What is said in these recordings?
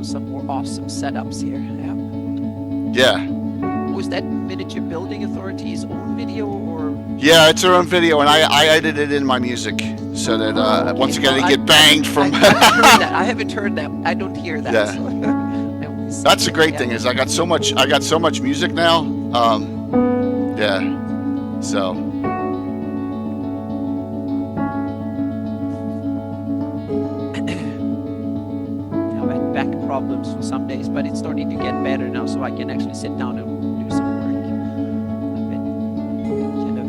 for some more awesome setups here. Yeah. Was that Miniature Building Authority's own video, or? Yeah, it's their own video, and I edited in my music so that Okay, once again well, they get banged from. I haven't heard that. I don't hear that. Yeah. So That's the great thing is I got so much music now. Yeah. So. I've had back problems for some days, but it's starting to get better now, so I can actually sit down and do some work. I've been kind of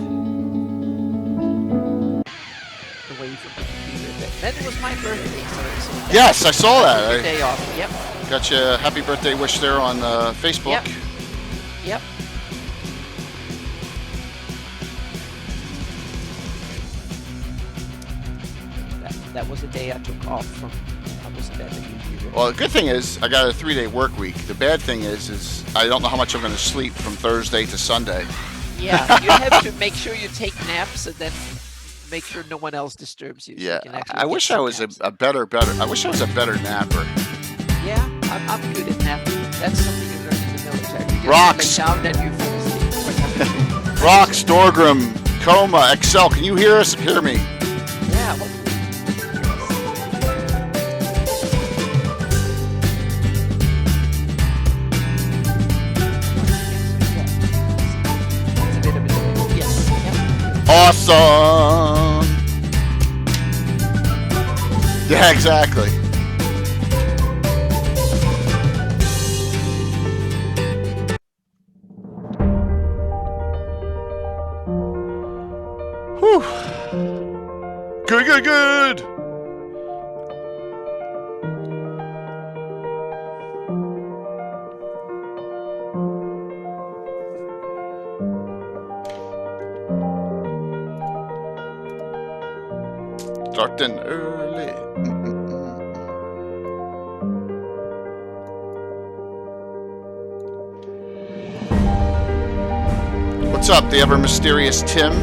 away from the computer a bit. Then it was my birthday, so Yes, I saw that. Day off. Yep. Got you a happy birthday wish there on Facebook. Yep. That was a day I took off from. I wasn't at the computer. Well, the good thing is I got a 3-day work week. The bad thing is I don't know how much I'm going to sleep from Thursday to Sunday. Yeah, you have to make sure you take naps and then make sure no one else disturbs you. Yeah, so I wish I was a better. I wish I was a better napper. Yeah, I'm good at napping. That's something you learn in the military. You Rocks. lay down and you fall asleep. Rocks, Dorgrim, Coma, XIII. Can you hear us? Hear me? Yeah. Well, Awesome. Yeah, exactly. Whew. Good, good, good. Starting early. What's up, the ever mysterious Tim?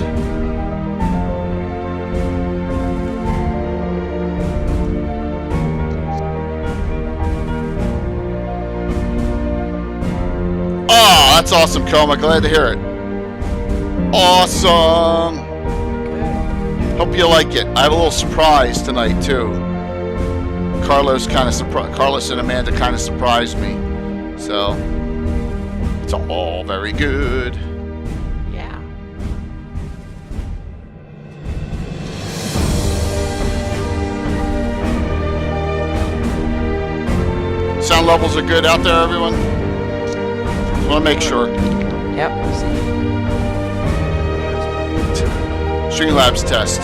Oh, that's awesome, Coma. Glad to hear it. Awesome. Hope you like it. I have a little surprise tonight too. Carlos and Amanda kind of surprised me, so it's all very good. yeah. Sound levels are good out there, everyone. Just want to make sure. Yep. Streamlabs test.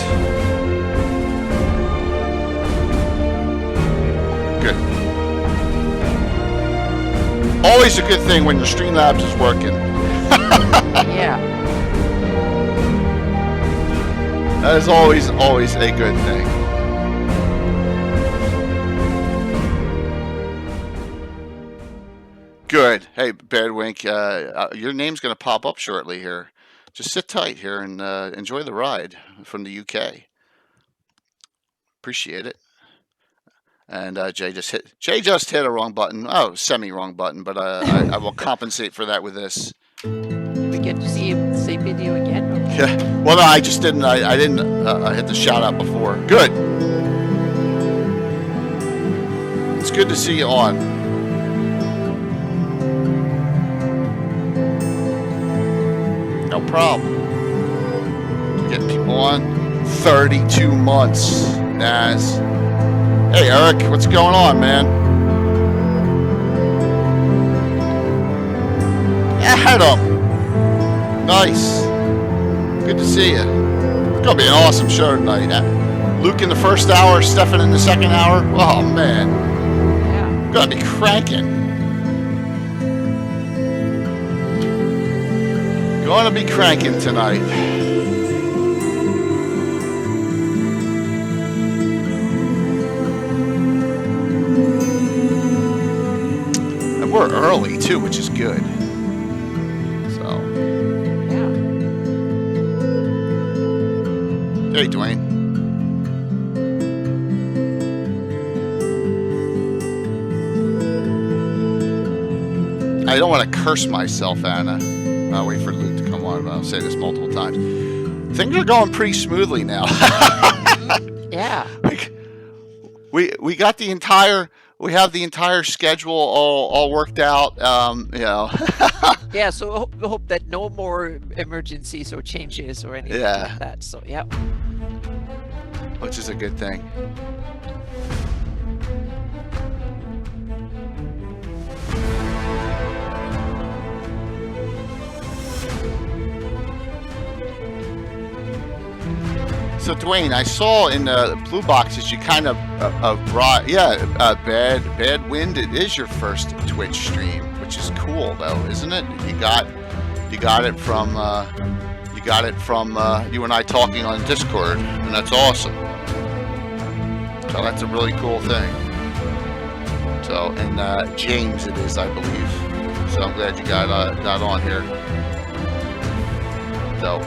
Good. Always a good thing when your Streamlabs is working. Yeah. That is always a good thing. Good. Hey, Badwink, your name's going to pop up shortly here. Just sit tight here and enjoy the ride from the UK. Appreciate it. And Jay just hit a wrong button. Oh, semi-wrong button, but I will compensate for that with this. We get to see the same video again. Or? Yeah. Well, no, I just didn't. I didn't hit the shout out before. Good. It's good to see you on. No problem. Getting people on. 32 months. Naz. Hey, Eric, what's going on, man? Adam. Nice. Good to see you. It's going to be an awesome show tonight. Luke in the first hour, Stefan in the second hour. Oh, man. Yeah. Going to be cranking. Going to be cranking tonight. And we're early too, which is good. So. Yeah. Hey, Dwayne. I don't want to curse myself, Anna. I'll wait for Luke to come on. I'll say this multiple times. Things are going pretty smoothly now. Yeah. We got the entire. We have the entire schedule all worked out. You know. Yeah. So we hope that no more emergencies or changes or anything like that. So yeah. Which is a good thing. So Dwayne, I saw in the blue boxes you kind of brought, Bad Wind. It is your first Twitch stream, which is cool though, isn't it? You got it from you and I talking on Discord, and that's awesome. So that's a really cool thing. So and James it is, I believe. So I'm glad you got on here. So.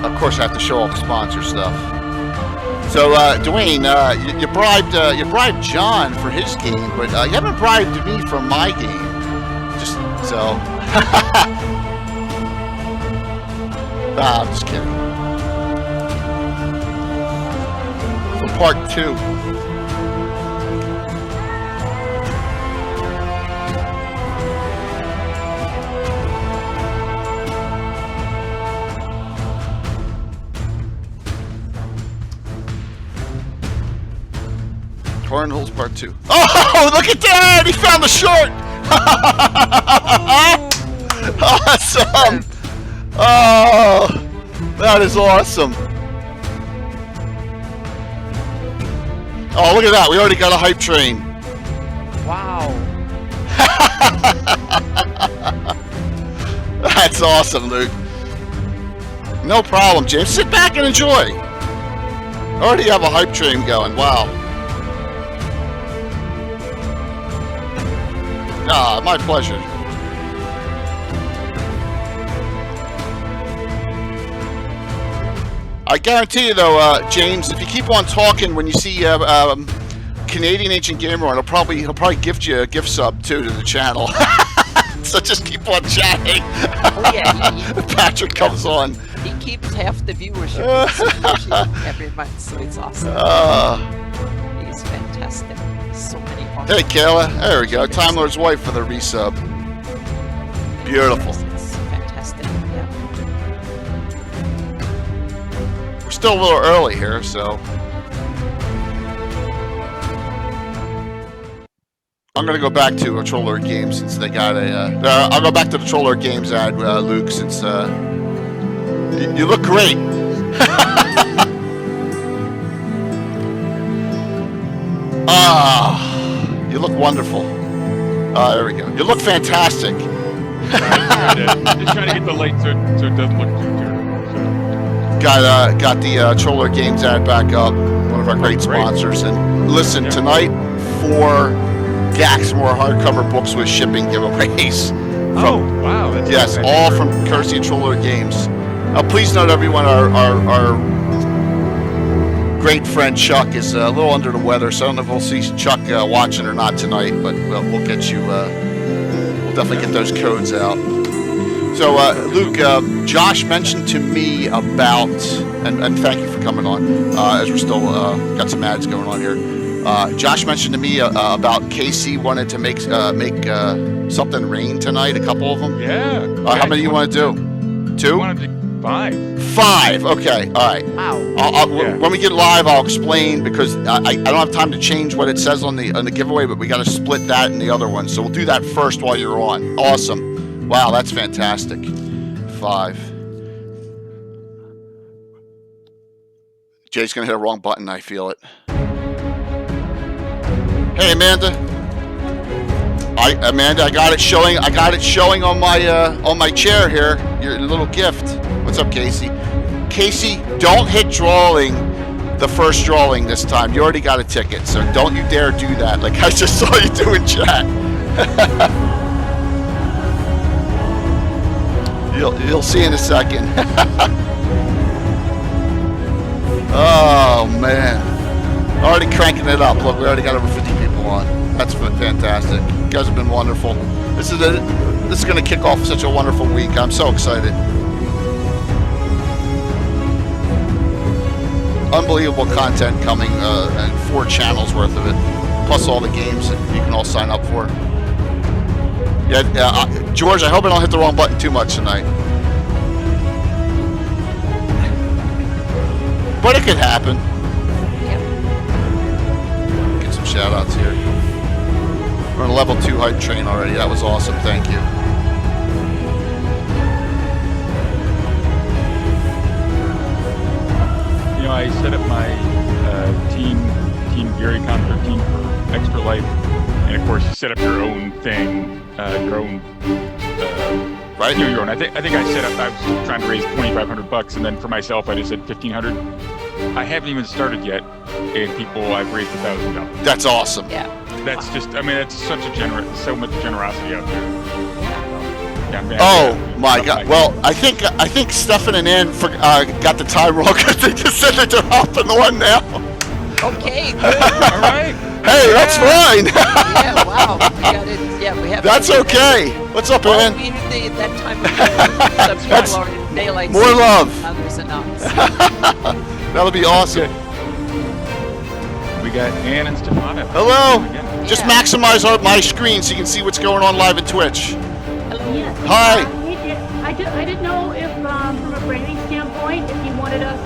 Of course, I have to show off the sponsor stuff. So, Dwayne, you bribed John for his game, but you haven't bribed me for my game. Just so. I'm just kidding. For part 2. Cornholes part 2. Oh, look at that! He found the short! Awesome! Oh, that is awesome. Oh, look at that. We already got a hype train. Wow. That's awesome, Luke. No problem, James. Sit back and enjoy. Already have a hype train going. Wow. Ah, my pleasure. I guarantee you, though, James, if you keep on talking when you see Canadian Ancient Gamer on, he'll probably gift you a gift sub too to the channel. So just keep on chatting. Oh yeah. Patrick comes on. He keeps half the viewership every month, so it's awesome. He's fantastic. So many awesome. Hey, Kayla. There we go. Time Lord's wife for the resub. Beautiful. It's fantastic. Yeah. We're still a little early here, so I'm gonna go back to a Troller Games since they got a. I'll go back to the Troller Games ad, Luke, since you look great. You look wonderful. There we go. You look fantastic. Just trying to get the light so it doesn't look too terrible. So. Got the Troller Games ad back up. One of our great sponsors. And listen, tonight for Gax more hardcover books with shipping giveaways. Wow. Yes, all from courtesy of Troller Games. Please note, everyone, our great friend Chuck is a little under the weather, so I don't know if we'll see Chuck watching or not tonight, but we'll get you. We'll definitely get those codes out. So, Luke, Josh mentioned to me about, and thank you for coming on, as we're still got some ads going on here. Josh mentioned to me about Casey wanted to make something rain tonight, a couple of them. Yeah. How many do you want to do? 2? I wanted to do 5. 5. Okay. All right. Wow. When we get live, I'll explain because I don't have time to change what it says on the giveaway, but we got to split that and the other one. So we'll do that first while you're on. Awesome. Wow, that's fantastic. 5. Jay's gonna hit a wrong button. I feel it. Hey, Amanda. Amanda, I got it showing. I got it showing on my chair here. Your little gift. What's up, Casey? Casey, don't hit drawing the first drawing this time. You already got a ticket, so don't you dare do that. Like I just saw you do in chat. You'll see in a second. Oh man, already cranking it up. Look, we already got over 50 people on. That's fantastic. You guys have been wonderful. This is going to kick off such a wonderful week. I'm so excited. Unbelievable content coming, and 4 channels worth of it, plus all the games that you can all sign up for. Yeah, George, I hope I don't hit the wrong button too much tonight. But it could happen. Get some shout outs here. We're on a level 2 hype train already. That was awesome. Thank you. You know, I set up my team GaryCon 13 for Extra Life, and of course, you set up your own thing, your own. Right. You know, your own. I think I set up. I was trying to raise $2,500, and then for myself, I just said $1,500. I haven't even started yet, and I've raised $1,000. That's awesome. Yeah. That's just. I mean, that's so much generosity out there. Yeah, oh my God! Well, I think Stefan and Ann got the time wrong because they just said that they're hopping on now. Okay, good. All right. Hey, that's fine. Yeah, wow. We got it. Yeah, we have. That's okay. What's up, Ann? We at that time of year, some people are in daylight. More love. Others are not. That'll be awesome. We got Ann and Stefano. Hello. Yeah. Just maximize my screen so you can see what's going on live at Twitch. Yes. Hi. I didn't know if, from a branding standpoint, if you wanted us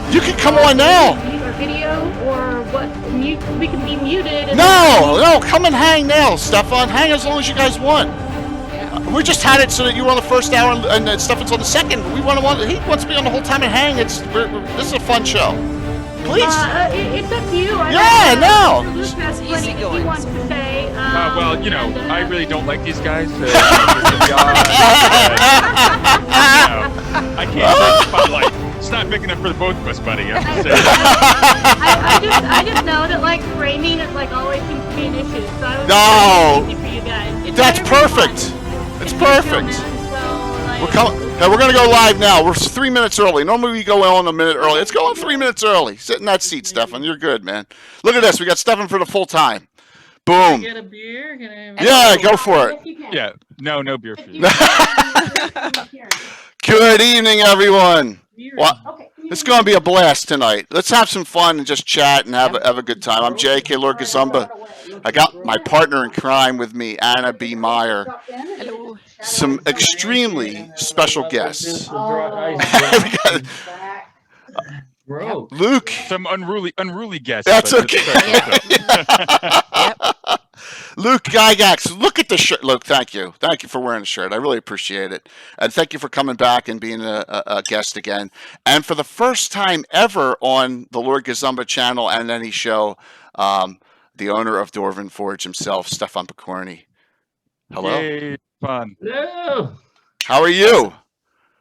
to. You can come on now. Or video, or what? We can be muted. And No, come and hang now, Stefan. Hang as long as you guys want. We just had it so that you were on the first hour and Stefan's on the second. He wants to be on the whole time and hang. This is a fun show. Please. It's up to you. No. Luke has plenty that he wants to say. Well, you know, I really don't like these guys. I can't take the spotlight. It's not big enough for the both of us, buddy. I'm just saying. I just know that like framing is like always seems to be an issue. So I was easy for you guys. That's perfect. It's perfect. We're going to go live now. We're 3 minutes early. Normally we go on a minute early. Let's go on 3 minutes early. Sit in that seat, Stefan. You're good, man. Look at this. We got Stefan for the full time. Boom. Get a beer? Yeah, go for it. Yeah, no beer for you. Good evening, everyone. Well, Okay. it's going to be a blast tonight. Let's have some fun and just chat and have a good time. I'm J.K. Lord Gazumba. I got my partner in crime with me, Anna B. Meyer. Hello. Some extremely special guests. Luke. Some unruly guests. That's okay. Yep. Luke Gygax, look at the shirt. Luke, thank you. Thank you for wearing the shirt. I really appreciate it. And thank you for coming back and being a guest again. And for the first time ever on the Lord Gazumba channel and any show, the owner of Dwarven Forge himself, Stefan Pokorny. Hello. Yay, fun. Hello. How are you?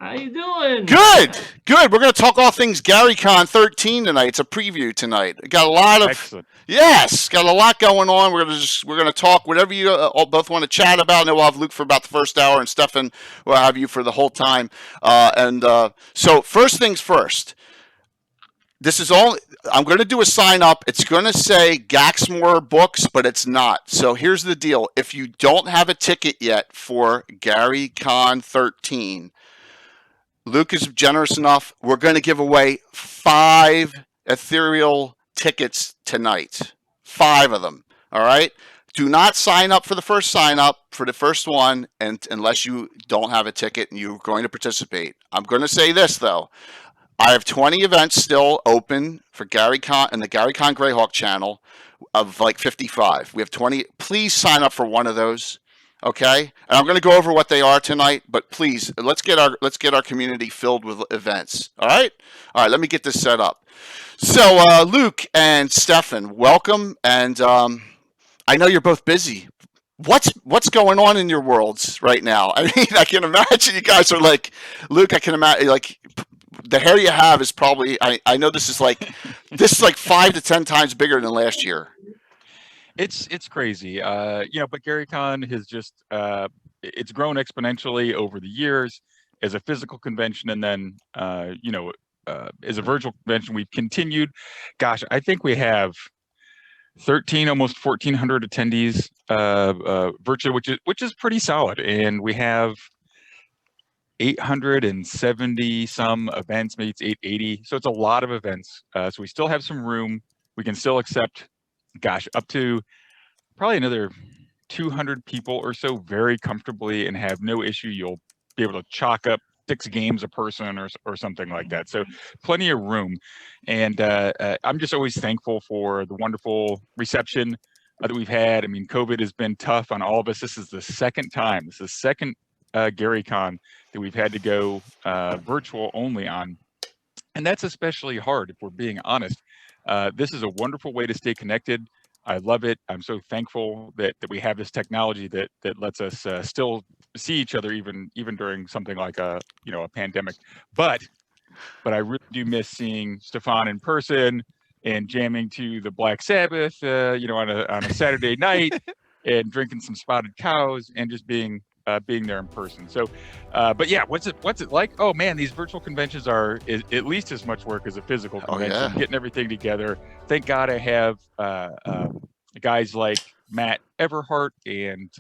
How you doing? Good. We're going to talk all things GaryCon 13 tonight. It's a preview tonight. Got a lot of Excellent. Yes, got a lot going on. We're gonna talk whatever you all both want to chat about. And then we'll have Luke for about the first hour, and Stefan will have you for the whole time. So first things first. This is all. I'm going to do a sign up. It's going to say Gaxmore Books, but it's not. So here's the deal: if you don't have a ticket yet for GaryCon 13, Luke is generous enough. We're going to give away 5 ethereal tickets tonight. 5 of them. All right. Do not sign up for the first sign up for the first one, and unless you don't have a ticket and you're going to participate. I'm going to say this though. I have 20 events still open for GaryCon and the GaryCon Greyhawk channel of like 55. We have 20. Please sign up for one of those. Okay. And I'm going to go over what they are tonight, but please let's get our community filled with events. All right. All right. Let me get this set up. So, Luke and Stefan, welcome. And I know you're both busy. What's going on in your worlds right now? I mean, I can imagine you guys are like, Luke, I can imagine, like, the hair you have is probably, I know this is like 5 to 10 times bigger than last year. It's crazy. But GaryCon has just, it's grown exponentially over the years as a physical convention. And then, as a virtual convention, we've continued. Gosh, I think we have 13, almost 1,400 attendees virtually, which is pretty solid. And we have 870 some events, maybe it's 880. So it's a lot of events. So we still have some room. We can still accept, gosh, up to probably another 200 people or so very comfortably and have no issue. You'll be able to chalk up 6 games a person or something like that. So plenty of room. And I'm just always thankful for the wonderful reception that we've had. I mean, COVID has been tough on all of us. This is the second time. This is the second GaryCon that we've had to go virtual only on. And that's especially hard if we're being honest. This is a wonderful way to stay connected. I love it. I'm so thankful that we have this technology that lets us still see each other even during something like a pandemic. But I really do miss seeing Stefan in person and jamming to the Black Sabbath, on a Saturday night and drinking some Spotted Cows and just being there in person. So, but yeah, what's it like? Oh man, these virtual conventions are at least as much work as a physical convention. Oh, yeah. Getting everything together. Thank God I have guys like Matt Everhart and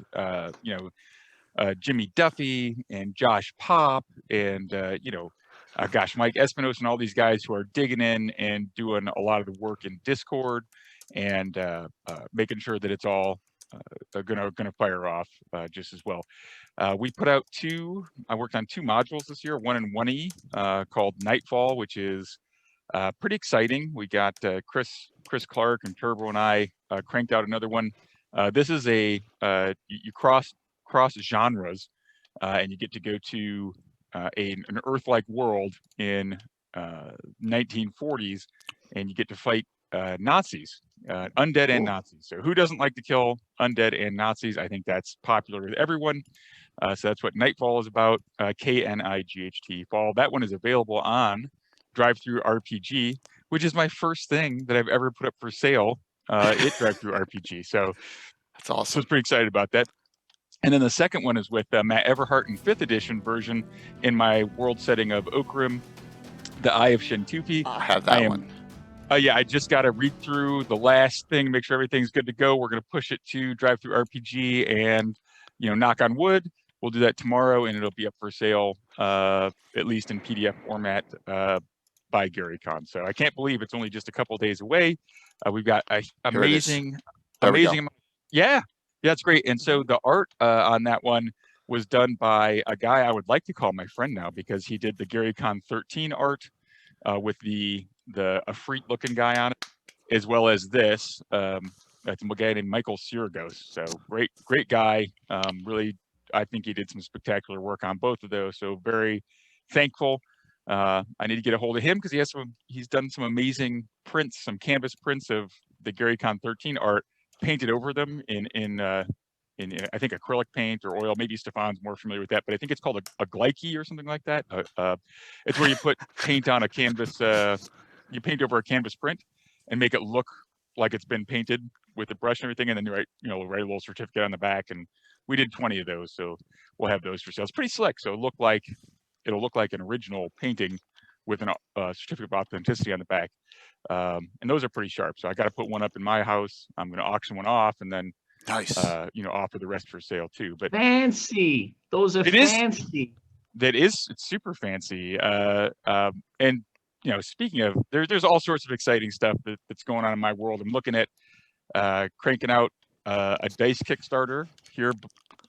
Jimmy Duffy and Josh Pop and Mike Espinosa and all these guys who are digging in and doing a lot of the work in Discord and making sure that it's all gonna fire off just as well. We put out I worked on 2 modules this year, 1 and 1E called Nightfall, which is pretty exciting. We got Chris Clark and Turbo and I cranked out another one. This is you cross genres and you get to go to an Earth-like world in 1940s and you get to fight Nazis, undead and Nazis. So who doesn't like to kill undead and Nazis? I think that's popular with everyone. So that's what Nightfall is about, KNIGHT Fall. That one is available on Drive-Thru RPG, which is my first thing that I've ever put up for sale at Drive-Thru RPG. So that's awesome. So I was pretty excited about that. And then the second one is with Matt Everhart in 5th edition version in my world setting of Okrim, the Eye of Shintupi. I have that one. I just got to read through the last thing, make sure everything's good to go. We're going to push it to Drive-Thru RPG and, knock on wood. We'll do that tomorrow and it'll be up for sale, at least in PDF format by GaryCon. So I can't believe it's only just a couple days away. We've got amazing. Yeah, it's great. And so the art on that one was done by a guy I would like to call my friend now because he did the GaryCon 13 art with the Afreet looking guy on it, as well as this. That's a guy named Michael Siragos. So great guy. Really, I think he did some spectacular work on both of those. So very thankful. I need to get a hold of him because he's done some amazing prints, some canvas prints of the GaryCon 13 art, painted over them in I think acrylic paint or oil. Maybe Stefan's more familiar with that, but I think it's called a glycee or something like that. It's where you put paint on a canvas. You paint over a canvas print and make it look like it's been painted with the brush and everything, and then you write a little certificate on the back. And we did 20 of those, so we'll have those for sale. It's pretty slick, so it'll look like an original painting with a certificate of authenticity on the back. And those are pretty sharp. So I got to put one up in my house. I'm going to auction one off and then nice. Offer the rest for sale too. But fancy. Those are fancy. It's super fancy. And speaking of, there's all sorts of exciting stuff that's going on in my world. I'm looking at cranking out a dice Kickstarter here,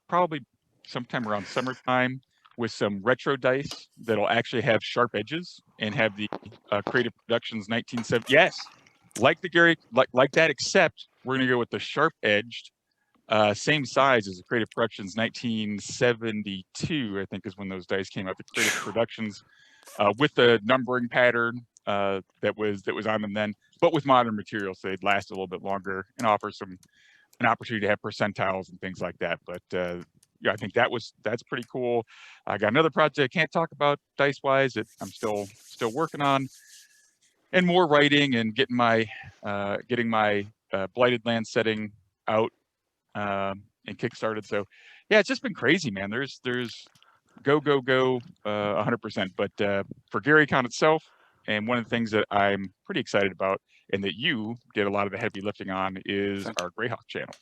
probably sometime around summertime, with some retro dice that'll actually have sharp edges and have the Creative Productions 1970. Yes, like the Gary, like that, except we're gonna go with the sharp edged, same size as the Creative Productions 1972, I think is when those dice came out. The Creative Productions with the numbering pattern that was on them then, but with modern materials, so they'd last a little bit longer and offer an opportunity to have percentiles and things like that. But I think that's pretty cool. I got another project I can't talk about dice wise that I'm still working on, and more writing and getting my Blighted Land setting out and kickstarted. So yeah, it's just been crazy, man. There's go 100%. But for GaryCon itself, and one of the things that I'm pretty excited about and that you did a lot of the heavy lifting on is our Greyhawk channel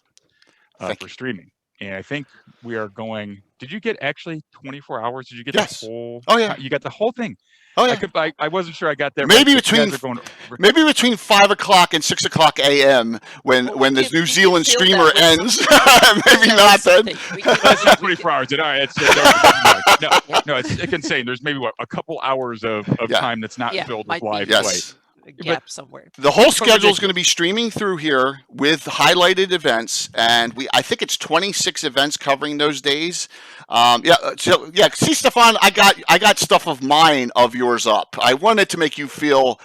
for streaming. And I think we are going. Did you get actually 24 hours? Did you get the whole? Oh yeah, you got the whole thing. Oh yeah. I wasn't sure I got there. Maybe between 5 o'clock and 6 o'clock a.m. when the New Zealand streamer ends. Maybe not then. That's 24 hours. All right, it's insane. There's maybe a couple hours of time that's not filled with live play. Gap somewhere. The whole schedule is going to be streaming through here with highlighted events, and I think it's 26 events covering those days. See, Stefan, I got stuff of mine of yours up. I wanted to make you feel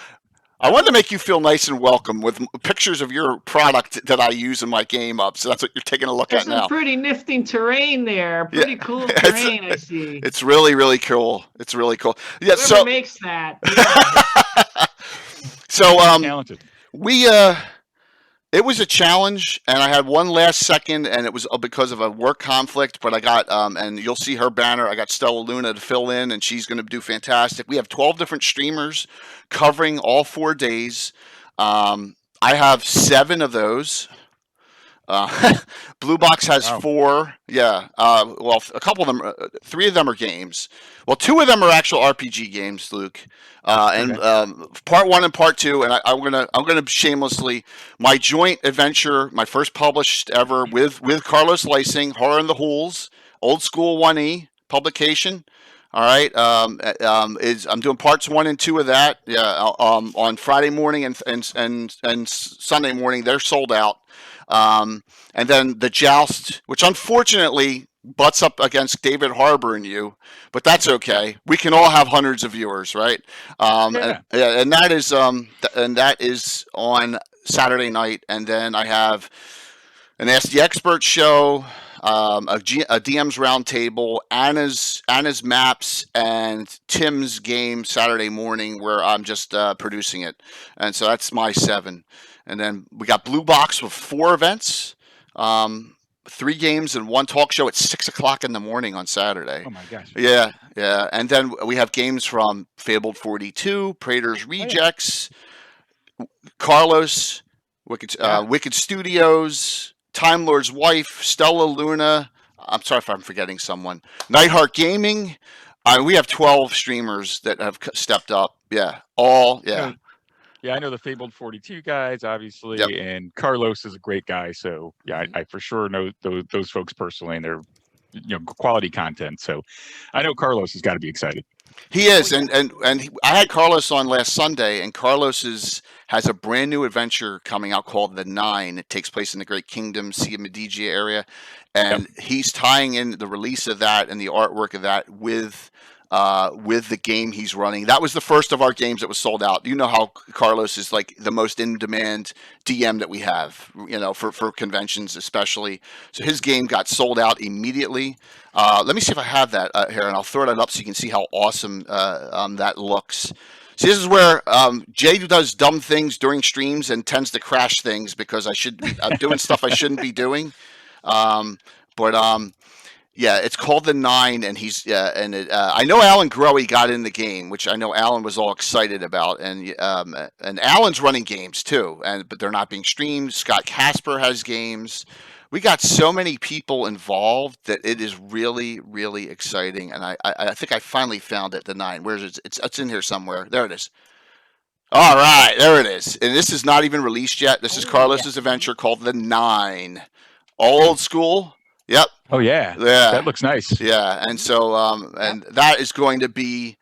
nice and welcome with pictures of your product that I use in my game up. So that's what you're taking a look at now. Some pretty nifty terrain there. Pretty cool terrain, I see. It's really, really cool. It's really cool. Yeah. Whoever makes that. Yeah. So talented. It was a challenge, and I had one last second, and it was because of a work conflict. But I got and you'll see her banner. I got Stella Luna to fill in, and she's going to do fantastic. We have 12 different streamers covering all 4 days. I have 7 of those. Blue Box has 4. Yeah. Well, a couple of them, 3 of them are games. Well, 2 of them are actual RPG games, Luke. And part 1 and part 2. And I'm gonna shamelessly, my joint adventure, my first published ever with Carlos Lysing, Horror in the Hools, Old School 1E publication. All right. I'm doing parts 1 and 2 of that. Yeah. On Friday morning and Sunday morning, they're sold out. And then the Joust, which unfortunately butts up against David Harbour and you, but that's okay. We can all have hundreds of viewers, right? And that is on Saturday night. And then I have an Ask the Expert show, a DM's roundtable, Anna's maps, and Tim's game Saturday morning, where I'm just producing it. And so that's my 7. And then we got Blue Box with 4 events, 3 games and 1 talk show at 6 o'clock in the morning on Saturday. Oh my gosh. Yeah. And then we have games from Fabled 42, Praetor's Rejects, Carlos, Wicked Studios, Time Lord's Wife, Stella Luna. I'm sorry if I'm forgetting someone. Nightheart Gaming. We have 12 streamers that have stepped up. Yeah. Yeah, I know the Fabled 42 guys, obviously, and Carlos is a great guy. So yeah, I for sure know those folks personally, and they're quality content. So I know Carlos has got to be excited. He is, and I had Carlos on last Sunday, and Carlos has a brand new adventure coming out called The 9. It takes place in the Great Kingdom, Sea of Medigia area, and he's tying in the release of that and the artwork of that with the game he's running. That was the first of our games that was sold out. You know how Carlos is like the most in-demand DM that we have, for conventions especially. So his game got sold out immediately. Let me see if I have that here, and I'll throw that up so you can see how awesome that looks. See, this is where Jay does dumb things during streams and tends to crash things because I'm doing stuff I shouldn't be doing. Yeah, it's called The 9, and I know Alan Growy got in the game, which I know Alan was all excited about, and Alan's running games too, but they're not being streamed. Scott Casper has games. We got so many people involved that it is really, really exciting, and I think I finally found it. The 9, where is it? It's in here somewhere. There it is. All right, there it is, and this is not even released yet. This is Carlos's adventure called The 9, Old School. Yep. Oh yeah. Yeah. That looks nice. Yeah, and so and that is going to be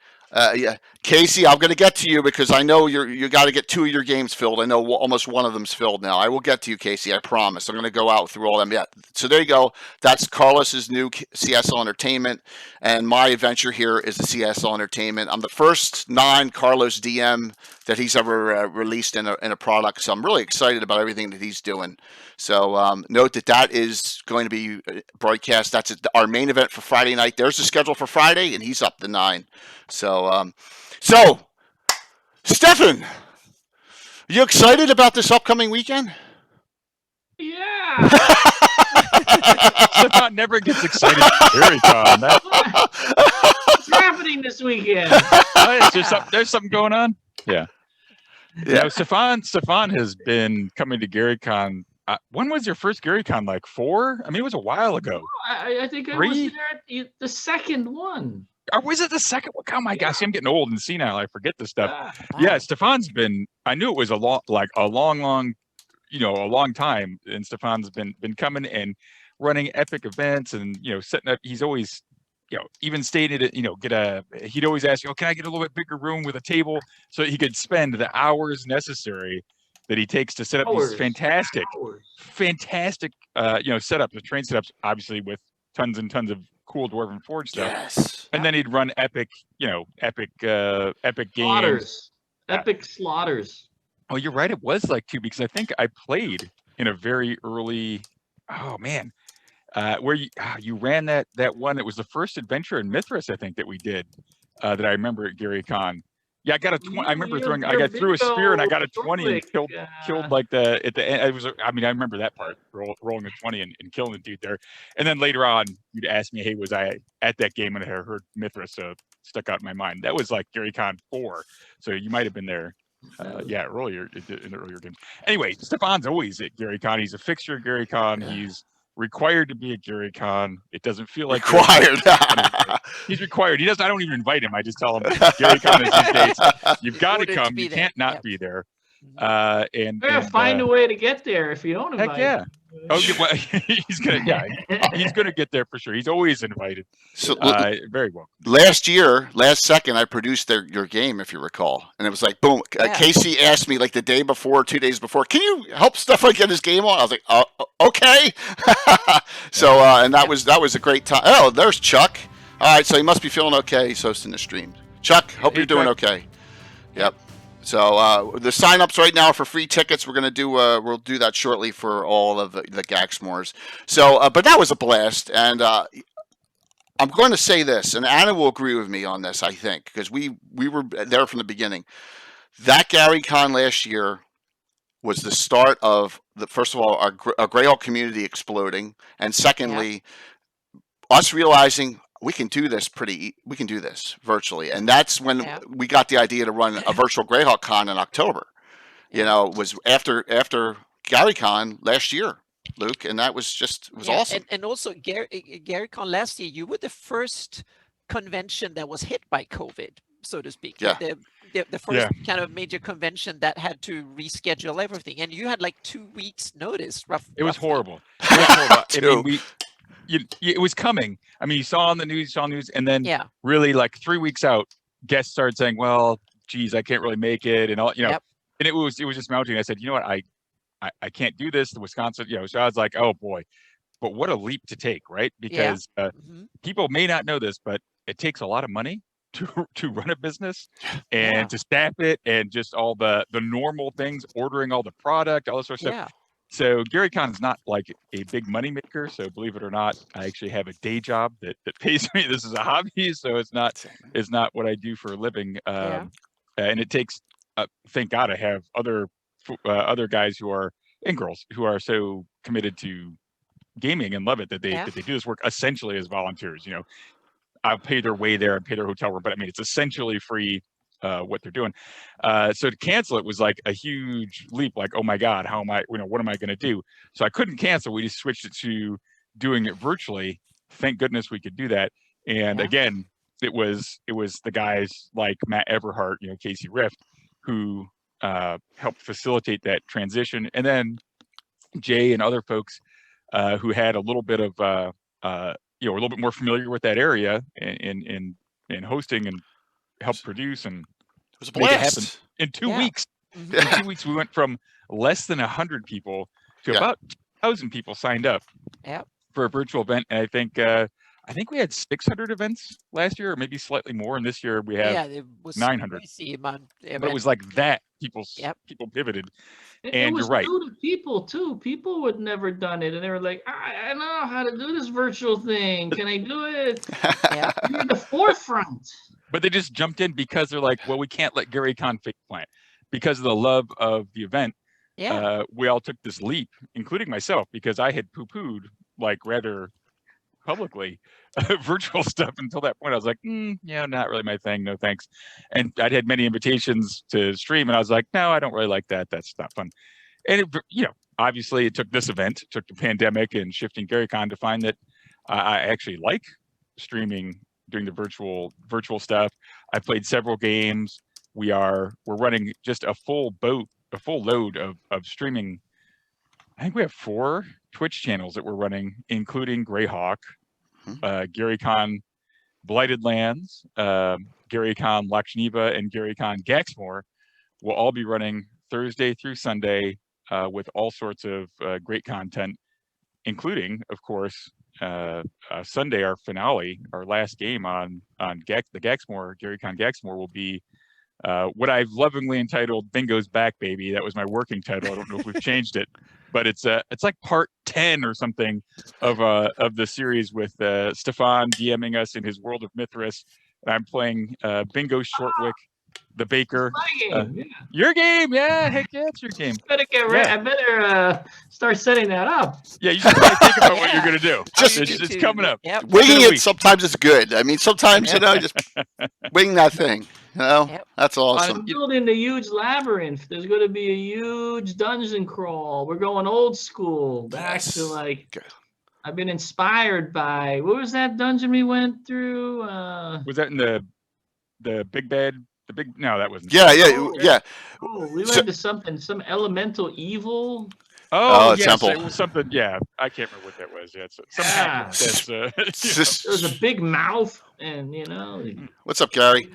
Casey, I'm going to get to you because I know you got to get 2 of your games filled. I know almost one of them's filled now. I will get to you, Casey. I promise. I'm going to go out through all them. Yeah. So there you go. That's Carlos's new CSL Entertainment, and my adventure here is the CSL Entertainment. I'm the first non-Carlos DM that he's ever released in a product, so I'm really excited about everything that he's doing. So note that is going to be broadcast. That's our main event for Friday night. There's the schedule for Friday, and he's up to 9. So, Stefan, you excited about this upcoming weekend? Yeah. Stefan never gets excited. Very calm. What's happening this weekend? There's something going on. Yeah. Yeah. No, Stefan has been coming to GaryCon. When was your first GaryCon? Like 4? I mean, it was a while ago. I think I 3? was there at the second one. Or was it the second one? Oh my gosh, I'm getting old and senile. I forget this stuff. Ah, Yeah, Stefan's been. I knew it was a long time, and Stefan's been coming and running epic events, and setting up. He's always, even stated it. He'd always ask, can I get a little bit bigger room with a table so he could spend the hours necessary that he takes to set up these fantastic setups, the train setups, obviously with tons and tons of cool Dwarven Forge stuff. Yes. And then he'd run epic games. Epic slaughters. Oh, you're right. It was like 2 weeks. I think I played in a very early. Oh man, where you ran that one. It was the first adventure in Mithras, I think, that we did. That I remember at GaryCon. Yeah, I got a 20. I remember throwing. I got threw a spear and I got a 20 and killed like at the end. I remember that part, rolling a 20 and killing the dude there. And then later on, you'd ask me, hey, was I at that game when I heard Mithras? So it stuck out in my mind. That was like GaryCon 4. So you might have been there. Earlier in the earlier games. Anyway, Stefan's always at GaryCon. He's a fixture at GaryCon. Yeah. He's required to be at GaryCon. It doesn't feel like required. He's required. He doesn't. I don't even invite him. I just tell him GaryCon is his dates. You've got to come. You can't not be there. And find a way to get there if you don't invite. Heck yeah. Oh, well, he's gonna get there for sure. He's always invited. So very well. Last second, I produced your game, if you recall, and it was like boom. Casey asked me like the day before, 2 days before, can you help Stefan get his game on? I was like, okay. So and that was a great time. Oh, there's Chuck. All right, so he must be feeling okay. He's hosting the stream. Chuck, hope you're doing okay. Yep. So the sign-ups right now for free tickets, we're gonna do. We'll do that shortly for all of the Gaxmores. So, but that was a blast, and I'm going to say this, and Anna will agree with me on this, I think, because we were there from the beginning. That GaryCon last year was the start of first of all our Greyhawk community exploding, and secondly, us realizing we can do this virtually. And that's when we got the idea to run a virtual Greyhawk Con in October. It was after GaryCon last year, Luke, and that was awesome. And also GaryCon last year, you were the first convention that was hit by COVID, so to speak. Yeah. The first kind of major convention that had to reschedule everything. And you had like 2 weeks notice, roughly. It was horrible. It was coming. I mean, you saw on the news, and then really like 3 weeks out, guests started saying, "Well, geez, I can't really make it," and all, and it was just mounting. I said, you know what, I can't do this. The Wisconsin, so I was like, oh boy, but what a leap to take, right? Because people may not know this, but it takes a lot of money to run a business and to staff it, and just all the normal things, ordering all the product, all this sort of stuff. So GaryCon is not like a big money maker. So believe it or not, I actually have a day job that pays me. This is a hobby, so it's not what I do for a living. And it takes, thank God, I have other guys and girls who are so committed to gaming and love it that they do this work essentially as volunteers. I'll pay their way there and pay their hotel room, but I mean it's essentially free. What they're doing. So to cancel it was like a huge leap, like, oh my God, how am I, what am I going to do? So I couldn't cancel. We just switched it to doing it virtually. Thank goodness we could do that. And again, it was the guys like Matt Everhart, Casey Rift, who helped facilitate that transition. And then Jay and other folks who had a little bit of, were a little bit more familiar with that area and hosting and helped produce and it was a make blast. it happen in 2 weeks. In 2 weeks, we went from less than 100 people to about 1,000 people signed up for a virtual event. And I think we had 600 events last year, or maybe slightly more. And this year we have it was 900. But it was like that. People pivoted. And you're right. New to people too. People would never done it, and they were like, "I know how to do this virtual thing. Can I do it?" You're in the forefront. But they just jumped in because they're like, well, we can't let GaryCon fake plant because of the love of the event. We all took this leap, including myself, because I had poo-pooed like rather publicly virtual stuff until that point. I was like, yeah, not really my thing. No thanks. And I'd had many invitations to stream, and I was like, no, I don't really like that. That's not fun. And it, obviously, it took this event, it took the pandemic and shifting GaryCon to find that I actually like streaming, doing the virtual stuff. I played several games. We're running just a full load of streaming. I think we have 4 Twitch channels that we're running, including Greyhawk, GaryCon Blighted Lands, GaryCon Lakshniva, and GaryCon Gaxmore will all be running Thursday through Sunday with all sorts of great content, including, of course, Sunday, our finale, our last game on the Gaxmore, GaryCon Gaxmore, will be what I've lovingly entitled "Bingo's Back, Baby." That was my working title. I don't know if we've changed it, but it's like part 10 or something of the series with Stefan DMing us in his world of Mithras, and I'm playing Bingo Shortwick, the baker. My game, yeah. Your game, yeah. Heck yeah, it's your game. Better get ready. I better start setting that up. Yeah, you should probably think about what you're gonna do. It's coming up. Yep. Winging it sometimes is good. I mean, sometimes just wing that thing. That's awesome. I'm building the huge labyrinth. There's going to be a huge dungeon crawl. We're going old school, back to I've been inspired by, what was that dungeon we went through? Was that in the big bed? No, that wasn't. Yeah. Oh, we went to some elemental evil. Oh, yes, temple. It was something. Yeah, I can't remember what that was. Yeah, There was a big mouth, and What's up, Gary?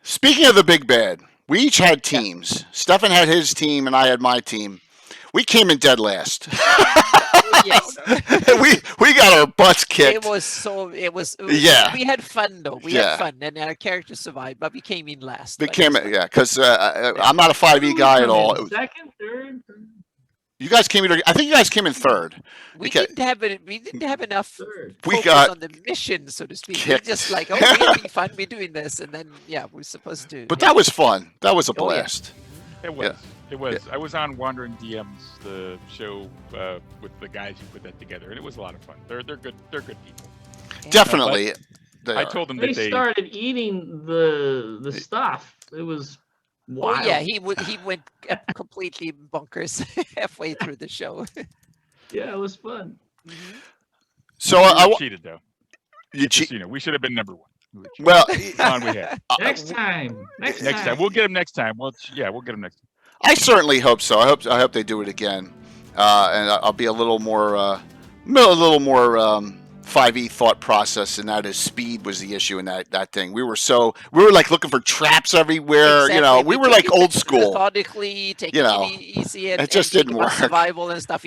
Speaking of the big bad, we each had teams. Stefan had his team, and I had my team. We came in dead last. Yes. we got our butts kicked. We had fun though. We had fun, and our characters survived, but we came in last. Because I'm not a 5e guy at all. Second, third. You guys came in. I think you guys came in third. We didn't have enough We focus got on the mission, so to speak. kicked. We're just like, we're having fun. We're doing this, and then we're supposed to. But that was fun. That was a blast. It was. It was. I was on Wandering DMs, the show with the guys who put that together, and it was a lot of fun. They're good. They're good people. Definitely. I told them They that started eating the stuff. It was wild. Oh yeah, he went completely bonkers halfway through the show. Yeah, it was fun. So I cheated though. You cheated. We should have been number 1. Well, on we had. Next time. We'll get him next time. We'll get him next time. I certainly hope so. I hope they do it again, and I'll be a little more 5e thought process, and that is speed was the issue in that thing. We were like looking for traps everywhere. Exactly. We were like old school. Methodically, taking it easy, and it just didn't work. Survival and stuff.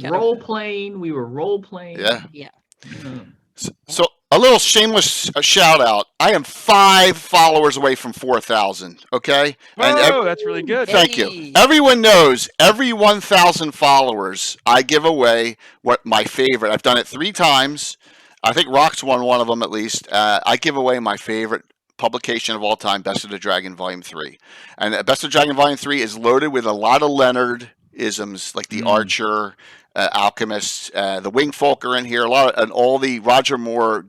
Role playing. We were role playing. Yeah. So a little shameless shout out. I am 5 followers away from 4,000. Okay. Oh, that's really good. Thank you. Everyone knows every 1,000 followers, I give away what my favorite. I've done it 3 times. I think Rock's won one of them at least. I give away my favorite publication of all time, Best of the Dragon Volume 3. And Best of the Dragon Volume 3 is loaded with a lot of Leonard-isms, like the Archer, Alchemists, the Wingfolk are in here. And all the Roger Moore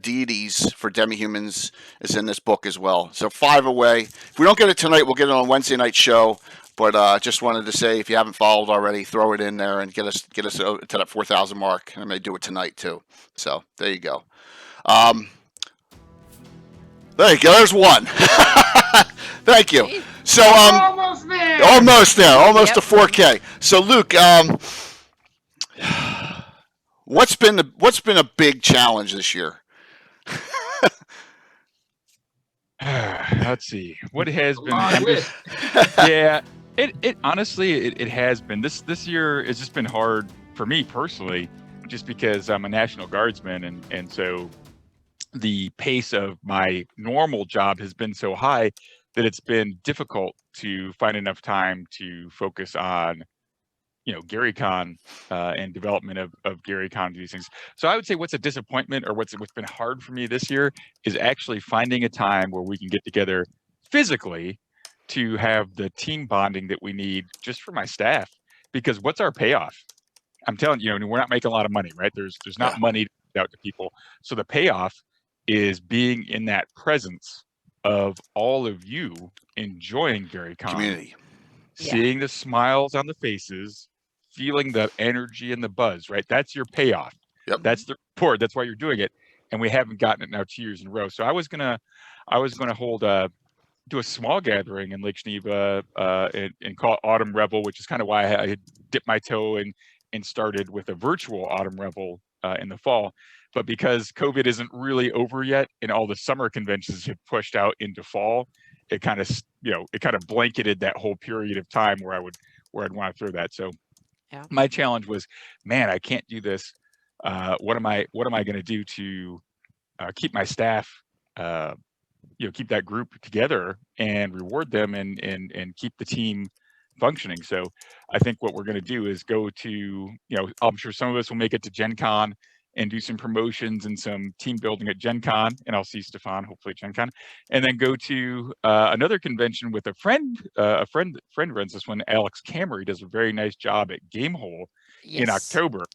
deities for demihumans is in this book as well. So 5 away. If we don't get it tonight, we'll get it on Wednesday night show. But just wanted to say, if you haven't followed already, throw it in there and get us to that 4,000 mark. And I'm going to do it tonight too. So there you go. There you go. There's one. Thank you. So almost there. Almost to 4K. So Luke, what's been a big challenge this year? Let's see. What has been? It honestly it has been. This year has just been hard for me personally, just because I'm a National Guardsman, and so the pace of my normal job has been so high that it's been difficult to find enough time to focus on, GaryCon and development of GaryCon and these things. So I would say what's a disappointment, or what's been hard for me this year, is actually finding a time where we can get together physically to have the team bonding that we need just for my staff. Because what's our payoff? I'm telling you, we're not making a lot of money, right? There's not money out to people. So the payoff is being in that presence of all of you enjoying GaryCon, community, seeing the smiles on the faces, feeling the energy and the buzz, right? That's your payoff. Yep. That's the report. That's why you're doing it. And we haven't gotten it now 2 years in a row. So I was gonna hold do a small gathering in Lake Geneva and call it Autumn Revel, which is kind of why I had dipped my toe and started with a virtual Autumn Revel in the fall. But because COVID isn't really over yet and all the summer conventions have pushed out into fall, it kind of blanketed that whole period of time where I'd want to throw that. So my challenge was, man, I can't do this. What am I going to do to keep my staff, keep that group together and reward them and keep the team functioning? So I think what we're going to do is go to, I'm sure some of us will make it to Gen Con and do some promotions and some team building at Gen Con, and I'll see Stefan hopefully at Gen Con, and then go to another convention with a friend runs this one, Alex Camry, does a very nice job at Gamehole in October.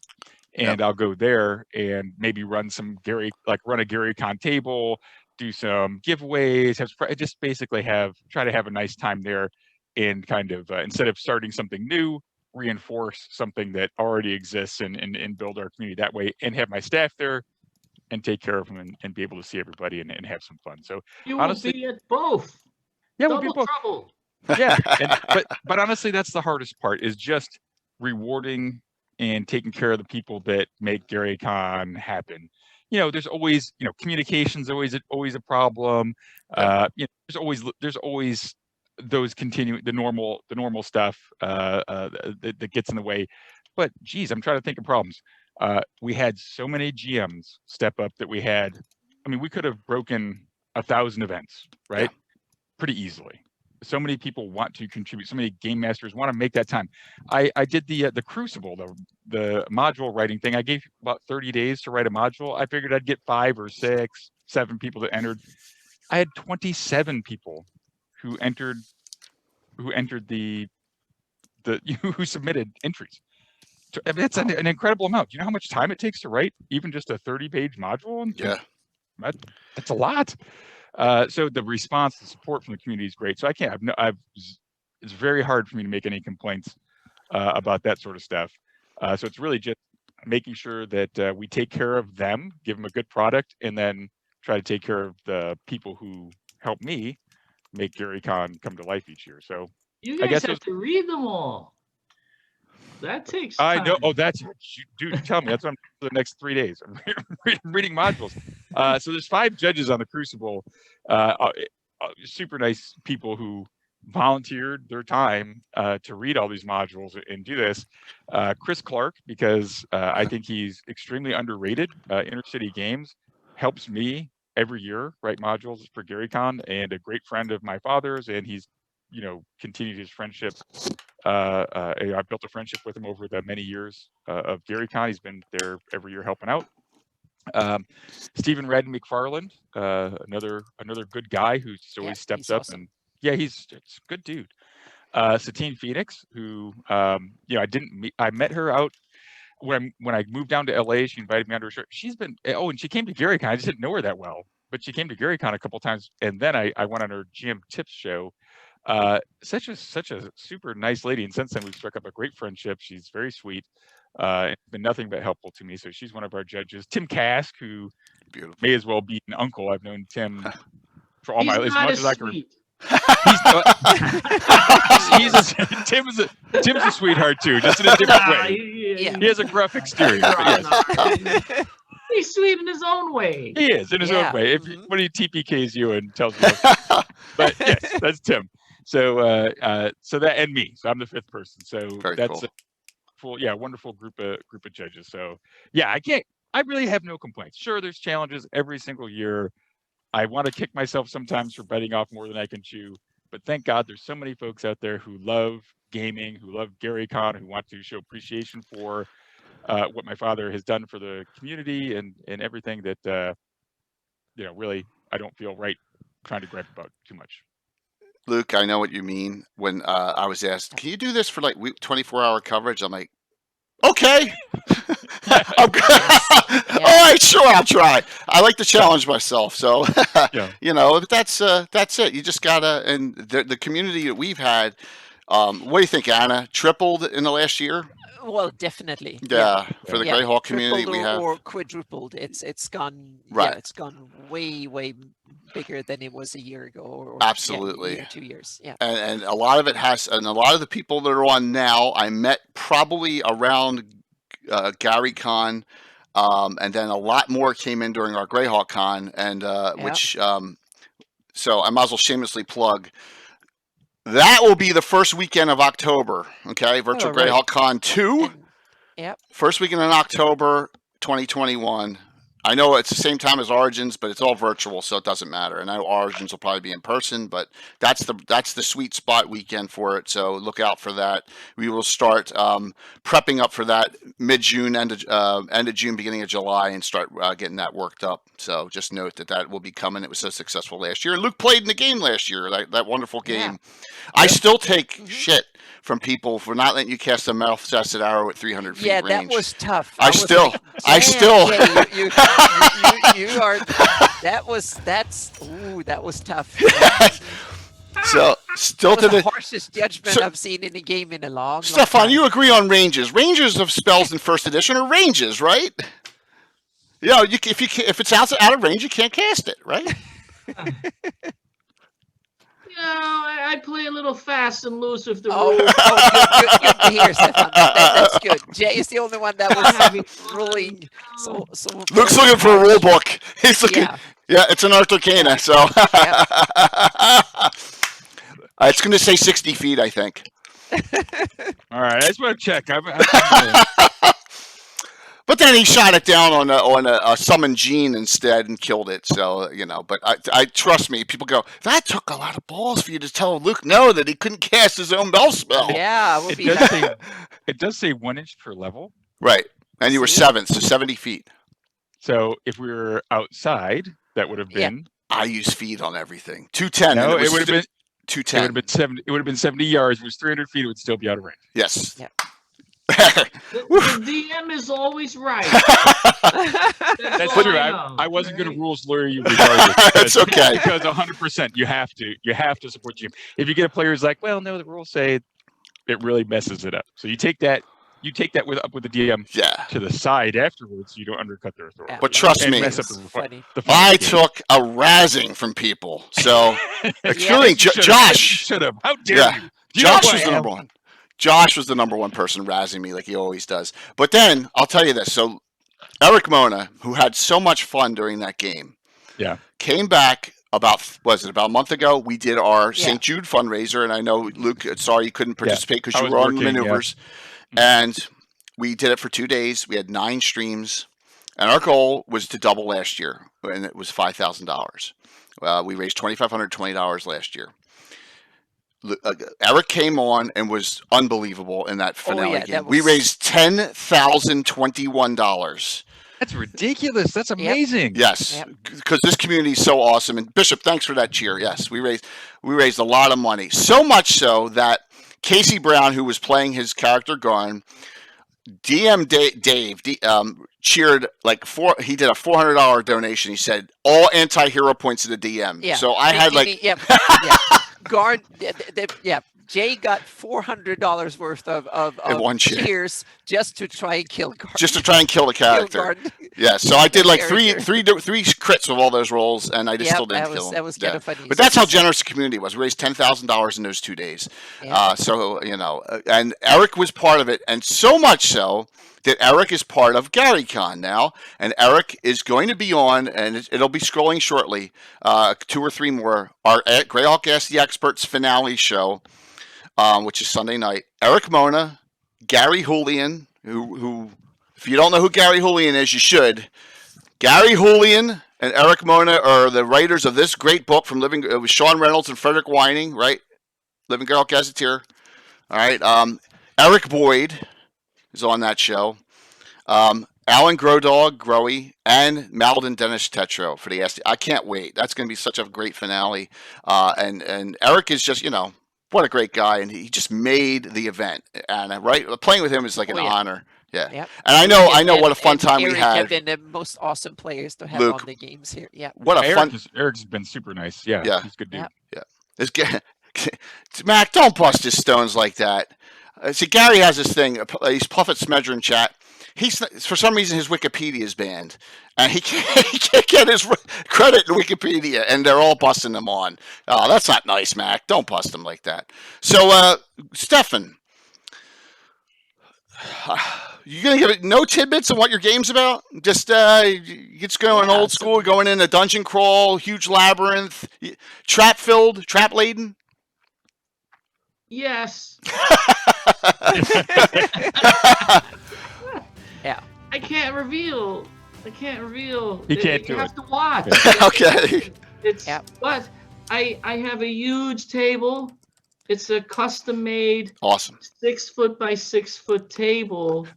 And I'll go there and maybe run a GaryCon table, do some giveaways, just basically try to have a nice time there, and kind of instead of starting something new, reinforce something that already exists and build our community that way, and have my staff there and take care of them and be able to see everybody and have some fun. So you honestly, will be at both. Yeah, Double we'll be both. trouble. Yeah, but honestly, that's the hardest part, is just rewarding and taking care of the people that make GaryCon happen. There's always, communication's always a problem. There's always those the normal stuff that gets in the way. But geez, I'm trying to think of problems. We had so many GMs step up that we could have broken 1,000 events, right? Pretty easily. So many people want to contribute. So many game masters want to make that time. I did the Crucible, the module writing thing. I gave about 30 days to write a module. I figured I'd get 5 or 6, 7 people that entered. I had 27 people who entered who submitted entries. That's an incredible amount. Do you know how much time it takes to write even just a 30-page module? That's a lot. So the response, the support from the community is great. So I can't. It's very hard for me to make any complaints about that sort of stuff. So it's really just making sure that we take care of them, give them a good product, and then try to take care of the people who help me make GaryCon come to life each year. So you guys have to read them all. That takes time. I know. Oh, dude, tell me. That's what I'm doing for the next 3 days. I'm reading modules. So there's 5 judges on the Crucible, super nice people who volunteered their time to read all these modules and do this. Chris Clark, because I think he's extremely underrated. Inner City Games helps me every year write modules for GaryCon, and a great friend of my father's, and he's continued his friendship. I built a friendship with him over the many years of GaryCon. He's been there every year helping out. Stephen Radden McFarland, another good guy who's always steps up, awesome. And he's a good dude. Satine Phoenix, who I met her out when I moved down to LA. She invited me onto her show. She's been and she came to GaryCon. I just didn't know her that well, but she came to GaryCon a couple times, and then I went on her GM Tips show. Such a super nice lady, and since then we've struck up a great friendship. She's very sweet, and been nothing but helpful to me. So she's one of our judges. Tim Kask, who may as well be an uncle. I've known Tim for all my life, as much as I can. Tim's a sweetheart too, just in a different way. He has a gruff exterior. But he's sweet in his own way. He is in his own way. When he TPKs you and tells you, but yes, that's Tim. So that and me. So I'm the 5th person. So very that's cool. Wonderful group of judges. So I really have no complaints. Sure, there's challenges every single year. I want to kick myself sometimes for biting off more than I can chew, but thank God there's so many folks out there who love gaming, who love GaryCon, who want to show appreciation for what my father has done for the community and everything that really I don't feel right trying to gripe about too much. Luke, I know what you mean. When I was asked, can you do this for like 24-hour coverage? I'm like, Okay. All right, sure, I'll try. I like to challenge myself, so Yeah. but that's it. You just gotta, and the community that we've had. What do you think, Anna? Tripled in the last year? Well, definitely. Yeah, for the Yeah. Greyhawk community, Tripled we have or quadrupled. It's gone. Right. Yeah, it's gone way bigger than it was a year ago, or Absolutely. a year, 2 years. Yeah. and a lot of it has, and a lot of the people that are on now, I met probably around Gary Con, and then a lot more came in during our Greyhawk Con, and which so I might as well shamelessly plug. That will be the first weekend of October. Okay, Virtual right. Greyhawk Con 2. Yep. First weekend in October 2021. I know it's the same time as Origins, but it's all virtual, so it doesn't matter. And I know Origins will probably be in person, but that's the sweet spot weekend for it. So look out for that. We will start prepping up for that mid-June, end of June, beginning of July, and start getting that worked up. So just note that will be coming. It was so successful last year. Luke played in the game last year, that wonderful game. Yeah. I still take shit from people for not letting you cast a metal-tested arrow at 300 feet range. Yeah, that was tough. I still. Jay, you are. That was tough. So still that to was the harshest judgment I've seen in a game in a long Stefan, time. you agree on ranges? Ranges of spells in first edition are ranges, right? If it's out of range, you can't cast it, right? I play a little fast and loose with the rules. Good to hear, Stefan. That's good. Jay is the only one that was ruling. So Luke's looking for a rule book. He's looking. Yeah, it's an Arcana, so it's going to say 60 feet, I think. All right, I just want to check. But then he shot it down on a summon gene instead and killed it. So but I trust me. People go, that took a lot of balls for you to tell Luke no that he couldn't cast his own bell spell. Yeah, it does say 1 inch per level. Right, and you were 7th, so 70 feet. So if we were outside, that would have been. I use feet on everything. 210. No, it would have been 210. It would have been 70. It would have been 70 yards. If it was 300 feet, it would still be out of range. Yes. Yeah. The DM is always right. That's true. I wasn't going to rules lawyer you regardless. That's okay. Because 100%, you have to support GM. If you get a player who's like, well, no, the rules say it really messes it up. So you take that up with the DM to the side afterwards. So you don't undercut their authority. But trust me, I took a razzing from people. So excluding Josh. Should have. How dare you? Josh was the number one. Josh was the number one person razzing me like he always does. But then I'll tell you this. So Eric Mona, who had so much fun during that game, came back about a month ago. We did our St. Jude fundraiser, and I know Luke, sorry you couldn't participate because you were on maneuvers. And we did it for 2 days. We had 9 streams, and our goal was to double last year, and it was $5,000. We raised $2,520 last year. Eric came on and was unbelievable in that finale game. We raised $10,021. That's ridiculous. That's amazing. Yes, because this community is so awesome. And Bishop, thanks for that cheer. Yes, we raised a lot of money. So much so that Casey Brown, who was playing his character Garn, DM Dave cheered he did a $400 donation. He said all anti-hero points to the DM. Yeah. So I had Guard, Jay got $400 worth of cheers just to try and kill Garden. Just to try and kill the character. Yeah, so I did like three crits with all those rolls, and I just still didn't kill him. That was kind of funny. But that's how generous the community was. We raised $10,000 in those 2 days. Yeah. And Eric was part of it, and so much so that Eric is part of GaryCon now, and Eric is going to be on, and it'll be scrolling shortly, 2 or 3 more, our Greyhawk Ask the Experts finale show, which is Sunday night. Eric Mona, Gary Julian, who if you don't know who Gary Julian is, you should. Gary Julian and Eric Mona are the writers of this great book from Living. It was Sean Reynolds and Frederick Wining, right? Living Greyhawk Gazetteer. All right. Eric Boyd is on that show. Alan Grodog, Growy, and Malden Dennis Tetro for the SD. I can't wait. That's going to be such a great finale. And Eric is just, what a great guy. And he just made the event. And playing with him is like an honor. Yeah. Yep. And I know what a fun time we Eric had. have been the most awesome players to have Luke, on the games here. Yeah. What a fun. Eric's been super nice. Yeah. Yeah. He's a good dude. Yep. This guy, Mac, don't bust his stones like that. See, Gary has this thing. He's Puffet Smedger in chat. He's for some reason his Wikipedia is banned, and he can't get his credit in Wikipedia, and they're all busting him on. Oh, that's not nice, Mac. Don't bust him like that. So, Stefan, you gonna give it no tidbits on what your game's about? Just going old school, going in a dungeon crawl, huge labyrinth, trap laden. Yes. Yeah. I can't reveal. He can't You do have it. to watch. Okay. It's Yep. but I have a huge table. It's a custom made Awesome. 6 foot by 6 foot table,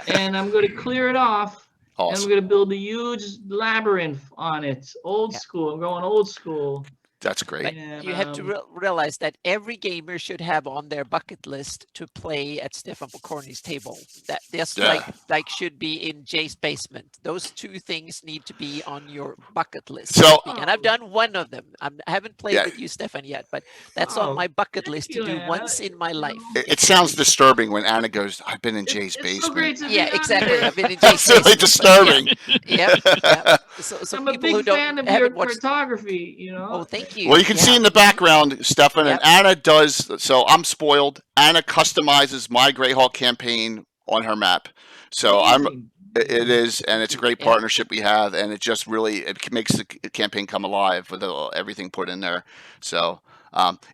and I'm going to clear it off. And Awesome. I'm going to build a huge labyrinth on it. Old school. I'm going old school. That's great. But And, you have to realize that every gamer should have on their bucket list to play at Stefan Pokorny's table. That just like should be in Jay's basement. Those two things need to be on your bucket list. So- and I've done one of them. I haven't played Yeah. with you, Stefan, yet, but that's on my bucket list to do Anna. once in my life. It sounds disturbing when Anna goes, "I've been in Jay's It's so great basement." to be Yeah, on exactly. there. I've been in That's Jay's really basement, but disturbing. Yep. So I'm a people who big don't fan of haven't your watched. photography, you know. Oh, thank you. Well, you can see in the background, Stefan, Yep. and Anna does. So I'm spoiled. Anna customizes my Greyhawk campaign on her map. So Amazing. It is, and it's a great Yeah. partnership we have, and it just really makes the campaign come alive with everything put in there. So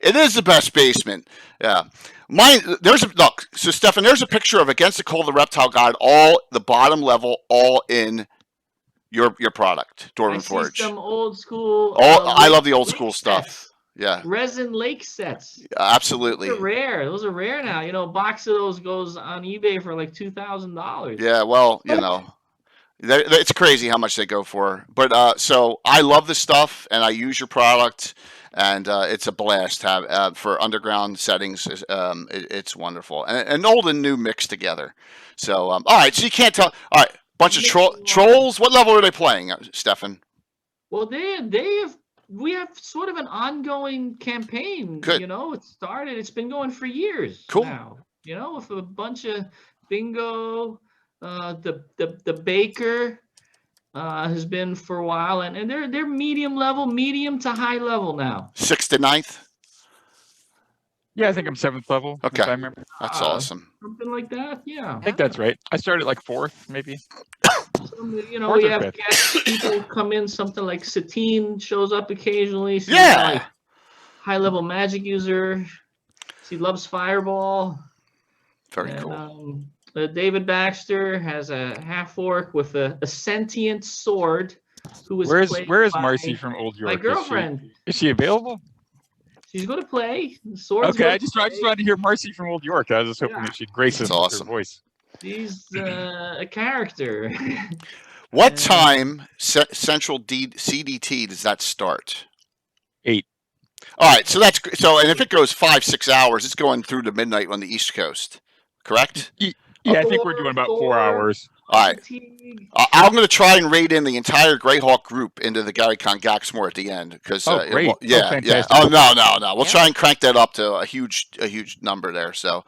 it is the best basement. Yeah, look. So Stefan, there's a picture of Against the Cold, the Reptile God, all the bottom level, all in your product, I Dwarven see Forge. some old school. I love the old school lake stuff. sets. Yeah, Resin lake sets. absolutely. Those are rare. Those are rare now. You know, a box of those goes on eBay for like $2,000. Yeah, well, it's crazy how much they go for. But so I love the stuff, and I use your product, and it's a blast to have for underground settings. It's wonderful, and old and new mixed together. So all right, so you can't tell. All right, bunch of trolls. What level are they playing, Stefan? Well, we have sort of an ongoing campaign. Good. You know, it's been going for years now. You know, with a bunch of bingo. The baker has been for a while, and they're medium to high level now. 6th to 9th? Yeah, I think I'm 7th level. Okay. If I remember. That's awesome. Something like that. Yeah. I think that's right. I started like 4th, maybe. You know, Fourth we or have fifth. guest people come in. Something like Satine shows up occasionally. So Yeah. High level magic user. She loves Fireball. Very And, cool. David Baxter has a half orc with a sentient sword. Who was played Where is by Marcy from Old York? my girlfriend? Is she available? She's going to play. The sword's Okay, gonna I just play. wanted to hear Marcy from Old York. I was just hoping that she'd grace us That's with awesome. her voice. She's a character. What time Central CDT does that start? 8. All right, so that's so, and if it goes 5-6 hours, it's going through to midnight on the East Coast, correct? Yeah, I think we're doing about 4 hours. All right. I'm going to try and raid in the entire Greyhawk group into the Gary Gax more at the end because Oh, great. yeah. Fantastic. Oh no. We'll try and crank that up to a huge number there. So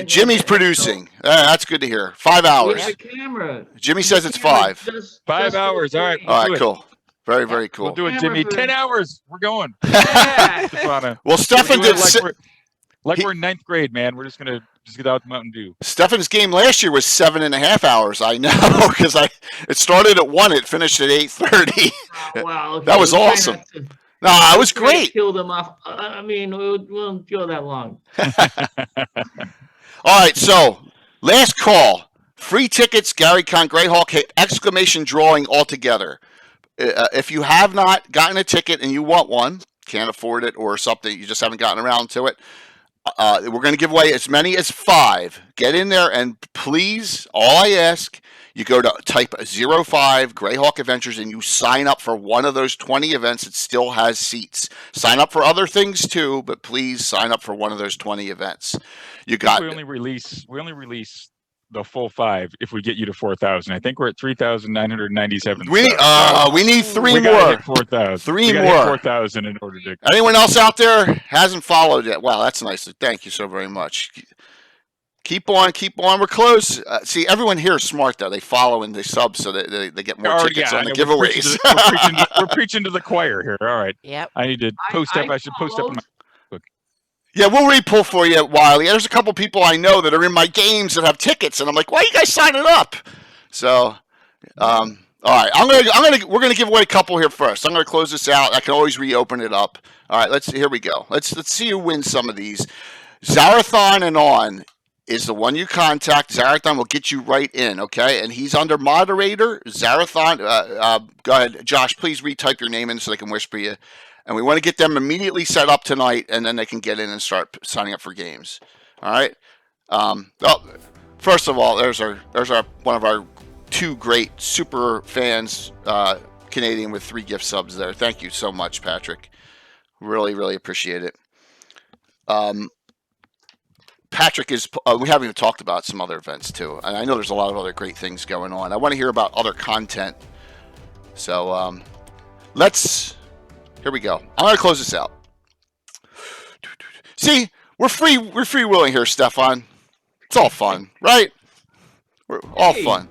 Jimmy's producing. That's good to hear. 5 hours. We have a camera. Jimmy says it's Camera 5. just 5 for hours. the All right. game. All do right, it. cool. Very cool. We'll do it, Camera Jimmy. for- 10 hours. We're going. Yeah. Stefan, Well, Stefan we're did. doing it like we're in 9th grade, man. We're just gonna get out the Mountain Dew. Stefan's game last year was 7.5 hours. I know because it started at 1. It finished at 8:30. Oh, wow. Okay. That was We'll try awesome. not to- No, it was try to great. Kill them off. I mean, we won't go that long. All right, so last call. Free tickets, Gary Greyhawk, exclamation drawing altogether. If you have not gotten a ticket and you want one, can't afford it or something, you just haven't gotten around to it, we're going to give away as many as 5. Get in there and please, all I ask, you go to type 05 Greyhawk Adventures and you sign up for one of those 20 events that still has seats. Sign up for other things too, but please sign up for one of those 20 events. You got we only release the full 5 if we get you to 4,000. I think we're at 3,997. We need 3 we more. Gotta hit 4,000. 3 we more. 4,000 in order to. Anyone else out there hasn't followed yet? Wow, that's nice. Thank you so very much. Keep on. We're close. See, everyone here is smart though. They follow and they sub so that they get more tickets on the giveaways. We're preaching to the choir here. All right. Yep. I need to post up. I should post up on my. Yeah, we'll repull for you, Wiley. There's a couple people I know that are in my games that have tickets, and I'm like, why are you guys signing up? So, all right, we're gonna give away a couple here first. I'm gonna close this out. I can always reopen it up. All right, here we go. Let's see who wins some of these. Zarathon and on is the one you contact. Zarathon will get you right in, okay? And he's under moderator. Zarathon, go ahead, Josh. Please retype your name in so they can whisper you. And we want to get them immediately set up tonight, and then they can get in and start signing up for games. All right. Well, first of all, there's our one of our 2 great super fans, Canadian with 3 gift subs there. Thank you so much, Patrick. Really, really appreciate it. Patrick is. We haven't even talked about some other events too, and I know there's a lot of other great things going on. I want to hear about other content. So let's. Here we go. I'm gonna close this out. See, we're freewheeling here, Stefan. It's all fun, right? We're all fun.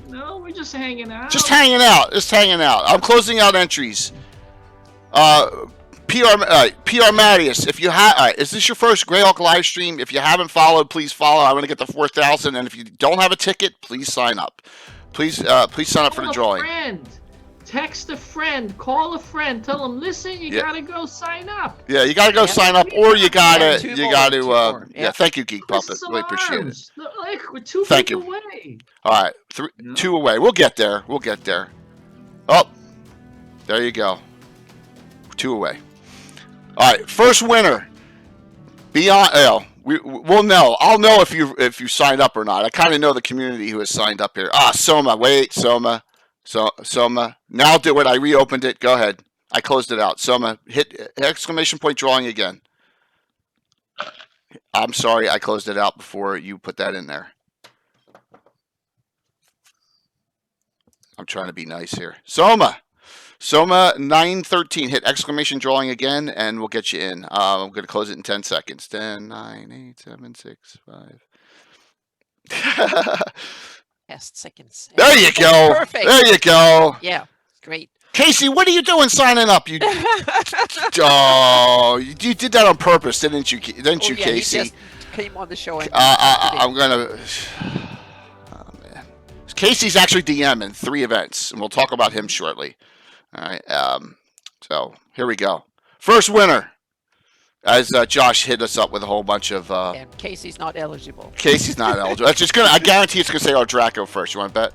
No, we're just hanging out. Just hanging out. I'm closing out entries. PR Mattias, if you have, is this your first Greyhawk live stream? If you haven't followed, please follow. I want to get to 4,000, and if you don't have a ticket, please sign up. Please sign up for the drawing. Friend. Text a friend, call a friend, tell them, listen, you gotta go sign up. Yeah, you gotta go sign up, or you gotta. Thank you, Geek Puppet. Really appreciate it. Like, we're 2 feet away. All right, 2 away. We'll get there. Oh, there you go. 2 away. All right, first winner. We'll know. I'll know if you signed up or not. I kind of know the community who has signed up here. Soma. Wait, Soma. Soma, now do it. I reopened it. Go ahead. I closed it out. Soma, hit exclamation point drawing again. I'm sorry, I closed it out before you put that in there. I'm trying to be nice here. Soma 913. Hit exclamation drawing again, and we'll get you in. I'm going to close it in 10 seconds. 10, 9, 8, 7, 6, 5. Seconds. There you go. Perfect. There you go. Yeah, great. Casey, what are you doing signing up? You did that on purpose, didn't you? Casey? He just came on the show. And I'm gonna. Oh man, Casey's actually DMing 3 events, and we'll talk about him shortly. All right. So here we go. First winner. As Josh hit us up with a whole bunch of. And Casey's not eligible. That's just I guarantee it's gonna say Draco first. You want to bet?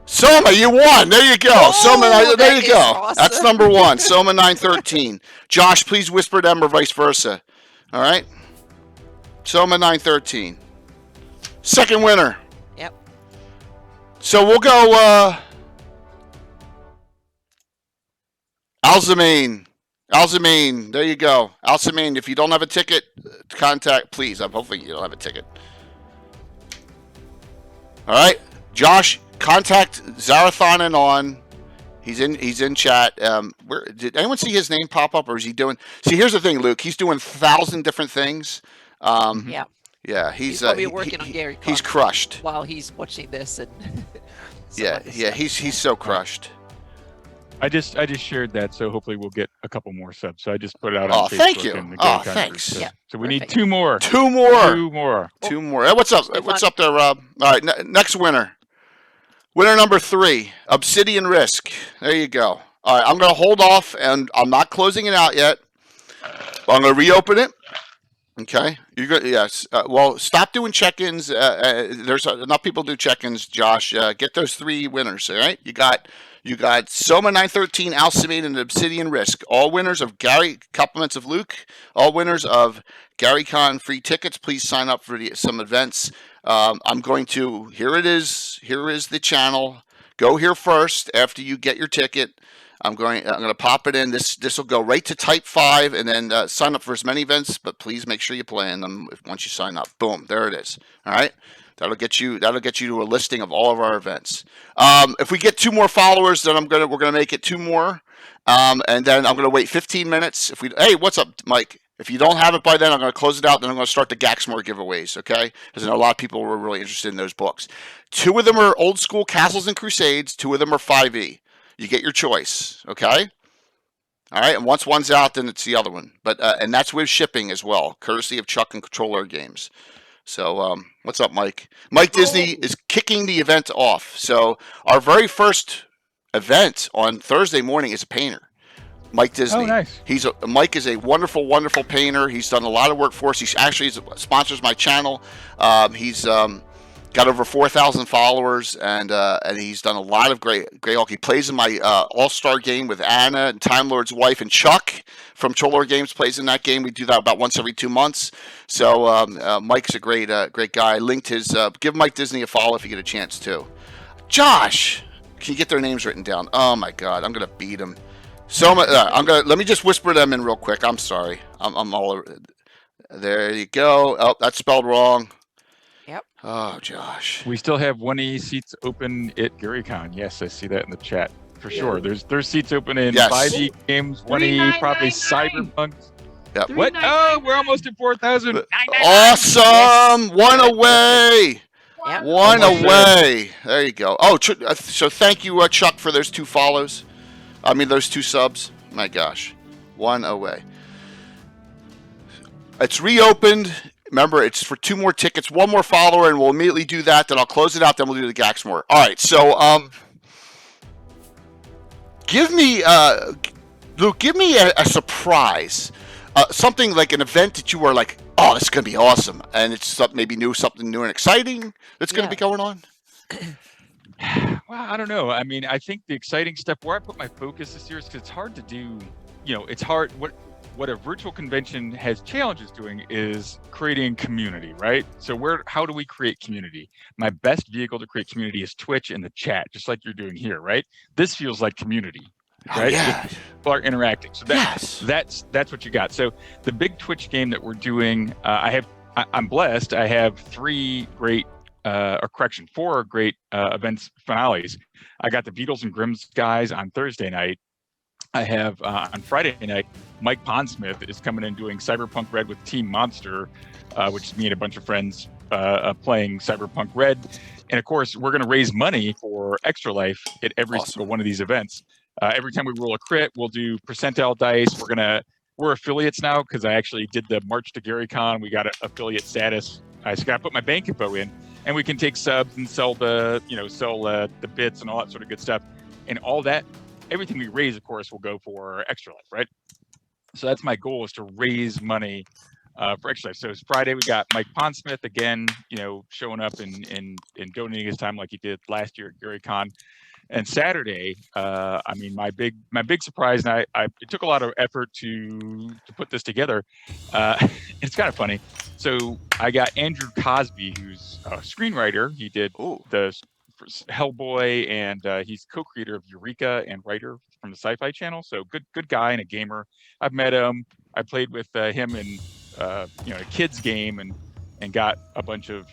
Soma, you won. There you go. Soma, there you go. Awesome. That's number 1. Soma 913. Josh, please whisper them or vice versa. All right. Soma 913. Second winner. Yep. So we'll go. Alzamine, there you go. Alzamine, if you don't have a ticket, contact, please. I'm hoping you don't have a ticket. All right, Josh, contact Zarathon and on. He's in chat. Did anyone see his name pop up, or is he doing? See, here's the thing, Luke. He's doing 1,000 different things. Yeah. Yeah, he's probably working on Gary. He's crushed while he's watching this, and he's so crushed. I just shared that, so hopefully we'll get a couple more subs. So I just put it out on Facebook. Thank you. Thanks. So, so we need 2 more. 2 more. 2 more. 2 more. Hey, what's up? What's up there, Rob? All right, next winner. Winner number 3, Obsidian Risk. There you go. All right, I'm going to hold off, and I'm not closing it out yet. I'm going to reopen it. Okay. You're good. Yes. Well, stop doing check-ins. There's enough people do check-ins. Josh, get those 3 winners. All right. You got Soma 913, Alcimade, and Obsidian Risk. All winners of Gary. Compliments of Luke. All winners of GaryCon free tickets. Please sign up for some events. I'm going to. Here it is. Here is the channel. Go here first after you get your ticket. I'm going to pop it in. This will go right to Type 5, and then sign up for as many events. But please make sure you plan them once you sign up. Boom, there it is. All right. That'll get you to a listing of all of our events. If we get 2 more followers, then we're gonna make it 2 more, and then I'm gonna wait 15 minutes. Hey, what's up, Mike? If you don't have it by then, I'm gonna close it out. Then I'm gonna start the Gaxmore giveaways. Okay, because I know a lot of people were really interested in those books. 2 of them are old school Castles and Crusades. 2 of them are 5e. You get your choice. Okay. All right, and once one's out, then it's the other one. But and that's with shipping as well, courtesy of Chuck and Controller Games. So, what's up, Mike? Mike Disney is kicking the event off. So, our very first event on Thursday morning is a painter, Mike Disney. Oh, nice. Mike is a wonderful, wonderful painter. He's done a lot of work for us. He actually sponsors my channel. He's got over 4,000 followers, and he's done a lot of great art. He plays in my All-Star game with Anna and Time Lord's wife, and Chuck from Cholar Games plays in that game. We do that about once every 2 months. So Mike's a great guy. I linked his. Give Mike Disney a follow if you get a chance too. Josh, can you get their names written down? Oh my God, I'm gonna beat him. So let me just whisper them in real quick. I'm sorry. I'm all over. There you go. Oh, that's spelled wrong. Yep. Oh, Josh. We still have 1E seats open at GaryCon. Yes, I see that in the chat for sure. There's seats open in 5E games, 1E, probably Cyberpunk. Yep. What? Oh, we're almost at 4,000. Awesome! One away. Yep. One away. There you go. Oh, so thank you, Chuck, for those 2 follows. I mean, those 2 subs. My gosh. One away. It's reopened. Remember, it's for 2 more tickets, 1 more follower, and we'll immediately do that. Then I'll close it out. Then we'll do the Gaxmore. All right. So, Luke, give me a surprise, something like an event that you were like, oh, this is gonna be awesome, and it's something new and exciting that's gonna be going on. Well, I don't know. I mean, I think the exciting stuff where I put my focus this year is because it's hard to do. It's hard. What a virtual convention has challenges doing is creating community, right? So how do we create community? My best vehicle to create community is Twitch and the chat, just like you're doing here, right? This feels like community, right? Yeah. People are interacting. So that's what you got. So the big Twitch game that we're doing, I'm blessed. I have 4 great events finales. I got the Beatles and Grimm's guys on Thursday night. I have on Friday night, Mike Pondsmith is coming in doing Cyberpunk Red with Team Monster, which is me and a bunch of friends playing Cyberpunk Red. And of course, we're going to raise money for Extra Life at every single one of these events. Every time we roll a crit, we'll do percentile dice. We're affiliates now because I actually did the March to GaryCon. We got affiliate status. I just got to put my bank info in, and we can take subs and sell the bits and all that sort of good stuff, and all that. Everything we raise, of course, will go for Extra Life, right? So that's my goal, is to raise money for Extra Life. So it's Friday, we got Mike Pondsmith again, showing up and donating his time like he did last year at GaryCon. And Saturday, my big surprise, and it took a lot of effort to put this together. It's kind of funny. So I got Andrew Cosby, who's a screenwriter. He did the Hellboy, and he's co-creator of Eureka and writer from the Sci-Fi Channel. So good guy and a gamer. I've met him. I played with him in a kids game and got a bunch of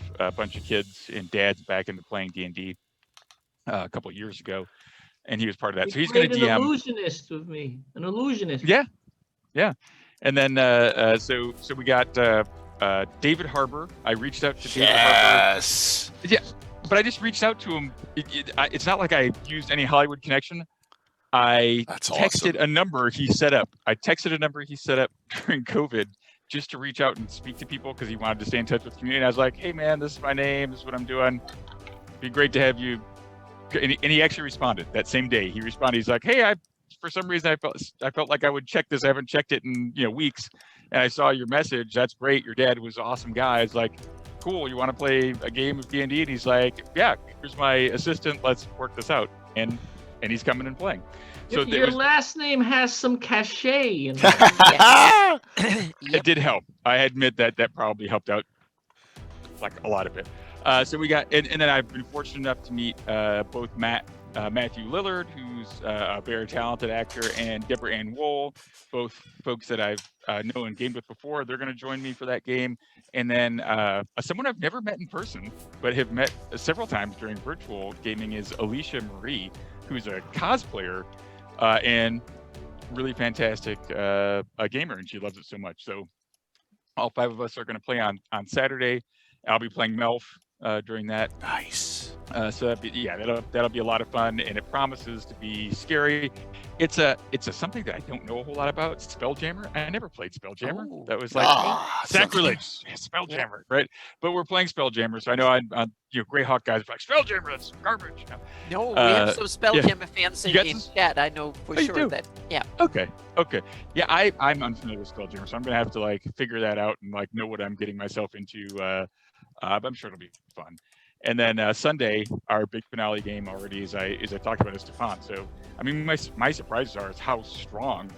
kids and dads back into playing D&D a couple of years ago, and he was part of that. So he's going to DM. An illusionist with me. An illusionist. Yeah. And then so we got David Harbour. I reached out to David Harbour. Yes. Yeah. But I just reached out to him. It's not like I used any Hollywood connection. I texted a number he set up. During COVID just to reach out and speak to people because he wanted to stay in touch with the community. And I was like, hey, man, this is my name. This is what I'm doing. It'd be great to have you. And he actually responded that same day. He responded. He's like, hey, for some reason, I felt like I would check this. I haven't checked it in weeks. And I saw your message. That's great. Your dad was an awesome guy. I was like, cool, you want to play a game of D&D? And he's like, yeah, here's my assistant, let's work this out. And he's coming and playing. So your last name has some cachet. It did help. I admit that probably helped out like a lot of it. So we got, and then I've been fortunate enough to meet both Matthew Lillard, who's a very talented actor, and Deborah Ann Wool, both folks that I've known and gamed with before. They're going to join me for that game. And then someone I've never met in person, but have met several times during virtual gaming is Alicia Marie, who's a cosplayer and really fantastic a gamer, and she loves it so much. So all 5 of us are going to play on Saturday. I'll be playing Melf during that. Nice. So that'll be a lot of fun, and it promises to be scary. It's a something that I don't know a whole lot about. Spelljammer. I never played Spelljammer. Oh. That was like sacrilege. Spelljammer, right? But we're playing Spelljammer, so I know Greyhawk guys are like Spelljammer. That's garbage. No, we have some Spelljammer fans in chat. I know for sure do? that. Yeah. Okay. Yeah, I'm unfamiliar with Spelljammer, so I'm gonna have to like figure that out and like know what I'm getting myself into. But I'm sure it'll be fun. And then Sunday, our big finale game already, as I talked about, is Stefan. So, I mean, my surprises are is how strong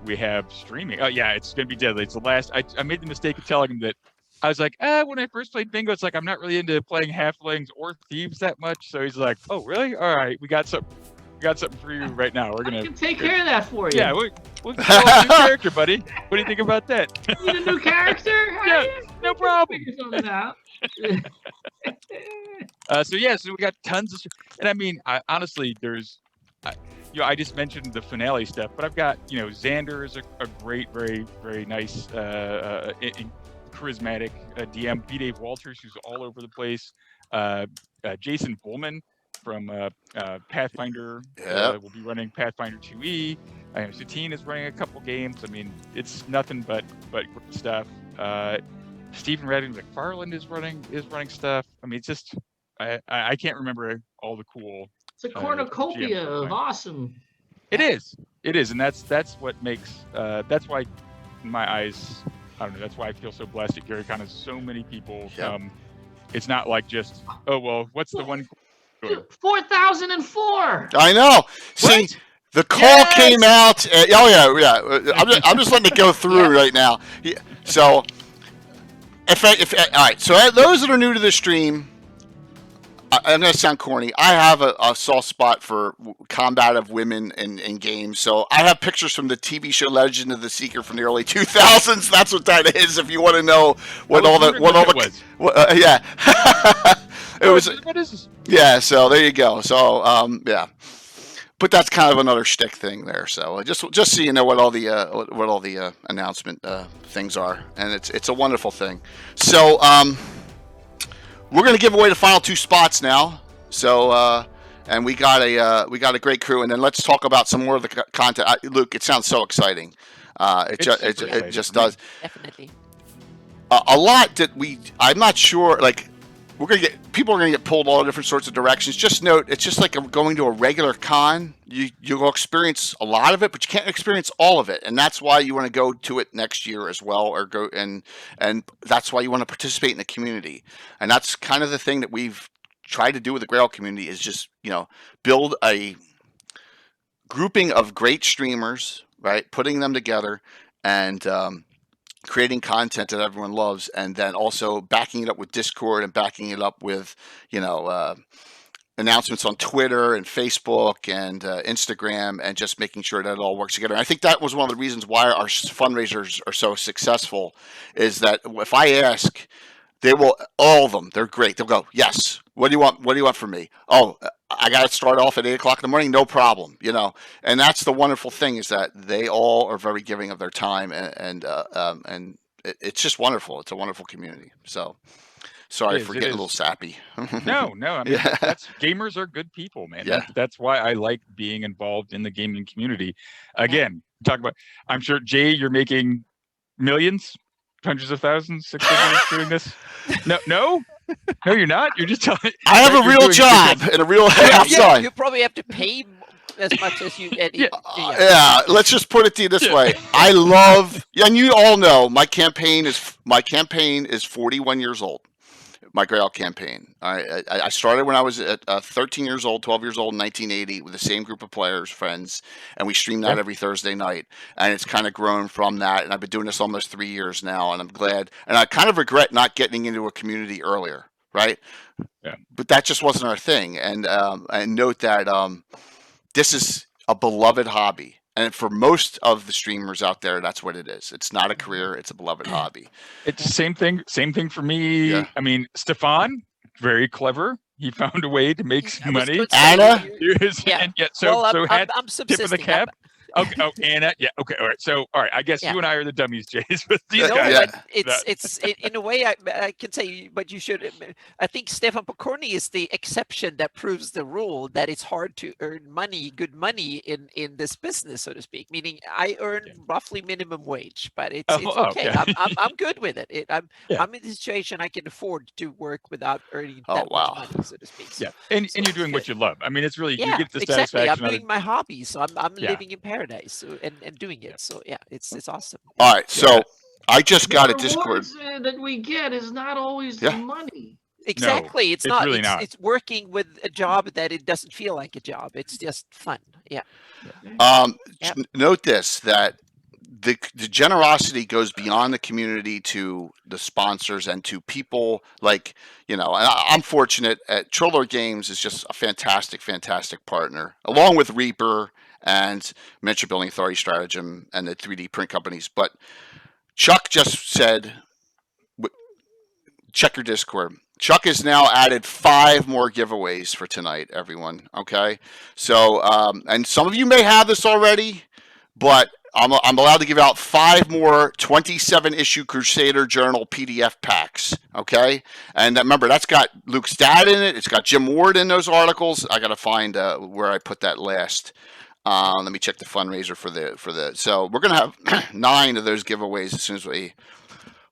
we have streaming. Oh yeah, it's gonna be deadly. It's the last. I made the mistake of telling him that I was like, when I first played Bingo, it's like I'm not really into playing halflings or thieves that much. So he's like, oh really? All right, we got something for you right now. We're gonna take care of that for you. Yeah, we'll a new character, buddy. What do you think about that? You need a new character? Yeah, no problem. Figure something out. So we got tons of, and I mean, honestly, there's, I just mentioned the finale stuff, but I've got, Xander is a great, very, very nice, charismatic DM. B. Dave Walters, who's all over the place. Jason Bullman from Pathfinder will be running Pathfinder 2E. Satine is running a couple games. I mean, it's nothing but great stuff. Stephen Redding McFarland is running stuff. I mean, it's just I can't remember all the cool. It's a cornucopia of awesome. It is, and that's what makes that's why in my eyes, I don't know. That's why I feel so blessed at GaryCon has so many people come. It's not like just what's the one? 4004. I know. See, the call came out. I'm just letting it go through right now. Yeah. So. All right. So those that are new to the stream, I'm going to sound corny. I have a soft spot for combative women in games. So I have pictures from the TV show Legend of the Seeker from the early 2000s. That's what that is. If you want to know what all the it was. What is this? Yeah. So there you go. So but that's kind of another shtick thing there. So just so you know what all the announcement things are, and it's a wonderful thing. So we're gonna give away the final 2 spots now. So and we got a great crew, and then let's talk about some more of the content. Luke, it sounds so exciting. It just does. Definitely. A lot that I'm not sure like. People are gonna get pulled all different sorts of directions. Just note, it's just like going to a regular con. You'll experience a lot of it, but you can't experience all of it, and that's why you want to go to it next year as well, or go and that's why you want to participate in the community. And that's kind of the thing that we've tried to do with the Grail community is just build a grouping of great streamers, right? Putting them together and creating content that everyone loves, and then also backing it up with Discord and backing it up with, announcements on Twitter and Facebook and Instagram, and just making sure that it all works together. And I think that was one of the reasons why our fundraisers are so successful, is that if I ask, they will, all of them, they're great. They'll go, yes. What do you want? What do you want from me? Oh, I got to start off at 8 o'clock in the morning. No problem. And that's the wonderful thing, is that they all are very giving of their time, and it's just wonderful. It's a wonderful community. So sorry for getting a little sappy. No. I mean, gamers are good people, man. Yeah. That's why I like being involved in the gaming community. Again, I'm sure, Jay, you're making millions, hundreds of thousands, 6 figures doing this. No, you're not. You're just telling. I have a real job and a real. I'm sorry. You probably have to pay as much as you. Let's just put it to you this way. I love, and you all know, my campaign is 41 years old. My Grail campaign. I started when I was at 13 years old, 12 years old in 1980 with the same group of players, friends, and we stream that every Thursday night. And it's kind of grown from that. And I've been doing this almost 3 years now, and I'm glad. And I kind of regret not getting into a community earlier, right? Yeah. But that just wasn't our thing. And note that this is a beloved hobby. And for most of the streamers out there, that's what it is. It's not a career; it's a beloved hobby. It's the same thing. Same thing for me. Yeah. I mean, Stefan, very clever. He found a way to make some money. Anna? Yeah. And yet, so well, had I'm tip of the subsisting. cap. Okay. Oh, Anna. Yeah. Okay. All right. So, all right. I guess Yeah. you and I are the dummies, Jays. But these No, guys. but it's in a way I can say, but you should. I think Stefan Pokorny is the exception that proves the rule that it's hard to earn money, good money in this business, so to speak. Meaning, I earn roughly minimum wage, but it's okay. yeah. I'm good with it. I'm Yeah. in a situation I can afford to work without earning Oh, that wow. much money, so to speak. Yeah. And So you're it's doing what good. you love. I mean, it's really you Yeah, get the exactly. I'm satisfaction. doing my hobby, so I'm Yeah. living in paradise and doing it. So yeah, it's awesome. All right, so Yeah. I just got a The Discord. rewards, that we get is not always Yeah. the money. Exactly. It's it's not. really not. It's working with a job that it doesn't feel like a job. It's just fun. Yeah. Yep. Note this, that the generosity goes beyond the community to the sponsors and to people like, and I'm fortunate at Troller Games is just a fantastic partner, along with Reaper and Miniature Building Authority Stratagem and the 3D print companies. But Chuck just said, check your Discord. Chuck has now added 5 more giveaways for tonight, everyone. Okay. So, and some of you may have this already, but I'm allowed to give out 5 more 27-issue Crusader Journal PDF packs. Okay. And remember, that's got Luke's dad in it. It's got Jim Ward in those articles. I got to find where I put that last. Let me check the fundraiser for the. So we're gonna have 9 of those giveaways as soon as we.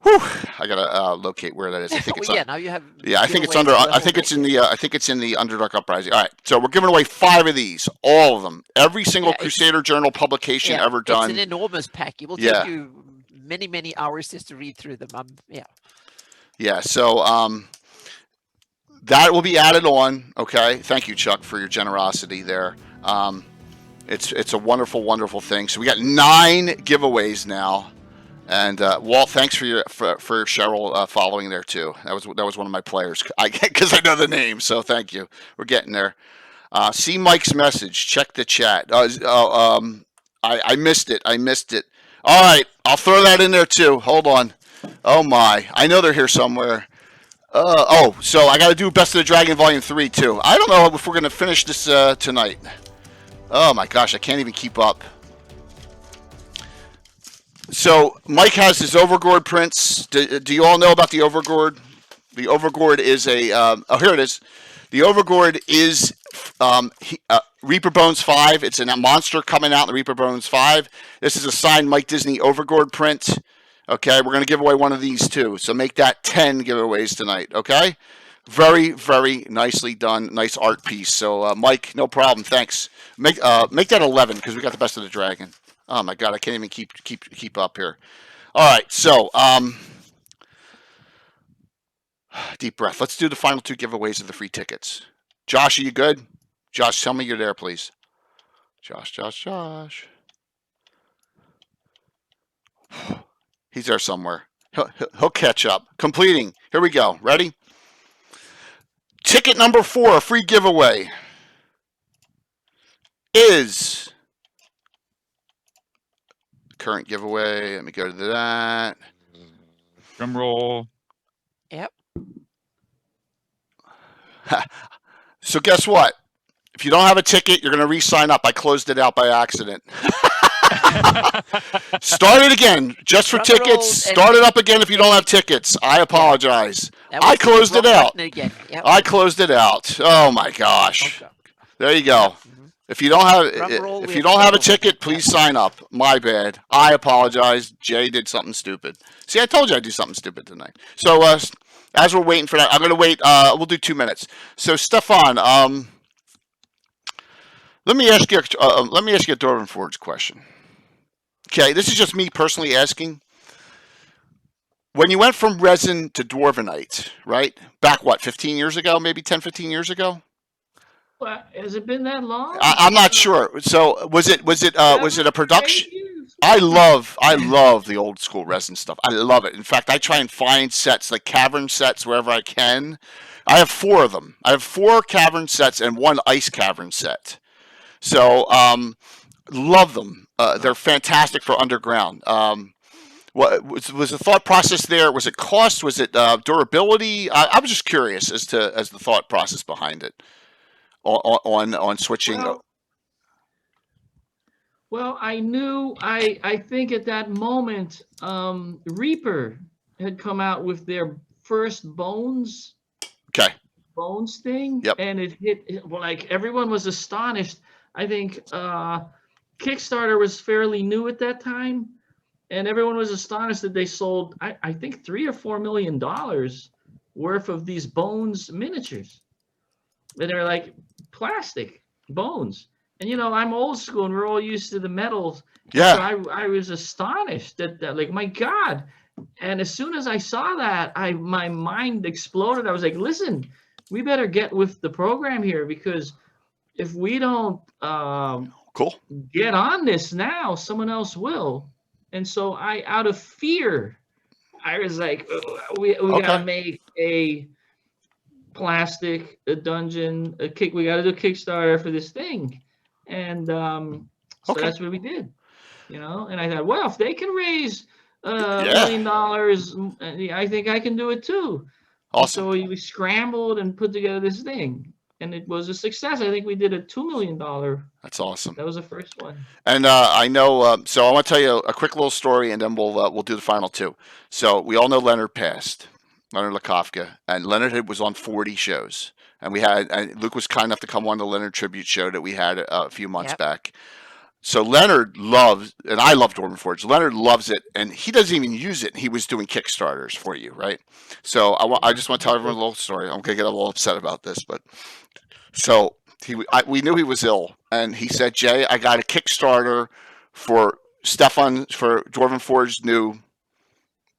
Whew, I gotta locate where that is. I think it's now you have. I think it's giveaways under. for the I think whole it's in the. I think it's in the Underdark Uprising. All right, so we're giving away 5 of these, all of them, every single Crusader Journal publication ever done. It's an enormous pack. It will Yeah. take you many hours just to read through them. Yeah. So that will be added on. Okay. Thank you, Chuck, for your generosity there. It's a wonderful thing. So we got 9 giveaways now. And Walt, thanks for Cheryl following there too. That was one of my players. Because I know the name, so thank you. We're getting there. See Mike's message. Check the chat. I missed it. All right, I'll throw that in there too. Hold on. Oh my, I know they're here somewhere. So I got to do Best of the Dragon Volume 3 too. I don't know if we're gonna finish this tonight. Oh my gosh, I can't even keep up. So Mike has his Overgord prints. Do you all know about the Overgord? The Overgord is a here it is. The Overgord is Reaper Bones 5. It's a monster coming out in the Reaper Bones 5. This is a signed Mike Disney Overgord print. Okay, we're going to give away one of these too. So make that 10 giveaways tonight. Okay, very nicely done. Nice art piece. So Mike, no problem. Thanks. Make that 11 because we got the Best of the Dragon. Oh my God, I can't even keep up here. All right, so deep breath. Let's do the final 2 giveaways of the free tickets. Josh, are you good? Josh, tell me you're there, please. Josh. He's there somewhere. He'll catch up. Completing. Here we go. Ready? Ticket number 4, free giveaway, is current giveaway. Let me go to that. Drum roll. Yep. So guess what? If you don't have a ticket, you're going to re-sign up. I closed it out by accident. Start it again, just for Drum tickets. Start it up again if you don't have tickets. I apologize. I closed it out. Yep. I closed it out. Oh my gosh. Okay. There you go. If you don't have a ticket, please sign up. My bad. I apologize. Jay did something stupid. See, I told you I'd do something stupid tonight. So as we're waiting for that, I'm going to wait. We'll do 2 minutes. So Stefan, let me ask you a Dwarven Forge question. Okay, this is just me personally asking. When you went from resin to Dwarvenite, right? Back 15 years ago, maybe 10, 15 years ago? Well, has it been that long? I'm not sure. So was it a production? I love the old school resin stuff. I love it. In fact, I try and find sets like cavern sets wherever I can. I have 4 of them. I have 4 cavern sets and 1 ice cavern set. So love them. They're fantastic for underground. What was the thought process there? Was it cost? Was it durability? I was just curious as the thought process behind it on switching. Well, I knew. I think at that moment, Reaper had come out with their first Bones thing. Yep. And it hit, well, like everyone was astonished. I think Kickstarter was fairly new at that time, and everyone was astonished that they sold, I think, $3 or $4 million worth of these Bones miniatures. And they're like plastic bones. And I'm old school, and we're all used to the metals. Yeah. So I was astonished that, like, my God. And as soon as I saw that, my mind exploded. I was like, listen, we better get with the program here, because if we don't get on this now, someone else will. And so out of fear, I was like, we gotta make a plastic, a dungeon, we gotta do a Kickstarter for this thing. And so that's what we did, and I thought, well, if they can raise $1 million, I think I can do it too. Awesome. So we scrambled and put together this thing, and it was a success. I think we did a $2 million. That's awesome. That was the first one. And I know, so I want to tell you a quick little story, and then we'll do the final two. So we all know Leonard passed, Leonard Lakofka, and Leonard was on 40 shows. And Luke was kind enough to come on the Leonard tribute show that we had a few months back. So Leonard loves, and I love Dwarven Forge. Leonard loves it, and he doesn't even use it. He was doing Kickstarters for you, right? So I just want to tell everyone a little story. I'm gonna get a little upset about this, but so we knew he was ill, and he said, "Jay, I got a Kickstarter for Stefan for Dwarven Forge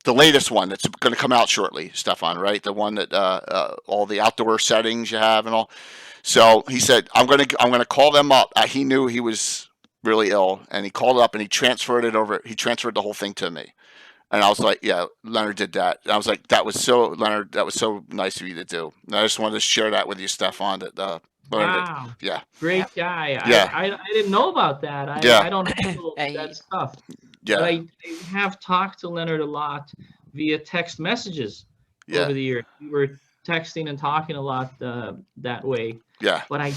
the latest one that's going to come out shortly, Stefan, right? The one that all the outdoor settings you have and all." So he said, "I'm gonna call them up." He knew he was really ill, and he called up and he transferred it over. He transferred the whole thing to me, and I was like, "Yeah, Leonard did that." And I was like, Leonard, that was so nice of you to do." And I just wanted to share that with you, Stefan. That wow, yeah, great guy. Yeah, I didn't know about that. I don't know that stuff. Yeah, but I have talked to Leonard a lot via text messages over the year. We were texting and talking a lot that way. Yeah. But I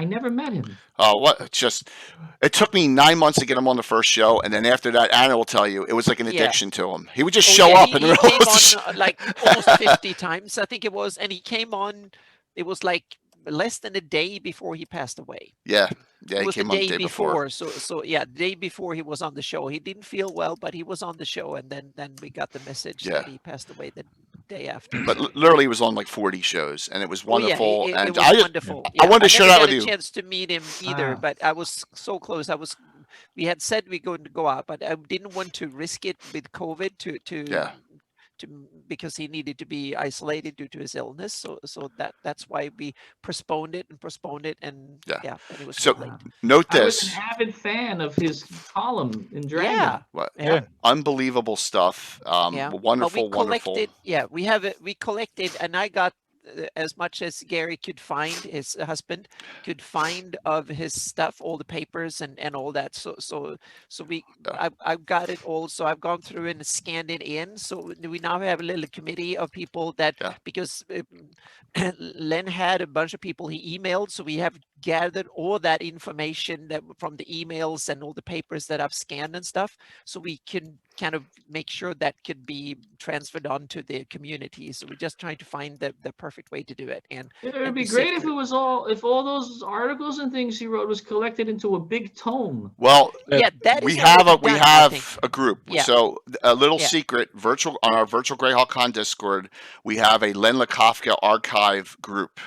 never met him. Oh, it took me 9 months to get him on the first show, and then after that, Anna will tell you, it was like an addiction to him. He would just show up and he came on like almost 50 times, I think it was, and he came on. It was like less than a day before he passed away. Yeah, it was he came the on day the day before. So yeah, the day before he was on the show. He didn't feel well, but he was on the show, and then we got the message that he passed away the day after. But literally, he was on like 40 shows, and it was wonderful. It was wonderful. I wanted to share that with you. I never got a chance to meet him either, but I was so close. We had said we were going to go out, but I didn't want to risk it with COVID because he needed to be isolated due to his illness. So that's why we postponed it, and and it was so late. Note this. I was an avid fan of his column in Dragon. Unbelievable stuff. Wonderful. We collected, and I got as much as Gary could find, his husband could find of his stuff, all the papers and all that. So I've got it all. So I've gone through and scanned it in. So we now have a little committee of people that, because Len had a bunch of people he emailed. So we have gathered all that information from the emails and all the papers that I've scanned and stuff. So we can kind of make sure that could be transferred on to the community. So we're just trying to find the perfect way to do it. And it would be great if if all those articles and things he wrote was collected into a big tome. Well, that we have a group. So a little secret on our virtual Greyhawk Con Discord, we have a Len Lakofka archive group.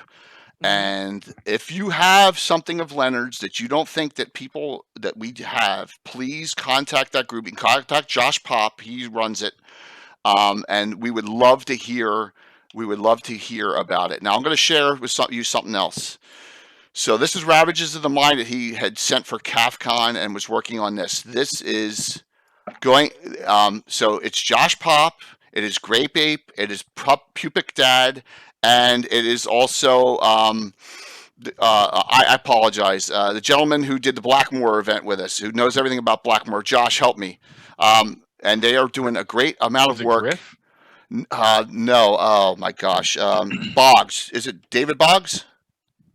And if you have something of Leonard's that you don't think that people that we have, please contact that group. You can contact Josh Pop. He runs it. And we would love to hear about it. Now I'm going to share with you something else. So this is Ravages of the Mind that he had sent for CAFCON and was working on this. This is going, so it's Josh Pop, it is Grape Ape, it is Pupic Dad, and it is also I apologize. The gentleman who did the Blackmore event with us, who knows everything about Blackmore, Josh, helped me. And they are doing a great amount Is of it work. Griff? No. Oh my gosh. Boggs. Is it David Boggs?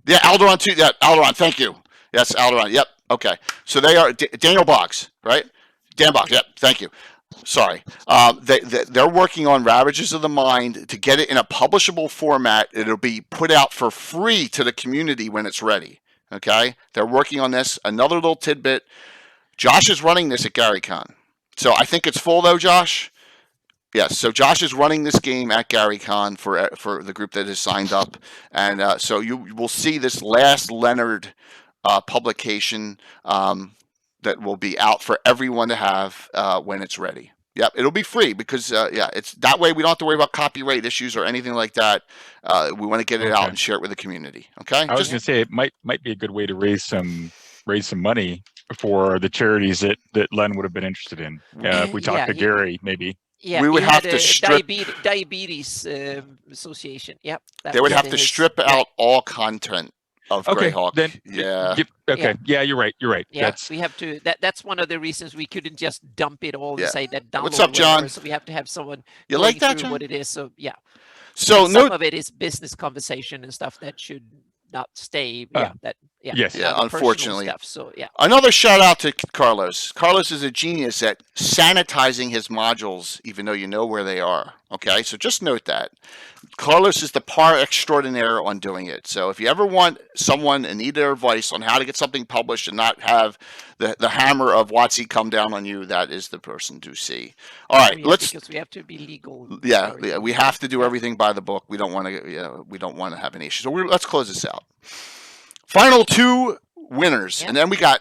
Yeah, Alderon too. Yeah, Alderon. Thank you. Yes, Alderon. Yep. Okay. So they are Daniel Boggs, right? Dan Boggs. Yep. Thank you. Sorry. They're working on Ravages of the Mind to get it in a publishable format. It'll be put out for free to the community when it's ready. Okay. They're working on this. Another little tidbit. Josh is running this at GaryCon. So I think it's full though, Josh. Yes, so Josh is running this game at GaryCon for the group that has signed up, and so you will see this last Leonard publication that will be out for everyone to have when it's ready. Yep, it'll be free because it's that way we don't have to worry about copyright issues or anything like that. We want to get it out and share it with the community. Okay. I was going to say it might be a good way to raise some money for the charities that Len would have been interested in. If we talk to Gary, maybe. Yeah, we would have to strip diabetes association. Yep. They would have to strip out all content of Greyhawk. Then, yeah, you're right. Yeah, we have to. That's one of the reasons we couldn't just dump it all and say that download. What's up, John? So we have to have someone. You like that, John? What it is? So yeah. So some of it is business conversation and stuff that should not stay. Unfortunately. Stuff, so yeah. Another shout out to Carlos. Carlos is a genius at sanitizing his modules, even though you know where they are. Okay, so just note that. Carlos is the par extraordinaire on doing it. So if you ever want someone and need their advice on how to get something published and not have the hammer of WotC come down on you, that is the person to see. All right, because we have to be legal. Yeah, we have to do everything by the book. We don't want to have any issues. So let's close this out. Final two winners, and then we got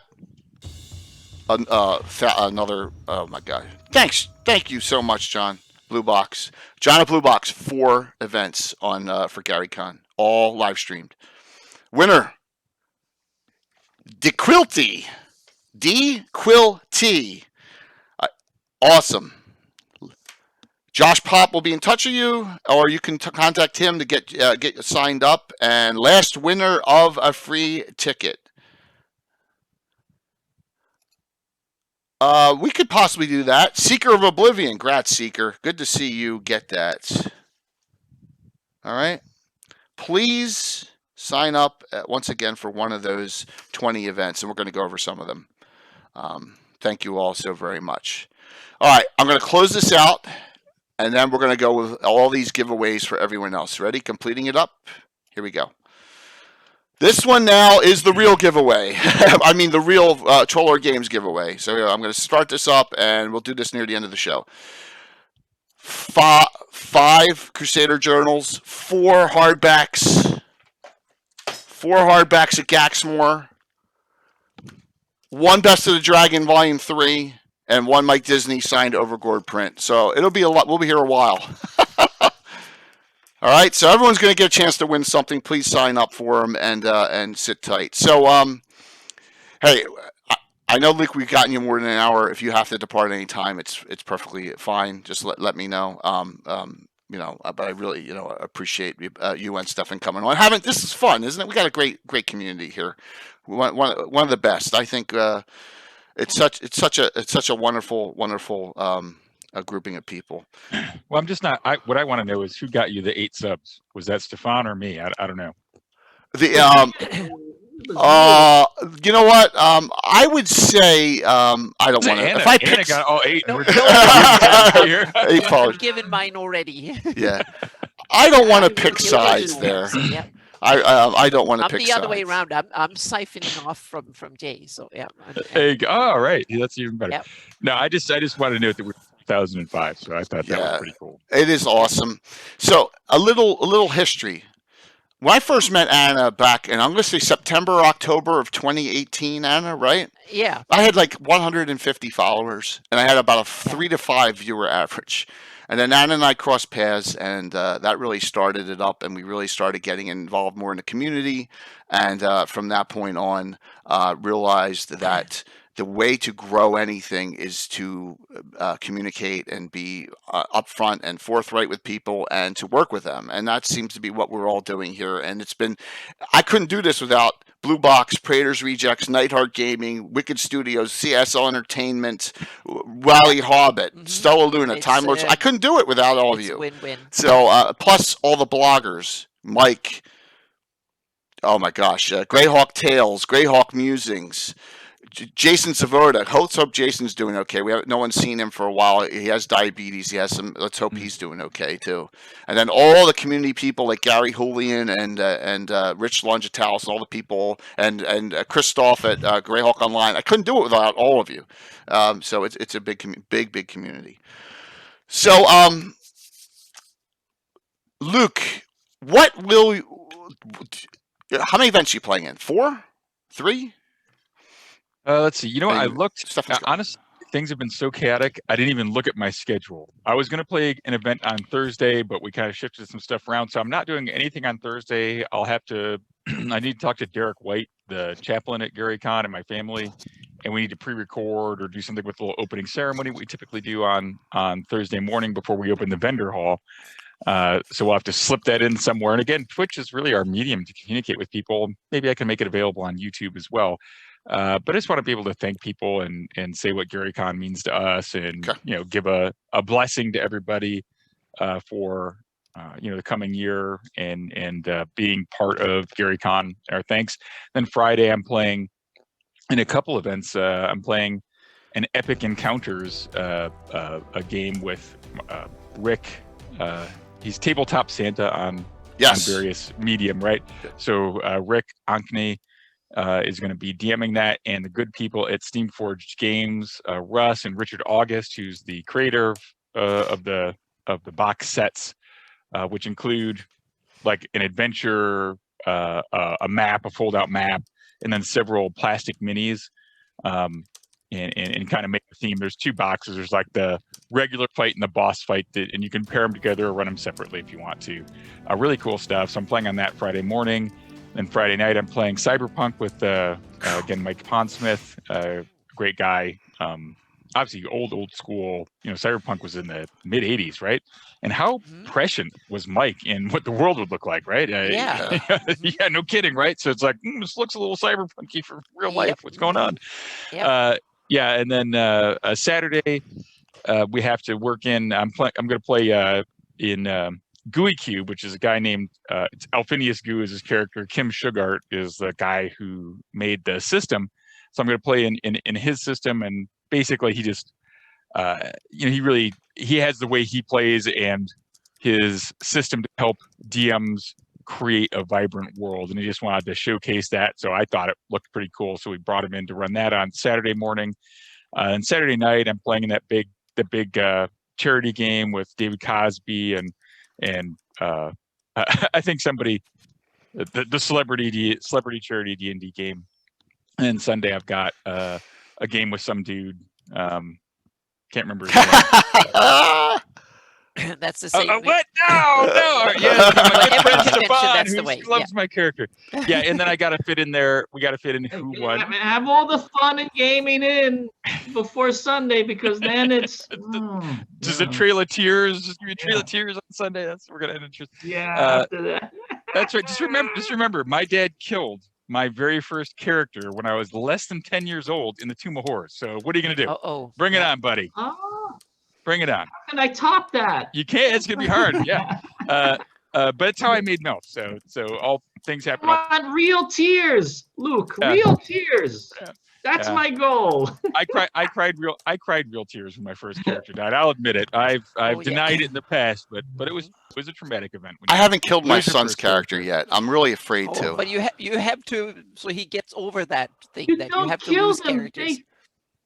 another. Oh my God! Thank you so much, John. Blue Box, John at Blue Box, 4 events on for GaryCon, all live streamed. Winner, DeQuilty, awesome. Josh Pop will be in touch with you, or you can contact him to get signed up. And last winner of a free ticket. We could possibly do that. Seeker of Oblivion. Grats, Seeker. Good to see you get that. All right. Please sign up once again for one of those 20 events, and we're going to go over some of them. Thank you all so very much. All right. I'm going to close this out, and then we're going to go with all these giveaways for everyone else. Ready? Completing it up. Here we go. This one now is the real giveaway. I mean, the real Troller Games giveaway. So I'm going to start this up, and we'll do this near the end of the show. 5 Crusader Journals, 4 hardbacks. 4 hardbacks at Gaxmore. 1 Best of the Dragon Volume 3, and 1 Mike Disney signed Overgord print. So it'll be a lot. We'll be here a while. All right, so everyone's going to get a chance to win something. Please sign up for them and sit tight. So, hey, I know, Luke, we've gotten you more than an hour. If you have to depart at any time, it's perfectly fine. Just let me know. But I really appreciate you and Stefan coming on. This is fun, isn't it? We got a great community here. One of the best. I think it's such a wonderful. A grouping of people. Well, I'm just not. What I want to know is who got you the 8 subs. Was that Stefan or me? I don't know. You know what? I would say I don't want to. If I pick, Anna got all 8. No, I've given mine already. Yeah, I don't want to pick sides there. Yeah. I don't want to pick sides. I'm the other way around. I'm siphoning off from Jay. So yeah. All right, that's even better. Yep. No, I just want to note that we're 2005, so I thought that was pretty cool. It is awesome. So a little history. When I first met Anna back in, I'm going to say September, October of 2018, Anna, right? Yeah. I had like 150 followers, and I had about a 3 to 5 viewer average. And then Anna and I crossed paths, and that really started it up, and we really started getting involved more in the community. And from that point on, realized that the way to grow anything is to communicate and be upfront and forthright with people and to work with them. And that seems to be what we're all doing here. And it's been, I couldn't do this without Blue Box, Praetor's Rejects, Nightheart Gaming, Wicked Studios, CSL Entertainment, Wally Hobbit, Stella Luna, Time Lords. I couldn't do it without all of you. Win-win. So, plus all the bloggers, Mike, oh my gosh, Greyhawk Tales, Greyhawk Musings, Jason Savoda. Let's hope Jason's doing okay. No one's seen him for a while. He has diabetes. He has some. Let's hope he's doing okay too. And then all the community people like Gary Julian and Rich Longitalis, all the people, and Christoph at Greyhawk Online. I couldn't do it without all of you. So it's a big community. So Luke, how many events are you playing in? 4? 3? Let's see. I looked. Honestly, things have been so chaotic. I didn't even look at my schedule. I was going to play an event on Thursday, but we kind of shifted some stuff around. So I'm not doing anything on Thursday. I'll have to. I need to talk to Derek White, the chaplain at GaryCon, and my family, and we need to pre-record or do something with a little opening ceremony we typically do on Thursday morning before we open the vendor hall. So we'll have to slip that in somewhere. And again, Twitch is really our medium to communicate with people. Maybe I can make it available on YouTube as well. But I just want to be able to thank people and say what GaryCon means to us, and give a blessing to everybody for the coming year and being part of GaryCon. Our thanks. Then Friday, I'm playing in a couple events. I'm playing an Epic Encounters, a game with Rick. He's Tabletop Santa on various medium, right? So Rick Ankney is going to be DMing that, and the good people at Steamforged Games, Russ and Richard August, who's the creator of the box sets, which include like an adventure, a map, a fold-out map, and then several plastic minis, and kind of make a theme. There's 2 boxes. There's like the regular fight and the boss fight, and you can pair them together or run them separately if you want to. Really cool stuff. So I'm playing on that Friday morning. Then Friday night, I'm playing Cyberpunk with, again, Mike Pondsmith, great guy. Obviously, old school. Cyberpunk was in the mid 80s, right? And how prescient was Mike in what the world would look like, right? Yeah. Yeah, no kidding, right? So it's like, this looks a little cyberpunky for real life. What's going on? Yep. Yeah, and then Saturday, we have to work in. I'm going to play in GUI Cube, which is a guy named it's Alphinius Gu is his character. Kim Sugart is the guy who made the system. So I'm going to play in his system, and basically he just he has the way he plays and his system to help DMs create a vibrant world, and he just wanted to showcase that. So I thought it looked pretty cool, so we brought him in to run that on Saturday morning. And Saturday night, I'm playing in the big charity game with David Cosby and I think somebody, the celebrity charity D&D game. And then Sunday I've got a game with some dude. Can't remember his name. That's the same. What? No. Yeah, my friend Stefan, that's the way. Who loves my character. Yeah, and then I got to fit in there. We got to fit in who won. Have all the fun and gaming in before Sunday, because then it's. Does a Trail of Tears? Just give me a Trail of Tears on Sunday. We're gonna end it. Yeah. After that. That's right. Just remember, my dad killed my very first character when I was less than 10 years old in the Tomb of Horrors. So what are you gonna do? Bring it on, buddy. Bring it on. How can I top that? You can't. It's gonna be hard. Yeah. But it's how I made Melf. So all things happen. I want real tears, Luke. Real tears. That's my goal. I cried real tears when my first character died. I'll admit it. I've denied it in the past, but it was a traumatic event. I haven't killed my son's character yet. I'm really afraid to. But you have to, so he gets over that thing you that don't you have to kill lose them. characters.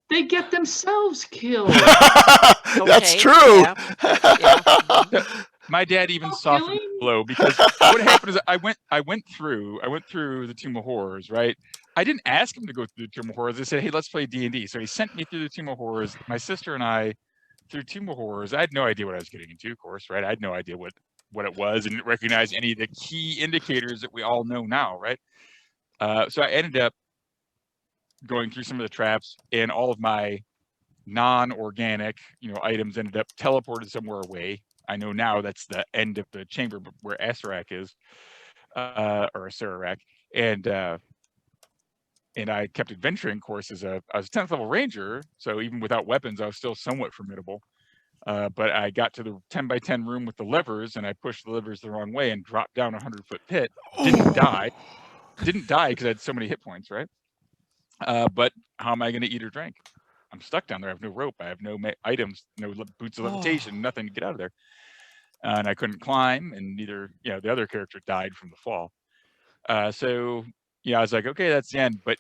They get themselves killed. That's true. Yeah. My dad even softened the blow, because what happened is I went through the Tomb of Horrors, right? I didn't ask him to go through the Tomb of Horrors. I said, hey, let's play D&D. So he sent me through the Tomb of Horrors. My sister and I through Tomb of Horrors. I had no idea what I was getting into, of course, right? I had no idea what it was, and didn't recognize any of the key indicators that we all know now, right? So I ended up going through some of the traps, and all of my non-organic, items ended up teleported somewhere away. I know now that's the end of the chamber where Asarak is, or Asarak, and I kept adventuring. Of course, I was a 10th level ranger, so even without weapons, I was still somewhat formidable. But I got to the 10 by 10 room with the levers, and I pushed the levers the wrong way and dropped down a 100-foot pit. Didn't die because I had so many hit points, right? But how am I going to eat or drink? I'm stuck down there. I have no rope. I have no items, no boots of levitation, nothing to get out of there. And I couldn't climb, and neither, the other character died from the fall. So I was like, okay, that's the end. But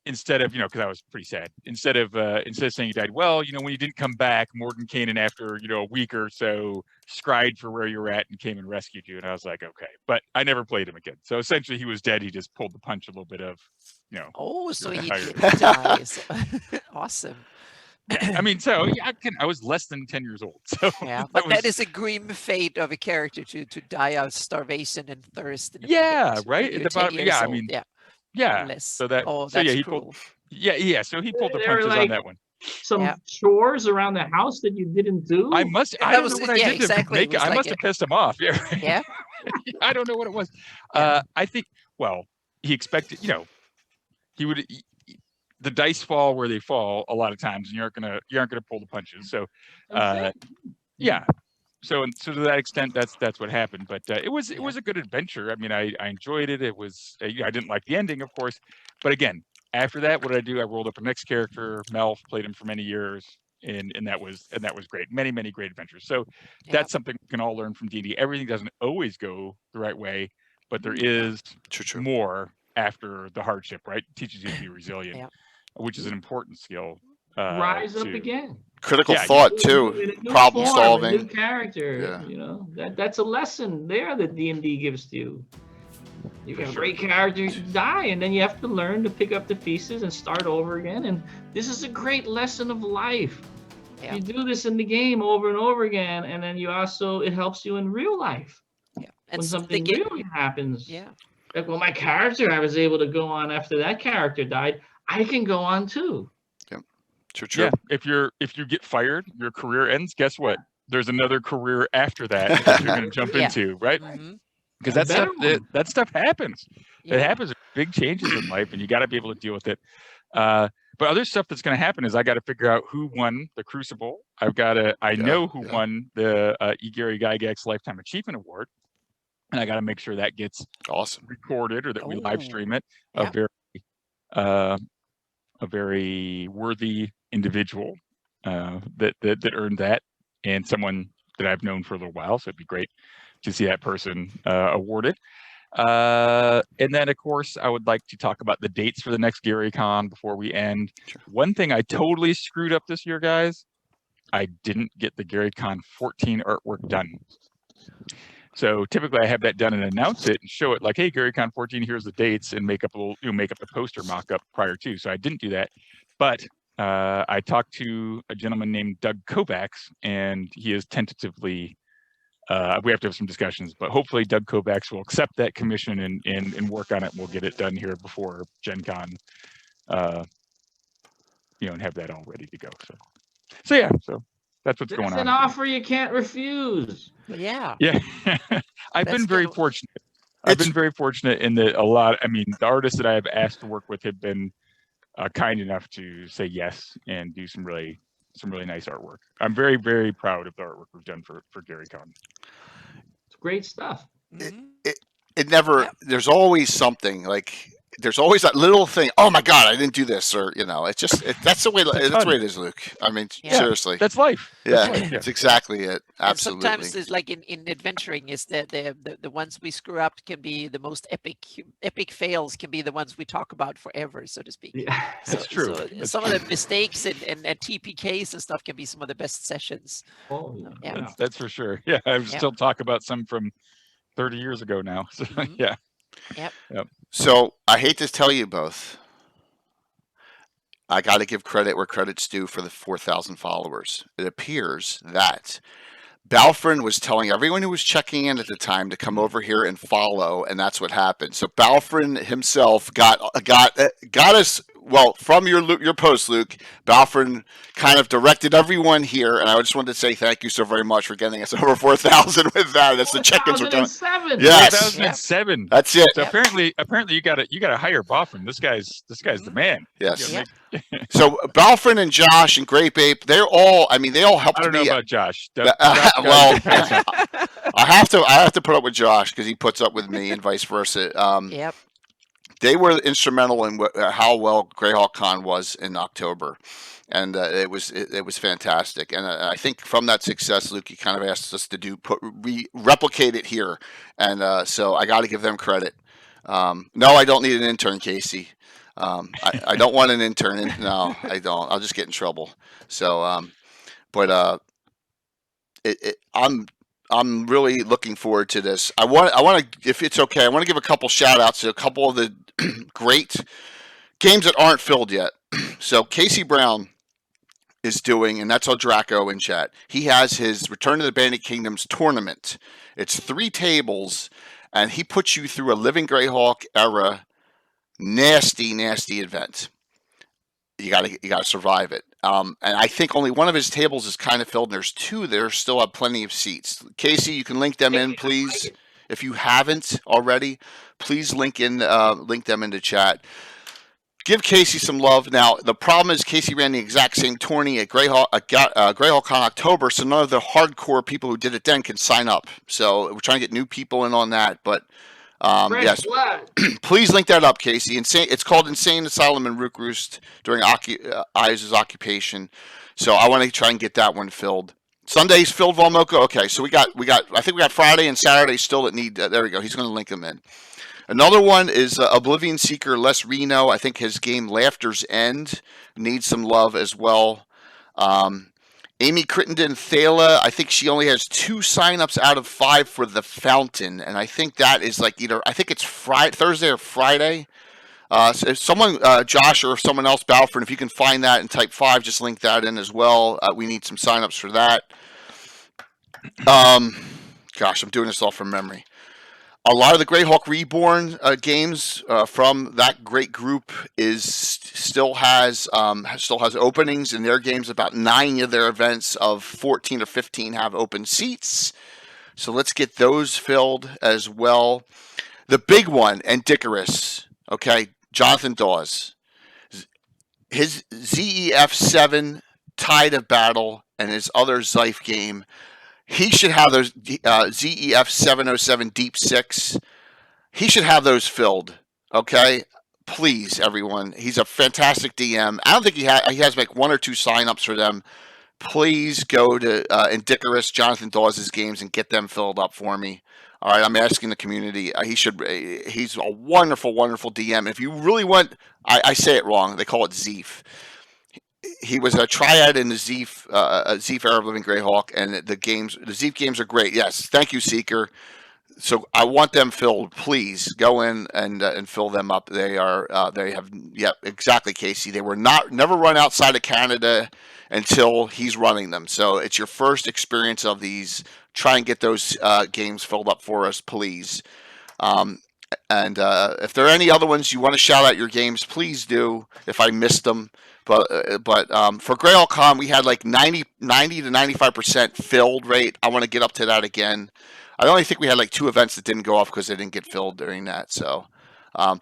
instead of, because I was pretty sad, instead of saying he died, well, when you didn't come back, Mordenkainen after, a week or so scried for where you were at and came and rescued you. And I was like, okay, but I never played him again. So essentially he was dead. He just pulled the punch a little bit of, Oh, so he dies. Awesome. I mean, so I was less than 10 years old. So yeah, but that is a grim fate of a character to die of starvation and thirst. Yeah, right. At the bottom, yeah, I mean, yeah. Unless, so that, oh, so yeah, he cruel. pulled. Yeah. So he pulled the punches on that one. Some chores around the house that you didn't do. I don't know what I did to make it. I must have pissed him off. Yeah. Right. Yeah. I don't know what it was. I think. Well, he expected. He would. The dice fall where they fall a lot of times, and you aren't gonna pull the punches. So, yeah. So to that extent, that's what happened. But it was a good adventure. I mean, I enjoyed it. It was. I didn't like the ending, of course, but again, after that, what did I do? I rolled up a next character, Melf, played him for many years, and that was great. Many great adventures. So that's something we can all learn from D&D. Everything doesn't always go the right way, but there is more after the hardship. Right, it teaches you to be resilient, which is an important skill. Rise up again. Critical thought too. Problem solving. A new character. That's a lesson there that D&D gives to you. You got a great character, you die, and then you have to learn to pick up the pieces and start over again. And this is a great lesson of life. You do this in the game over and over again, and then it helps you in real life. Yeah. And when something really happens. Yeah. Like, well, my character, I was able to go on after that character died. I can go on too. Yeah. True. Yeah. If you get fired, your career ends. Guess what? There's another career after that you're going to jump into, right? Because that stuff happens. It happens. Big changes in life, and you got to be able to deal with it. But other stuff that's going to happen is I got to figure out who won the Crucible. I know who won the Gary Gygax Lifetime Achievement Award, and I got to make sure that gets recorded or that we live stream it. A very worthy individual that earned that, and someone that I've known for a little while. So it'd be great to see that person awarded. And then, of course, I would like to talk about the dates for the next GaryCon before we end. One thing I totally screwed up this year, guys, I didn't get the GaryCon 14 artwork done. So typically I have that done and announce it and show it like, hey, GaryCon 14, here's the dates, and make up the poster mock-up prior to. So I didn't do that. But I talked to a gentleman named Doug Kovacs, and he is tentatively we have to have some discussions, but hopefully Doug Kovacs will accept that commission and work on it. We'll get it done here before Gen Con, and have that all ready to go. So that's what's going on. It's an offer you can't refuse. Yeah. I've been very fortunate. I've been very fortunate in that the artists that I have asked to work with have been kind enough to say yes and do some really nice artwork. I'm very, very proud of the artwork we've done for GaryCon. It's great stuff. It never. There's always something like. There's always that little thing. Oh my God, I didn't do this, or it's just that's the way. That's the way it is, Luke. I mean, seriously. That's life. It's exactly it. Absolutely. And sometimes it's like in adventuring, is that the ones we screw up can be the most epic fails can be the ones we talk about forever, so to speak. Yeah, that's true. So some of the mistakes and TPKs and stuff can be some of the best sessions. Oh, yeah. That's for sure. Yeah, I still talk about some from 30 years ago now. So yeah. Yep. So I hate to tell you both, I got to give credit where credit's due for the 4,000 followers. It appears that Balfrin was telling everyone who was checking in at the time to come over here and follow, and that's what happened. So Balfrin himself got us well, from your post, Luke, Balfrin kind of directed everyone here, and I just wanted to say thank you so very much for getting us over 4,000 with that. That's the check-ins we're doing. 4,007. Yes. 2007. That's it. So apparently you gotta hire Boffin. This guy's the man. Yes. Yep. So Balfrin and Josh and Grape Ape, they all helped I don't me. know about Josh. Well, I have to put up with Josh because he puts up with me and vice versa. Yep. They were instrumental in how well Greyhawk Con was in October, and it was fantastic. And I think from that success, Luke, he kind of asked us to replicate it here, and so I got to give them credit. No, I don't need an intern, Casey. I don't want an intern. No, I don't. I'll just get in trouble. So, I'm really looking forward to this. I want to, if it's okay, I want to give a couple shout outs to a couple of the great games that aren't filled yet. So Casey Brown is doing, and that's all Draco in chat. He has his Return to the Bandit Kingdoms tournament. It's 3 tables, and he puts you through a Living Greyhawk era nasty event. You gotta survive it. And I think only one of his tables is kind of filled, and there's 2 there still have plenty of seats. Casey, you can link them in, please. If you haven't already, please link them into chat. Give Casey some love. Now, the problem is Casey ran the exact same tourney at Greyhawk Con October, so none of the hardcore people who did it then can sign up. So we're trying to get new people in on that. But yes, please link that up, Casey. It's called Insane Asylum in Rook Roost during Ayers' occupation. So I want to try and get that one filled. Sunday's filled, Volmoko. Okay, so we got. I think we got Friday and Saturday still that need. There we go. He's going to link them in. Another one is Oblivion Seeker Les Reno. I think his game Laughter's End needs some love as well. Amy Crittenden Thala, I think she only has 2 signups out of 5 for the Fountain, and I think that is like I think it's Thursday or Friday. So if someone, Josh or someone else, Balfrin, if you can find that and type 5, just link that in as well. We need some signups for that. Gosh, I'm doing this all from memory. A lot of the Greyhawk Reborn games from that great group still has openings in their games. About 9 of their events of 14 or 15 have open seats. So let's get those filled as well. The big one, Anticarus, okay, Jonathan Dawes. His ZEF7 Tide of Battle and his other Xife game, he should have those ZEF 707 Deep 6. He should have those filled, okay? Please, everyone. He's a fantastic DM. I don't think he has like 1 or 2 signups for them. Please go to Anticarus, Jonathan Dawes' games, and get them filled up for me. All right, I'm asking the community. He's a wonderful, wonderful DM. If you really want, I say it wrong. They call it Zeef. He was a triad in the Zeef era of Living Greyhawk, and the Zeef games are great. Yes, thank you, Seeker. So I want them filled. Please go in and fill them up. They have exactly, Casey. They were never run outside of Canada until he's running them. So it's your first experience of these. Try and get those games filled up for us, please. And if there are any other ones you want to shout out your games, please do. If I missed them, but for Greyhawk Con, we had like 90 to 95% filled rate. I want to get up to that again. I only think we had like 2 events that didn't go off because they didn't get filled during that. So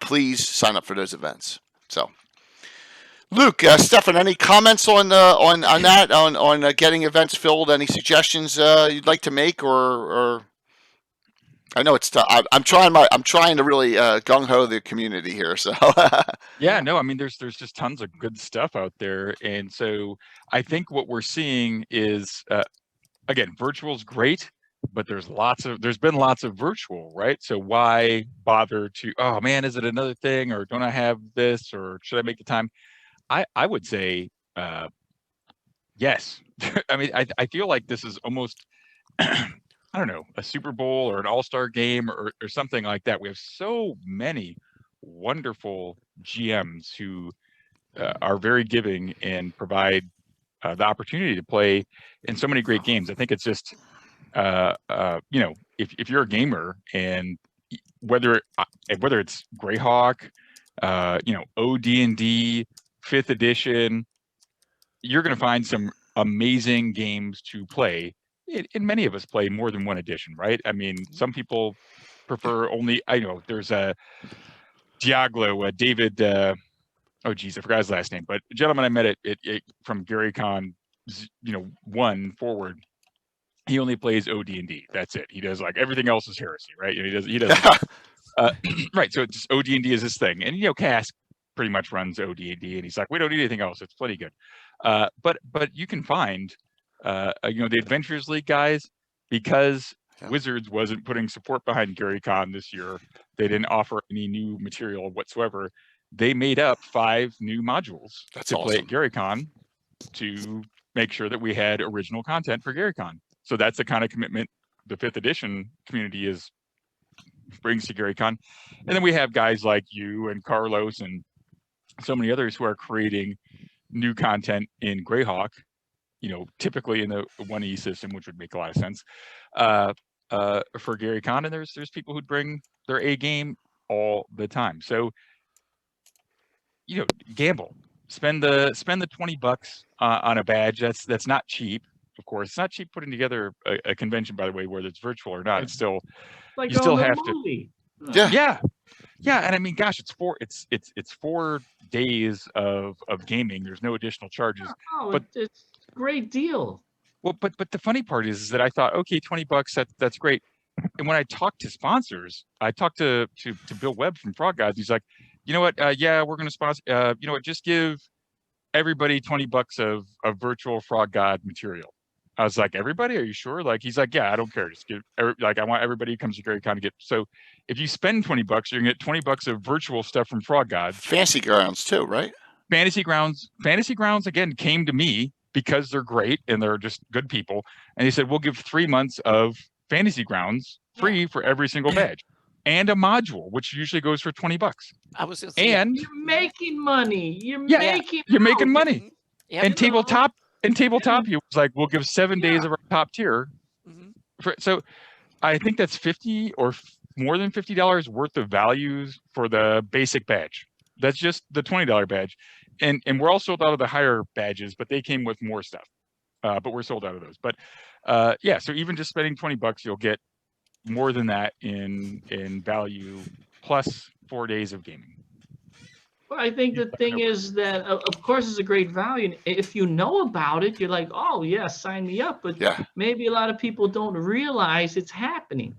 please sign up for those events. So Luke, Stefan, any comments on that on getting events filled? Any suggestions you'd like to make, or I know it's tough. I'm trying to really gung ho the community here. So yeah, no, I mean there's just tons of good stuff out there, and so I think what we're seeing is again, virtual's great, but there's been lots of virtual, right? So why bother to, oh man, is it another thing, or don't I have this, or should I make the time? I would say yes. I mean, I feel like this is almost I don't know, a Super Bowl or an All-Star game or something like that. We have so many wonderful GMs who are very giving and provide the opportunity to play in so many great games. I think it's just if you're a gamer, and whether it's Greyhawk, OD&D, 5th edition, you're going to find some amazing games to play. And many of us play more than one edition, right? I mean, some people prefer only, I know there's a Diaglo, David, oh geez, I forgot his last name, but a gentleman I met at from GaryCon, 1 forward, he only plays OD&D. That's it. He does like everything else is heresy, right? He does right. So it's OD&D is his thing, and Cass pretty much runs OD&D, and he's like, we don't need anything else. It's plenty good. But you can find, the Adventures League guys, because Wizards wasn't putting support behind GaryCon this year. They didn't offer any new material whatsoever. They made up 5 new modules to play at GaryCon to make sure that we had original content for GaryCon. So that's the kind of commitment the 5th edition community brings to GaryCon. And then we have guys like you and Carlos and so many others who are creating new content in Greyhawk, typically in the 1E system, which would make a lot of sense for GaryCon. And there's people who bring their A game all the time. So, gamble, spend the $20 on a badge. That's not cheap. Of course, it's not cheap putting together a convention, by the way, whether it's virtual or not. It's still, like you still have movie. Yeah. And I mean, gosh, it's 4 days of gaming. There's no additional charges. Oh, but it's a great deal. Well, but the funny part is that I thought, okay, $20, that's great. And when I talked to sponsors, I talked to Bill Webb from Frog Gods. He's like, you know what? Yeah, we're going to sponsor. You know what? Just give everybody $20 of virtual Frog God material. I was like, everybody? Are you sure? Like, he's like, yeah, I don't care. Just give, I want everybody who comes to GaryCon to get. So if you spend $20, you're gonna get $20 of virtual stuff from Frog God. Fantasy Grounds too, right? Fantasy Grounds again came to me because they're great and they're just good people. And they said, we'll give 3 months of Fantasy Grounds free for every single badge, and a module, which usually goes for $20. I was gonna say, and you're making money. You're making money. Yep. And tabletop, you was like, we'll give 7 days of our top tier. So I think that's $50 or more than $50 worth of values for the basic badge. That's just the $20 badge. And we're all sold out of the higher badges, but they came with more stuff. But we're sold out of those. But so even just spending $20, you'll get more than that in value, plus 4 days of gaming. Well, I think the thing is that, of course, it's a great value. And if you know about it, you're like, oh, yeah, sign me up. But maybe a lot of people don't realize it's happening.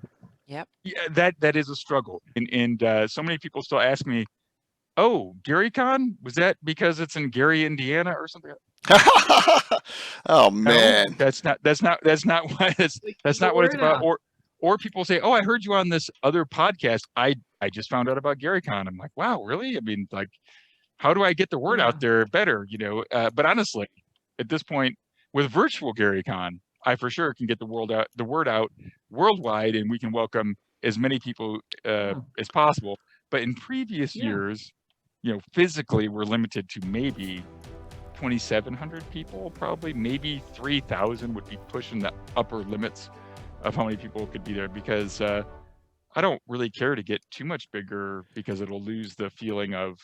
Yep. Yeah, that is a struggle. And so many people still ask me, oh, GaryCon? Was that because it's in Gary, Indiana or something? Oh man. No, that's not what it's about. Or people say, oh, I heard you on this other podcast. I just found out about GaryCon. I'm like, wow, really? I mean, like, how do I get the word out there better? But honestly, at this point, with virtual GaryCon, I for sure can get the word out worldwide, and we can welcome as many people as possible. But in previous years, physically, we're limited to maybe 2,700 people, probably maybe 3,000 would be pushing the upper limits of how many people could be there, because I don't really care to get too much bigger, because it'll lose the feeling of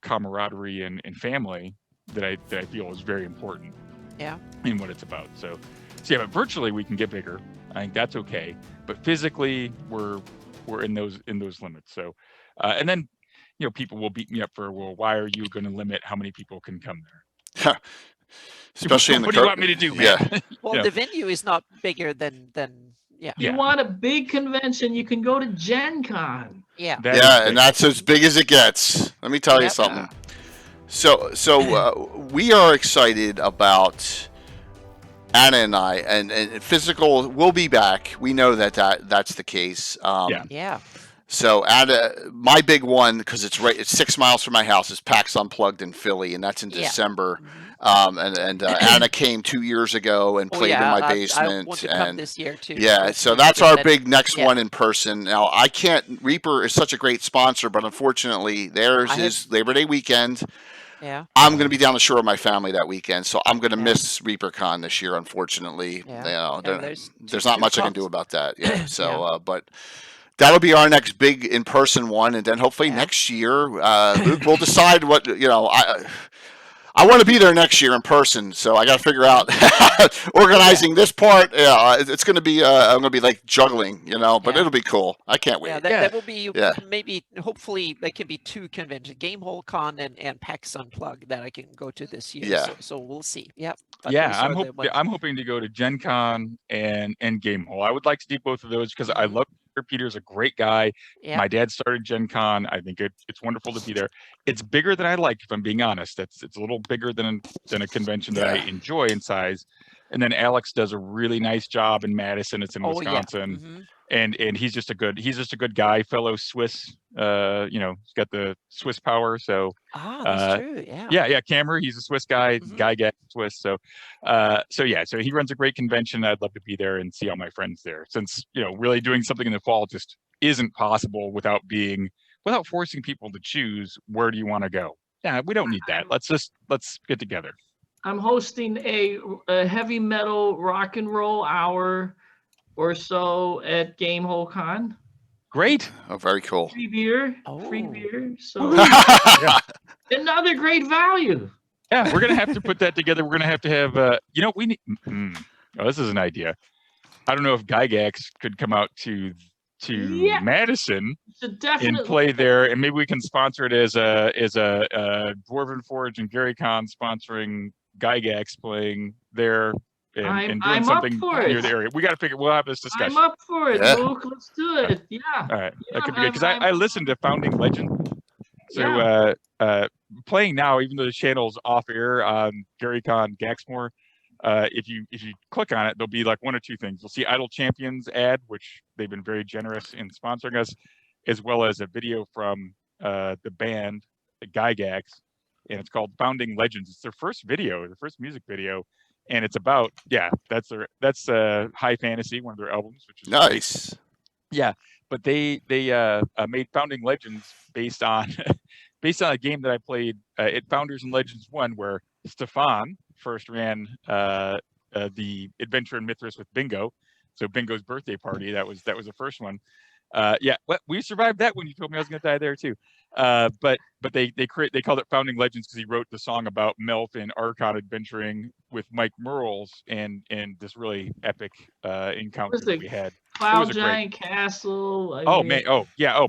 camaraderie and family that I feel is very important in what it's about. So but virtually we can get bigger. I think that's okay. But physically we're in those limits. So and then people will beat me up for, well, why are you going to limit how many people can come there? Especially in the what do you want me to do, man? Yeah. Well, the venue is not bigger than You want a big convention, you can go to Gen Con. Yeah. And that's as big as it gets. Let me tell you something. So we are excited about Anna and I, and physical will be back. We know that's the case. So Anna, my big one, because it's 6 miles from my house, is PAX Unplugged in Philly, and that's in December. And Anna came 2 years ago and played in my basement. I want to come this year too. Yeah, so that's our big next one in person. Now I can't. Reaper is such a great sponsor, but unfortunately theirs is Labor Day weekend. Yeah. I'm going to be down the shore with my family that weekend, so I'm going to miss ReaperCon this year, unfortunately. Yeah. There's not much I can do about that. Yeah. So, but that'll be our next big in-person one, and then hopefully next year, Luke, we'll decide what I want to be there next year in person, so I got to figure out organizing this part. Yeah, it's going to be I'm going to be like juggling, but it'll be cool. I can't wait. Yeah, that will be maybe hopefully that can be 2 conventions, Gamehole Con and PAX Unplugged that I can go to this year. Yeah. So we'll see. Yep. I'm hoping to go to Gen Con and Gamehole. I would like to do both of those because I love Peter's a great guy. Yeah. My dad started Gen Con. I think it's wonderful to be there. It's bigger than I like, if I'm being honest. It's a little bigger than a convention that I enjoy in size. And then Alex does a really nice job in Madison. It's in Wisconsin. And he's just a good guy, fellow Swiss. He's got the Swiss power. So that's true. Yeah. Cameron, he's a Swiss guy. Gygax Swiss. So he runs a great convention. I'd love to be there and see all my friends there. Since really doing something in the fall just isn't possible without forcing people to choose where do you want to go. Yeah, we don't need that. Let's get together. I'm hosting a heavy metal rock and roll hour or so at Gamehole Con. Great. Oh, very cool. Free beer. So another great value. Yeah, we're gonna have to put that together. We're gonna have to have we need this is an idea. I don't know if Gygax could come out to Madison and play there, and maybe we can sponsor it as a Dwarven Forge and Gary Con sponsoring Gygax playing there. And doing something near the area. We got to figure. We'll have this discussion. I'm up for it, Luke. Let's do it. Yeah. All right. That could be good because I listened to Founding Legend. So playing now, even though the channel's off air on GaryCon Gaxmore, if you click on it, there'll be like 1 or 2 things. You'll see Idle Champions ad, which they've been very generous in sponsoring us, as well as a video from the band Gygax, and it's called Founding Legends. It's their first music video. And it's about that's High Fantasy, one of their albums, which is nice. Great. Yeah, but they made Founding Legends based on a game that I played at Founders and Legends 1, where Stefan first ran the Adventure in Mithras with Bingo. So Bingo's birthday party, that was the first one. We survived that when you told me I was going to die there too. But they called it Founding Legends because he wrote the song about Melf and Archon adventuring with Mike Merles and this really epic encounter that we had. Cloud Giant Castle.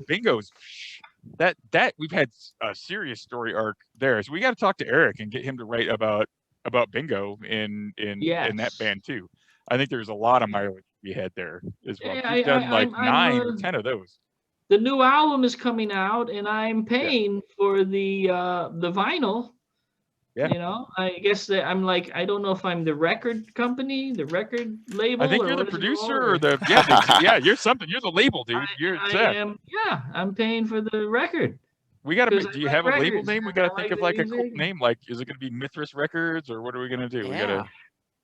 Bingo's that we've had a serious story arc there. So we got to talk to Eric and get him to write about Bingo in that band too. I think there's a lot of mileage we had there as well. We've done 9 or 10 of those. The new album is coming out, and I'm paying for the vinyl. Yeah. I guess that I'm like, I don't know if I'm the record company, the record label. I think you're the producer or the you're something. You're the label, dude. I'm paying for the record. We got to. Do you have a label name? We got to think of like a cool name. Like, is it going to be Mithras Records or what are we going to do? Yeah.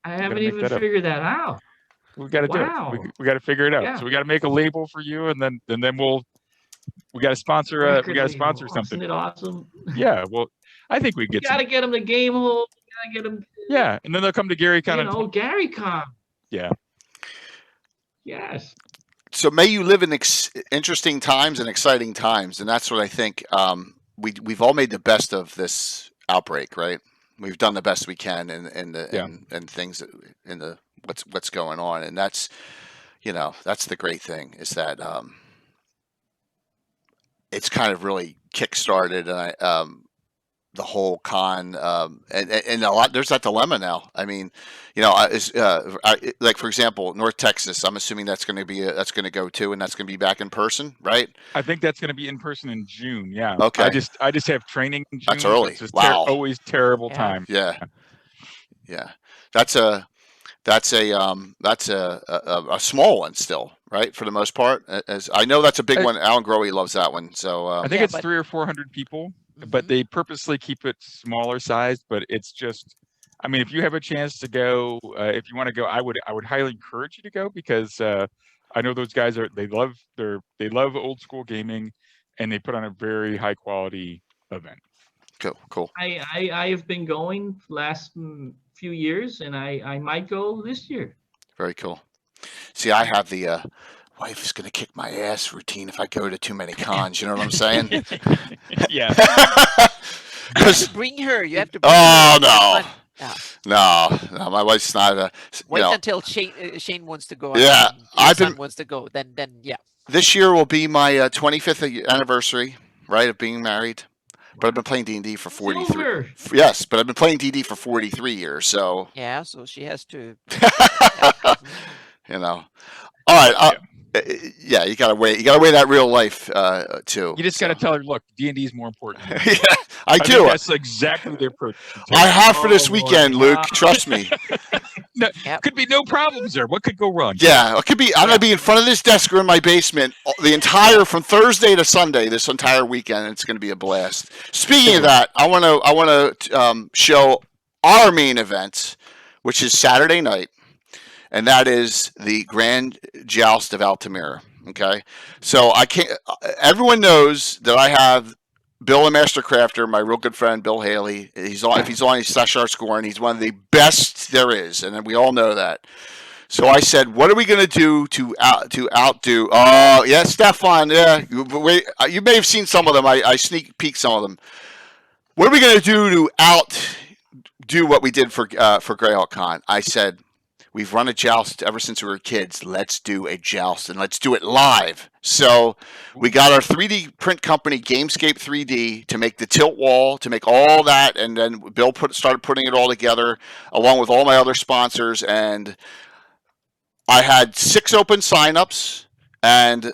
I haven't even figured that out. We got to do it. We got to figure it out. So we got to make a label for you, and then we got to sponsor. We got to sponsor something. Isn't it awesome? Yeah. Well, I think we get. Got to get them to Gamehole. Got to get them. Yeah, and then they'll come to GaryCon. GaryCon. Yeah. Yes. So may you live in interesting times and exciting times, and that's what I think. We've all made the best of this outbreak, right? We've done the best we can and things in the what's going on, and that's that's the great thing is that it's kind of really kickstarted the whole con and a lot. There's that dilemma now. I mean, like for example, North Texas. I'm assuming that's going to go too, and that's going to be back in person, right? I think that's going to be in person in June. Yeah. Okay. I just have training in June. That's early. It's just wow. Always terrible time. Yeah. That's a small one still, right? For the most part, as I know, that's a big one. Alan Grohe loves that one. So I think it's 300 or 400 people. But they purposely keep it smaller sized. But it's just, I mean, if you have a chance to go, if you want to go, I would highly encourage you to go because I know those guys they love old school gaming, and they put on a very high quality event. Cool. I have been going last few years, and I might go this year. Very cool. See, I have the wife's gonna kick my ass routine if I go to too many cons. You know what I'm saying? Yeah. You have to bring her. You have to. Bring Oh her. no, my wife's not a. Wait until Shane wants to go. Yeah, I've been wants to go. Then yeah. This year will be my 25th anniversary, right, of being married. But I've been playing D&D for 43. Silver. Yes, but I've been playing D&D for 43 years, so. Yeah, so she has to. You know. All right. Yeah, you gotta weigh that real life too. You just gotta tell her, look, D&D is more important. Yeah, I do. That's exactly the approach. I have for this weekend, Luke. Trust me. No, could be no problems there. What could go wrong? Yeah, it could be. I'm gonna be in front of this desk or in my basement from Thursday to Sunday this entire weekend. And it's gonna be a blast. Speaking of that, I wanna show our main event, which is Saturday night. And that is the Grand Joust of Altamira. Okay, so everyone knows that I have Bill and Mastercrafter, my real good friend Bill Haley. If he's on, he's Seshar scoring. He's one of the best there is, and we all know that. So I said, what are we going to do to outdo? Oh, yeah, Stefan. Yeah, you may have seen some of them. I sneak peek some of them. What are we going to do to outdo what we did for Greyhawk Con? I said, we've run a joust ever since we were kids. Let's do a joust, and let's do it live. So we got our 3D print company, Gamescape 3D, to make the tilt wall, to make all that, and then Bill started putting it all together, along with all my other sponsors. And I had 6 open signups, and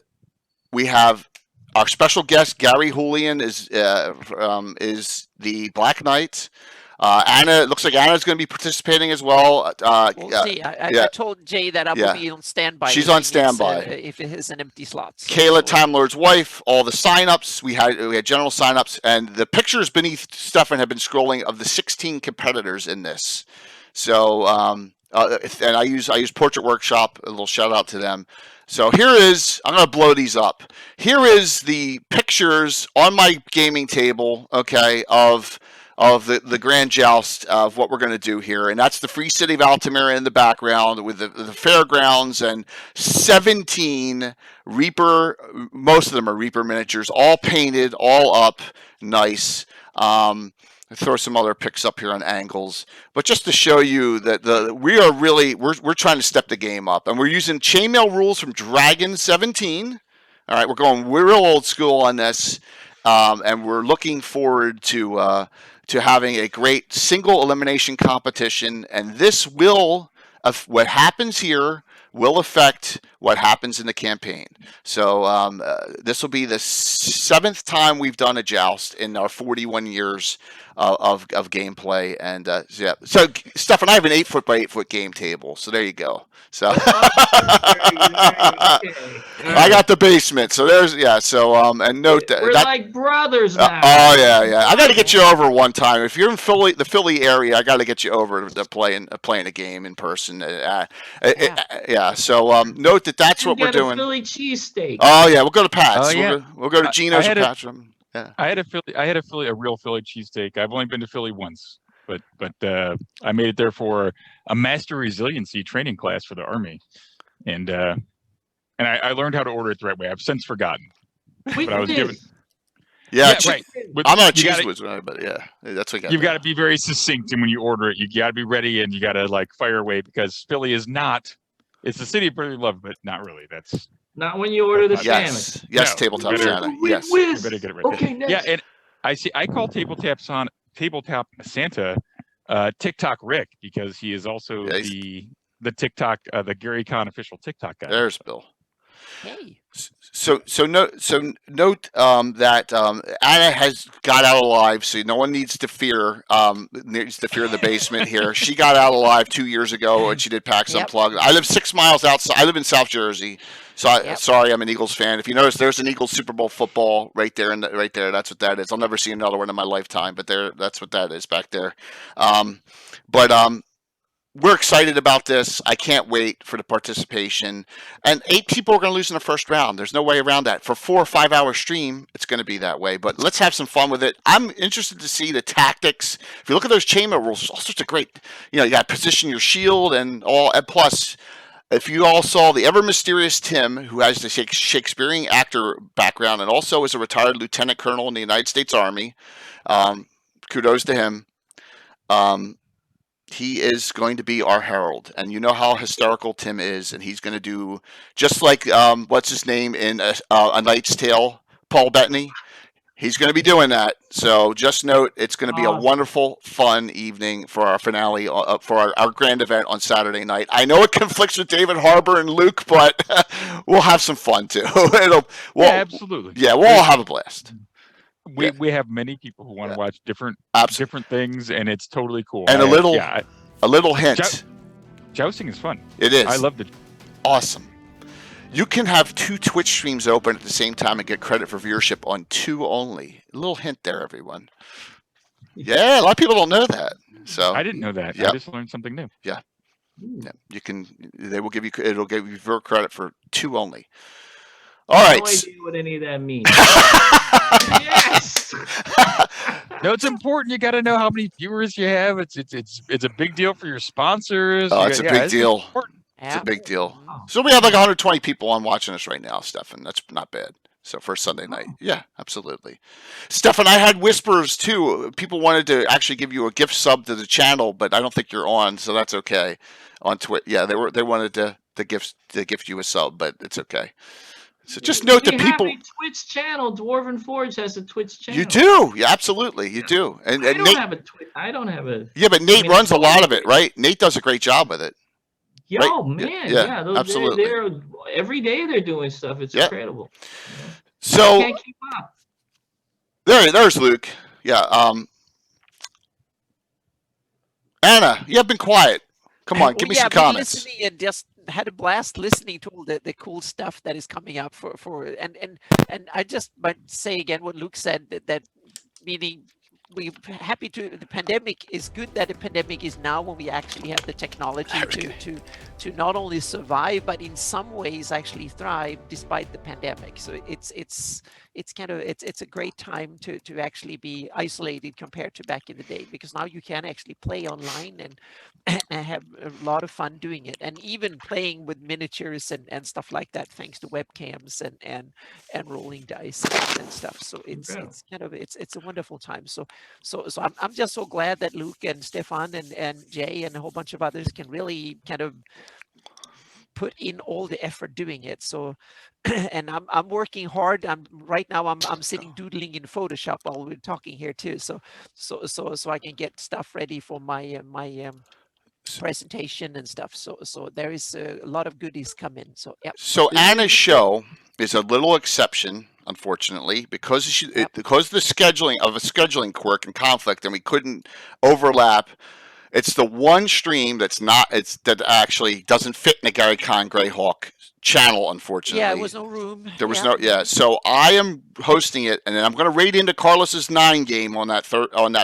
we have our special guest, Gary Julian, is the Black Knight. Anna, it looks like Anna's going to be participating as well. We'll see. I told Jay that I will be on standby. She's on standby. If it has an empty slot. So. Kayla, Time Lord's wife, all the signups. We had general signups, and the pictures beneath Stefan have been scrolling of the 16 competitors in this. So, and I use Portrait Workshop. A little shout out to them. So here is, I'm going to blow these up. Here is the pictures on my gaming table, okay, of the Grand Joust of what we're going to do here. And that's the Free City of Altamira in the background with the fairgrounds and 17 Reaper, most of them are Reaper miniatures, all painted, all up, nice. I'll throw some other pics up here on angles. But just to show you that we're trying to step the game up. And we're using chainmail rules from Dragon 17. All right, we're going real old school on this. And we're looking forward to having a great single elimination competition, and this will, what happens here will affect what happens in the campaign. So this will be the 7th time we've done a joust in our 41 years of gameplay. And yeah, so Stefan, I have an 8-foot by 8-foot game table. So there you go. So I got the basement. So there's So and note that we're like brothers now. Oh yeah. I got to get you over one time. If you're in the Philly area, I got to get you over to playing a game in person. Yeah. So note that's what we're doing. Philly cheesesteak. Oh yeah, we'll go to Pat's. Oh, yeah. We'll go to Gino's or Pat's. Yeah. I had a real Philly cheesesteak. I've only been to Philly once, but I made it there for a master resiliency training class for the Army, and I learned how to order it the right way. I've since forgotten, but I was given. Yeah, right. I'm not a cheese wizard, but yeah, that's what you've got to be very succinct, and when you order it, you got to be ready, and you got to fire away, because Philly is not. It's the city of brotherly love, but not really. That's not when you order the sandwich. Yes, no, tabletop Santa. Yes, you better get it right. Okay, next. Yeah, and I call tabletop Santa TikTok Rick, because he is also the TikTok the Gary Con official TikTok guy. There's Bill. Hey. So note that Anna has got out alive, so no one needs to fear the basement here. She got out alive 2 years ago, and she did PAX Unplugged. I live 6 miles outside. I live in South Jersey, so sorry, I'm an Eagles fan. If you notice, there's an Eagles Super Bowl football right there, right there. That's what that is. I'll never see another one in my lifetime, but that's what that is back there. We're excited about this. I can't wait for the participation. And 8 people are going to lose in the first round. There's no way around that. For 4 or 5 hour stream, it's going to be that way. But let's have some fun with it. I'm interested to see the tactics. If you look at those chainmail rules, all sorts of great. You got to position your shield and all. And plus, If you all saw the ever mysterious Tim, who has the Shakespearean actor background and also is a retired lieutenant colonel in the United States Army, kudos to him. He is going to be our herald, and you know how hysterical Tim is, and he's going to do just like what's his name in A Knight's Tale, Paul Bettany. He's going to be doing that. So just note, it's going to be a wonderful, fun evening for our finale, for our grand event on Saturday night. I know it conflicts with David Harbour and Luke, but we'll have some fun too. Absolutely. Yeah, we'll all have a blast. We have many people who want to watch different things, and it's totally cool. And a little hint. Jousting is fun. It is. I loved it. Awesome. You can have 2 Twitch streams open at the same time and get credit for viewership on 2 only. A little hint there, everyone. Yeah, a lot of people don't know that. So I didn't know that. Yep. I just learned something new. Yeah. You can. It'll give you viewer credit for 2 only. All right. No idea what any of that means. Yes. No, it's important. You got to know how many viewers you have. It's a big deal for your sponsors. Oh, it's a big deal. It's a big deal. So we have like 120 people on watching us right now, Stefan. That's not bad. So for Sunday night. Yeah, absolutely. Stefan, I had whispers too. People wanted to actually give you a gift sub to the channel, but I don't think you're on, so that's okay. On Twitch. Yeah, they wanted to gift you a sub, but it's okay. So just note that people. Have a Twitch channel. Dwarven Forge has a Twitch channel. You do, yeah, absolutely, you do. And I don't Nate, have a Twitch. I don't have a. Yeah, but Nate runs a lot of it, right? Nate does a great job with it. Yo, right? man, yeah, those, absolutely. They're every day they're doing stuff. It's incredible. So I can't keep up. There's Luke. Yeah. Anna, you have been quiet. Come on, give me some comments. Listening and just had a blast listening to all the cool stuff that is coming up and I just might say again what Luke said, that meaning we're happy the pandemic is good, that the pandemic is now when we actually have the technology to not only survive but in some ways actually thrive despite the pandemic. So it's kind of it's a great time to actually be isolated compared to back in the day, because now you can actually play online and have a lot of fun doing it, and even playing with miniatures and stuff like that thanks to webcams and rolling dice and stuff. So it's kind of it's a wonderful time. So I'm just so glad that Luke and Stefan and Jay and a whole bunch of others can really kind of put in all the effort doing it. So and I'm working hard. Right now I'm sitting doodling in Photoshop while we're talking here too. So I can get stuff ready for my presentation and stuff. So there is a lot of goodies coming. So yeah. So Anna's show is a little exception, unfortunately, because because the scheduling quirk and conflict, and we couldn't overlap. It's the one stream that actually doesn't fit in the Gary Con Greyhawk channel, unfortunately. Yeah, there was no room. There was no. So I am hosting it, and then I'm going to raid into Carlos's 9 game on that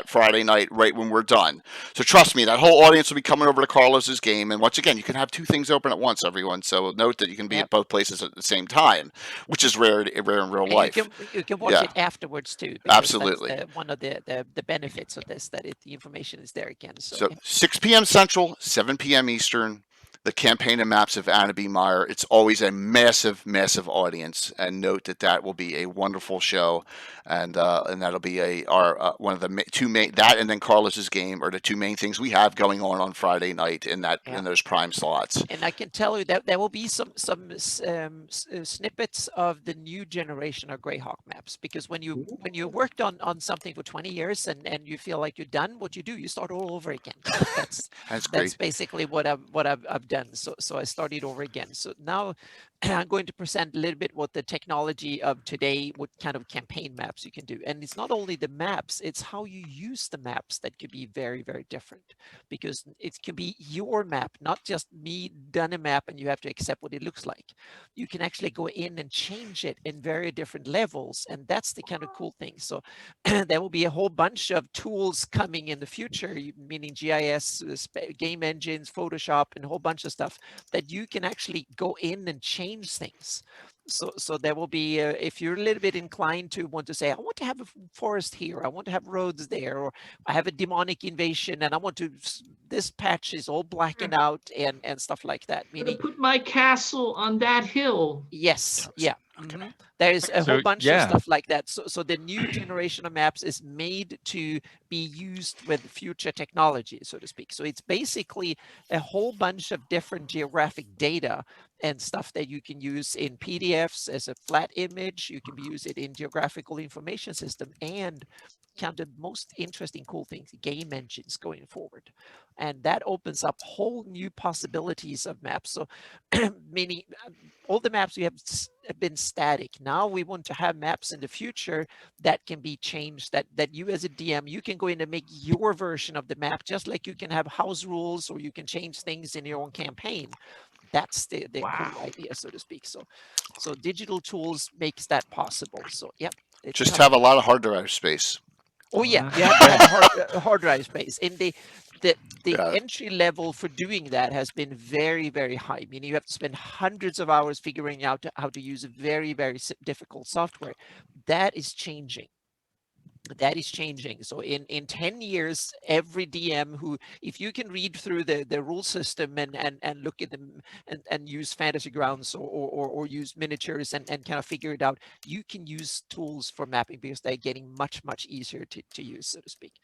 Friday night, right when we're done. So trust me, that whole audience will be coming over to Carlos's game. And once again, you can have 2 things open at once, everyone. So note that you can be at both places at the same time, which is rare in real life. You can watch it afterwards too. Absolutely. That's one of the benefits of this, that the information is there again. So 6 p.m. Central, 7 p.m. Eastern. The campaign and maps of Anna B. Meyer. It's always a massive, massive audience, and note that will be a wonderful show, and that'll be one of the 2 main, that and then Carlos's game are the 2 main things we have going on Friday night in those prime slots. And I can tell you that there will be some snippets of the new generation of Greyhawk maps, because when you worked on something for 20 years and you feel like you're done, what you do, you start all over again. That's great. That's basically what I've done. So I started over again. So now I'm going to present a little bit what the technology of today, what kind of campaign maps you can do. And it's not only the maps, it's how you use the maps that could be very, very different, because it can be your map, not just me done a map and you have to accept what it looks like. You can actually go in and change it in very different levels. And that's the kind of cool thing. So there will be a whole bunch of tools coming in the future, meaning GIS, game engines, Photoshop, and a whole bunch of stuff that you can actually go in and change things So there will be, if you're a little bit inclined to want to say, I want to have a forest here, I want to have roads there, or I have a demonic invasion and I want to, this patch is all blackened out and stuff like that. I'm gonna Meaning, put my castle on that hill. yes, yeah. Okay. There's a whole bunch of yeah. stuff like that. So the new generation of maps is made to be used with future technology, so to speak. So it's basically a whole bunch of different geographic data and stuff that you can use in PDFs as a flat image. You can use it in geographical information system, and kind of most interesting cool things, game engines going forward. And that opens up whole new possibilities of maps. So meaning all the maps we have been static. Now we want to have maps in the future that can be changed, that you as a DM, you can go in and make your version of the map, just like you can have house rules or you can change things in your own campaign. That's the cool idea, so to speak. So digital tools makes that possible. So yeah. Just have a lot of hard drive space. Oh yeah, you Wow. have to have hard drive space. And the Yeah. entry level for doing that has been very, very high. Meaning you have to spend hundreds of hours figuring out how to use a very, very difficult software. That is changing. That is changing. So in 10 years, every DM who, if you can read through the rule system and look at them and use fantasy grounds or use miniatures and kind of figure it out, you can use tools for mapping because they're getting much, much easier to use, so to speak.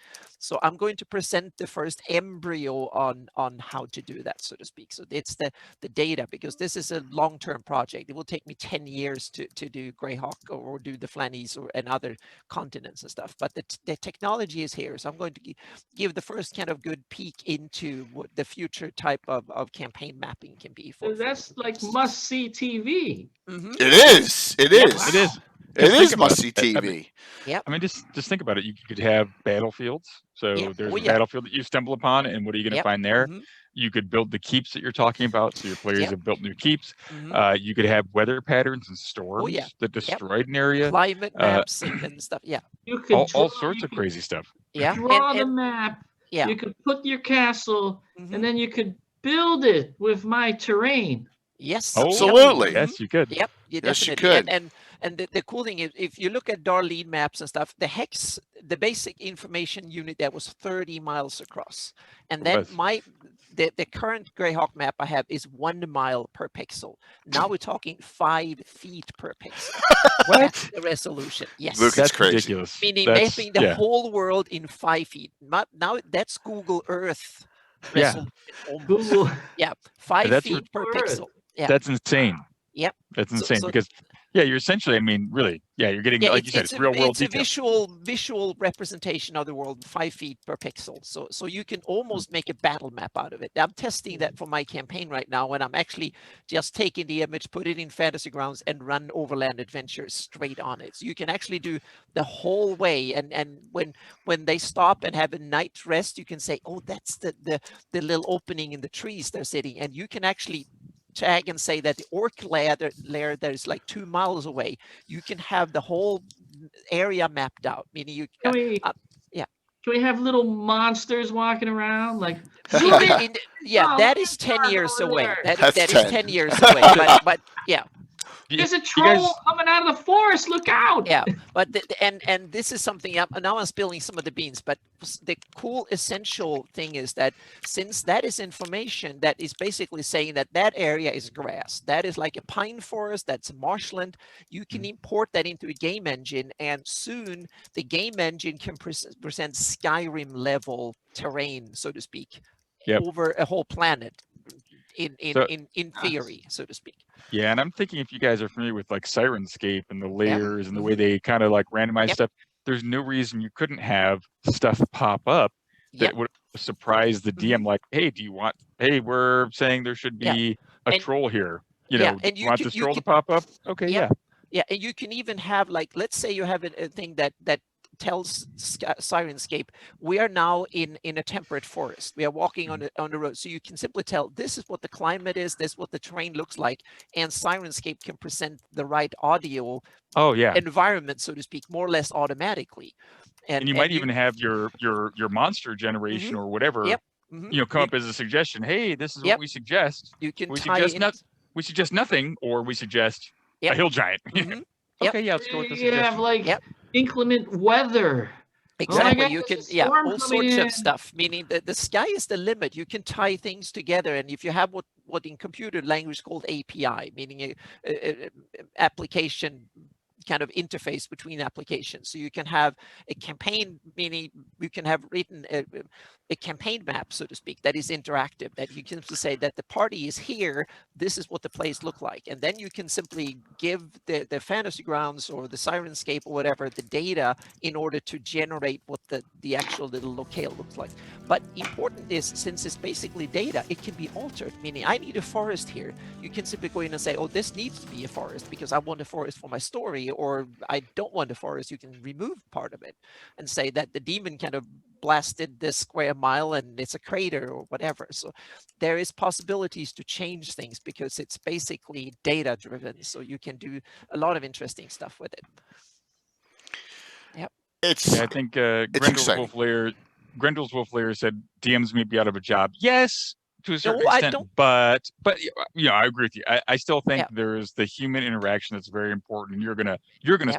So I'm going to present the first embryo on how to do that, so to speak. So it's the data, because this is a long-term project. It will take me 10 years to do Greyhawk or do the Flannies and other continents and stuff. But the technology is here. So I'm going to give the first kind of good peek into what the future type of campaign mapping can be. That's like must-see TV. It is. It is. It is. It Think is about must-see it. I mean, TV. Yep. I mean, just think about it. You could have battlefields. So Yeah. there's Oh, a yeah. battlefield that you stumble upon, and what are you going to Yep. find there? Mhm. You could build the keeps that you're talking about. So your players Yep. have built new keeps. Mhm. You could have weather patterns and storms yeah. that destroyed an area. Climate maps and stuff. Yeah. You could All draw, sorts you of could crazy stuff. Yeah. draw the And map. yeah. You could put your castle, Mhm. and then you could build it with my terrain. Yes. Oh, Absolutely. Yes, you could. Yep. You Yes, you definitely. could. And the cool thing is, if you look at Darlene maps and stuff, the hex, the basic information unit there was 30 miles across. And then was. the current Greyhawk map I have is 1 mile per pixel. Now we're talking 5 feet per pixel. That's the resolution. Yes. Look, it's That's crazy. ridiculous. Meaning That's- mapping the yeah. whole world in 5 feet. Now that's Google Earth Yeah. resolution. almost. Google. Yeah, 5 that's feet per Earth. pixel. Yeah. That's insane. Yep. That's So- insane so- because you're essentially, I mean, really, you're getting, Yeah, like you said, it's real world it's a detail. visual representation of the world, 5 feet per pixel. So you can almost make a battle map out of it. I'm testing that for my campaign right now, and I'm actually just taking the image, put it in Fantasy Grounds, and run Overland Adventure straight on it. So you can actually do the whole way. And when they stop and have a night rest, you can say, oh, that's the little opening in the trees they're sitting, and you can actually tag and say that the orc lair that is like 2 miles away, you can have the whole area mapped out. Meaning you Can we? yeah. Can we have little monsters walking around like? yeah, Oh, that look is at 10 that years over away. there. That That's is 10. 10 years away. But yeah. There's a You troll guys- coming out of the forest. Look out! Yeah, but and this is something now I'm spilling some of the beans, but the cool essential thing is that since that is information that is basically saying that area is grass, that is like a pine forest, that's marshland, you can import that into a game engine, and soon the game engine can present Skyrim level terrain, so to speak, Yep. over a whole planet in theory, so to speak. Yeah, and I'm thinking if you guys are familiar with like Sirenscape and the layers and the way they kind of like randomize Yep. stuff, there's no reason you couldn't have stuff pop up that Yep. would surprise the DM. Like, hey, hey, we're saying there should Yeah. be a And- troll here. You yeah, know, and do you you want can- this you troll can- to pop up? Okay, Yeah. yeah. Yeah, and you can even have, like, let's say you have a thing that tells Sirenscape, we are now in a temperate forest. We are walking on the road. So you can simply tell, this is what the climate is, this is what the terrain looks like, and Sirenscape can present the right audio Oh yeah. environment, so to speak, more or less automatically. And you might even have your monster generation or whatever, Yep. come up as a suggestion. Hey, this is Yep. what we suggest. You can We tie suggest in. we suggest nothing, or we suggest A hill giant. Mhm. Okay, yeah, let's go with the You have suggestion. like inclement weather. Exactly. God, You there's can, a storm all coming sorts in. of stuff, meaning that the sky is the limit. You can tie things together. And if you have what in computer language called API, meaning a application kind of interface between applications. So you can have a campaign, meaning you can have written a campaign map, so to speak, that is interactive, that you can simply say that the party is here, this is what the plays look like. And then you can simply give the fantasy grounds or the Sirenscape or whatever the data in order to generate what the actual little locale looks like. But important is, since it's basically data, it can be altered, meaning I need a forest here. You can simply go in and say, oh, this needs to be a forest because I want a forest for my story, or I don't want a forest. You can remove part of it and say that the demon kind of blasted this square mile and it's a crater or whatever. So there is possibilities to change things because it's basically data driven. So you can do a lot of interesting stuff with it. Yep. I think Grendel's Wolf Lair said DMs may be out of a job. Yes, to a certain extent, but I agree with you. I still think there's the human interaction that's very important. You're gonna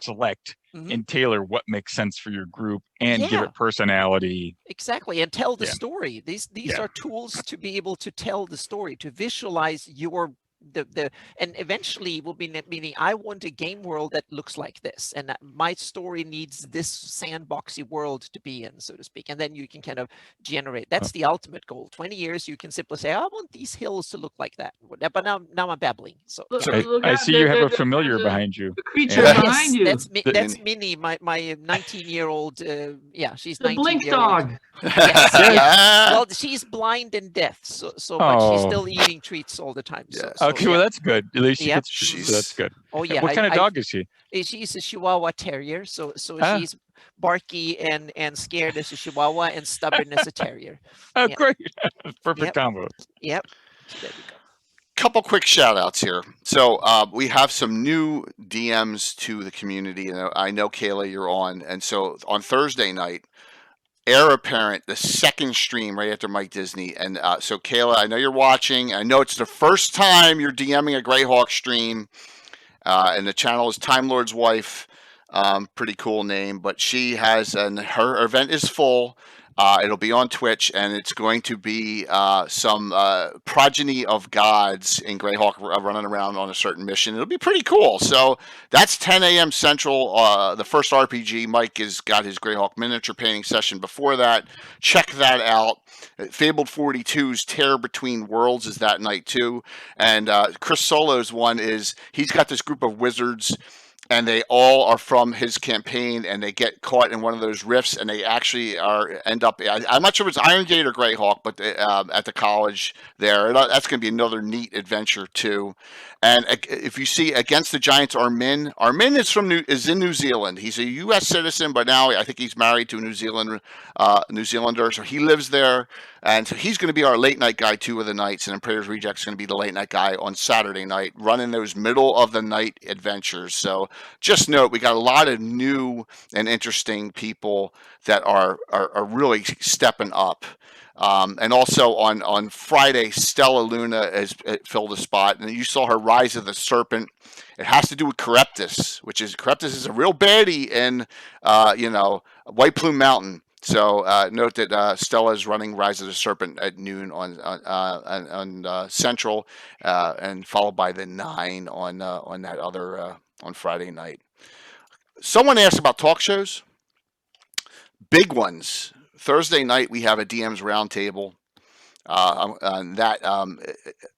select and tailor what makes sense for your group and give it personality. Exactly, and tell the story. These are tools to be able to tell the story, to visualize your and eventually will be meaning I want a game world that looks like this, and my story needs this sandboxy world to be in, so to speak. And then you can kind of generate. That's the ultimate goal. 20 years, you can simply say, I want these hills to look like that. But now I'm babbling. So I see you have a familiar behind you. The creature behind you. That's Minnie, my 19-year-old. She's the 19 blink year old. dog. Yes. Well, she's blind and deaf, but she's still eating treats all the time. Okay, well that's good. At least she gets treats, so that's good. Oh yeah. What kind of dog is she? She's a Chihuahua Terrier, so she's barky and scared as a Chihuahua and stubborn as a Terrier. Oh, great! Perfect combo. Yep. So there we go. Couple quick shout outs here. So we have some new DMs to the community, and I know Kayla, you're on, and so on Thursday night, Heir Apparent, the second stream right after Mike Disney. And so Kayla, I know you're watching. I know it's the first time you're DMing a Greyhawk stream, and the channel is Time Lord's Wife. Pretty cool name, but she has, and her event is full. It'll be on Twitch, and it's going to be some progeny of gods in Greyhawk running around on a certain mission. It'll be pretty cool. So that's 10 a.m. Central. The first RPG. Mike has got his Greyhawk miniature painting session before that. Check that out. Fabled 42's Terror Between Worlds is that night too. And Chris Solo's one is he's got this group of wizards, and they all are from his campaign, and they get caught in one of those rifts, and they actually end up. I'm not sure if it's Iron Gate or Greyhawk, but at the college there. That's going to be another neat adventure too. And if you see Against the Giants, Armin is in New Zealand. He's a U.S. citizen, but now I think he's married to a New Zealander, so he lives there. And so he's going to be our late night guy 2 of the nights, and Imperator's Reject's going to be the late night guy on Saturday night, running those middle of the night adventures. So just note, we got a lot of new and interesting people that are really stepping up. And also on Friday, Stella Luna has filled a spot, and you saw her Rise of the Serpent. It has to do with Charybdis, Charybdis is a real baddie in White Plume Mountain. So note that Stella is running Rise of the Serpent at noon on Central, and followed by the 9 on that other on Friday night. Someone asked about talk shows. Big ones. Thursday night we have a DM's roundtable.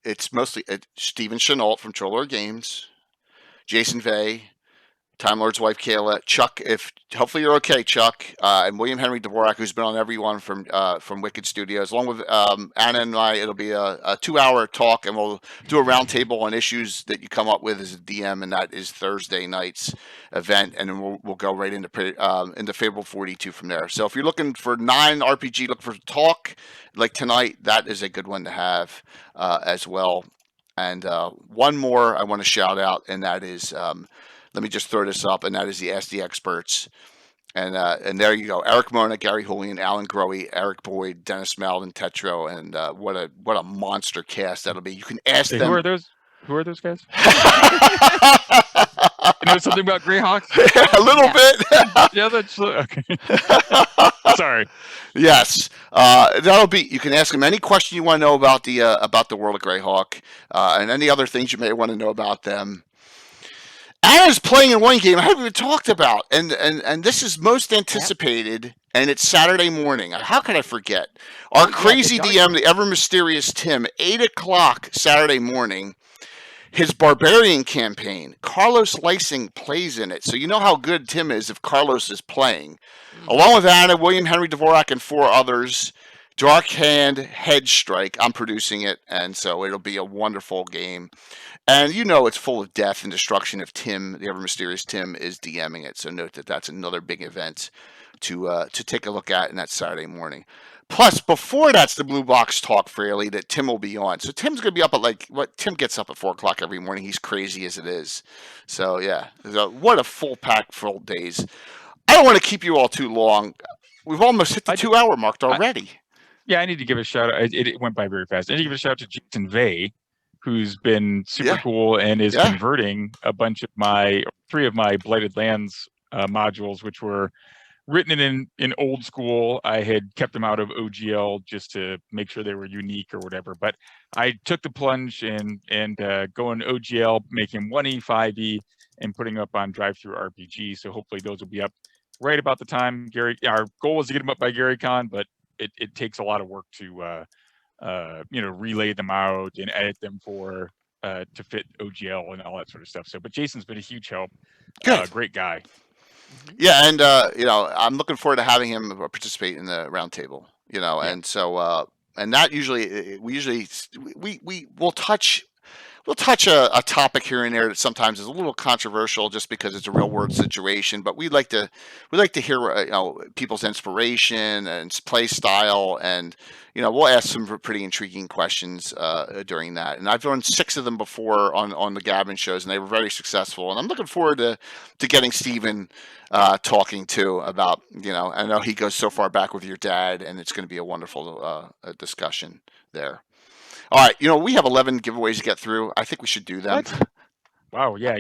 It's mostly Stephen Chenault from Troller Games, Jason Vey, Time Lord's Wife Kayla, Chuck. Hopefully you're okay, Chuck, and William Henry Dvorak, who's been on every one from Wicked Studios, along with Anna and I. It'll be a 2-hour talk, and we'll do a roundtable on issues that you come up with as a DM, and that is Thursday night's event, and then we'll go right into Fable 42 from there. So if you're looking for non-RPG, look for talk like tonight, that is a good one to have as well. And one more I want to shout out, and that is. Let me just throw this up, and that is the Ask the Experts. And there you go. Eric Mona, Gary Julian, Alan Grohe, Eric Boyd, Dennis Malden, Tetro, and what a monster cast that'll be. You can ask them. Who are those? Who are those guys? You know something about Greyhawks? A little bit. Yeah, that's okay. Sorry. Yes, that'll be. You can ask him any question you want to know about the world of Greyhawk, and any other things you may want to know about them. Anna's playing in one game I haven't even talked about, and this is most anticipated, and it's Saturday morning. How could I forget? Our crazy DM, the ever mysterious Tim, 8 o'clock Saturday morning. His Barbarian campaign. Carlos Lysing plays in it, so you know how good Tim is if Carlos is playing. Along with Anna, William Henry Dvorak, and 4 others. Dark Hand, Hedge Strike. I'm producing it, and so it'll be a wonderful game. And you know it's full of death and destruction if Tim, the ever mysterious Tim, is DMing it. So note that that's another big event to take a look at in that Saturday morning. Plus, before that's the Blue Box Talk Fraley that Tim will be on. So Tim's going to be up at Tim gets up at 4 o'clock every morning. He's crazy as it is. So yeah, what a full pack, full days. I don't want to keep you all too long. We've almost hit the 2-hour mark already. I need to give a shout out. It went by very fast. I need to give a shout out to Jason Vey, who's been super cool and is converting a bunch of 3 of my Blighted Lands modules, which were written in old school. I had kept them out of OGL just to make sure they were unique or whatever. But I took the plunge and going OGL, making 1E, 5E, and putting up on Drive-Thru RPG. So hopefully those will be up right about the time our goal was to get them up by GaryCon, but it takes a lot of work to relay them out and edit them to fit OGL and all that sort of stuff. So, but Jason's been a huge help. Great guy. Yeah, and I'm looking forward to having him participate in the roundtable. And so and that usually we'll touch a topic here and there that sometimes is a little controversial just because it's a real world situation. But we like to hear people's inspiration and play style, and we'll ask some pretty intriguing questions during that. And I've done 6 of them before on the Gabbin shows, and they were very successful. And I'm looking forward to getting Steven talking too about I know he goes so far back with your dad, and it's going to be a wonderful discussion there. All right, we have 11 giveaways to get through. I think we should do them. What? Wow, yeah.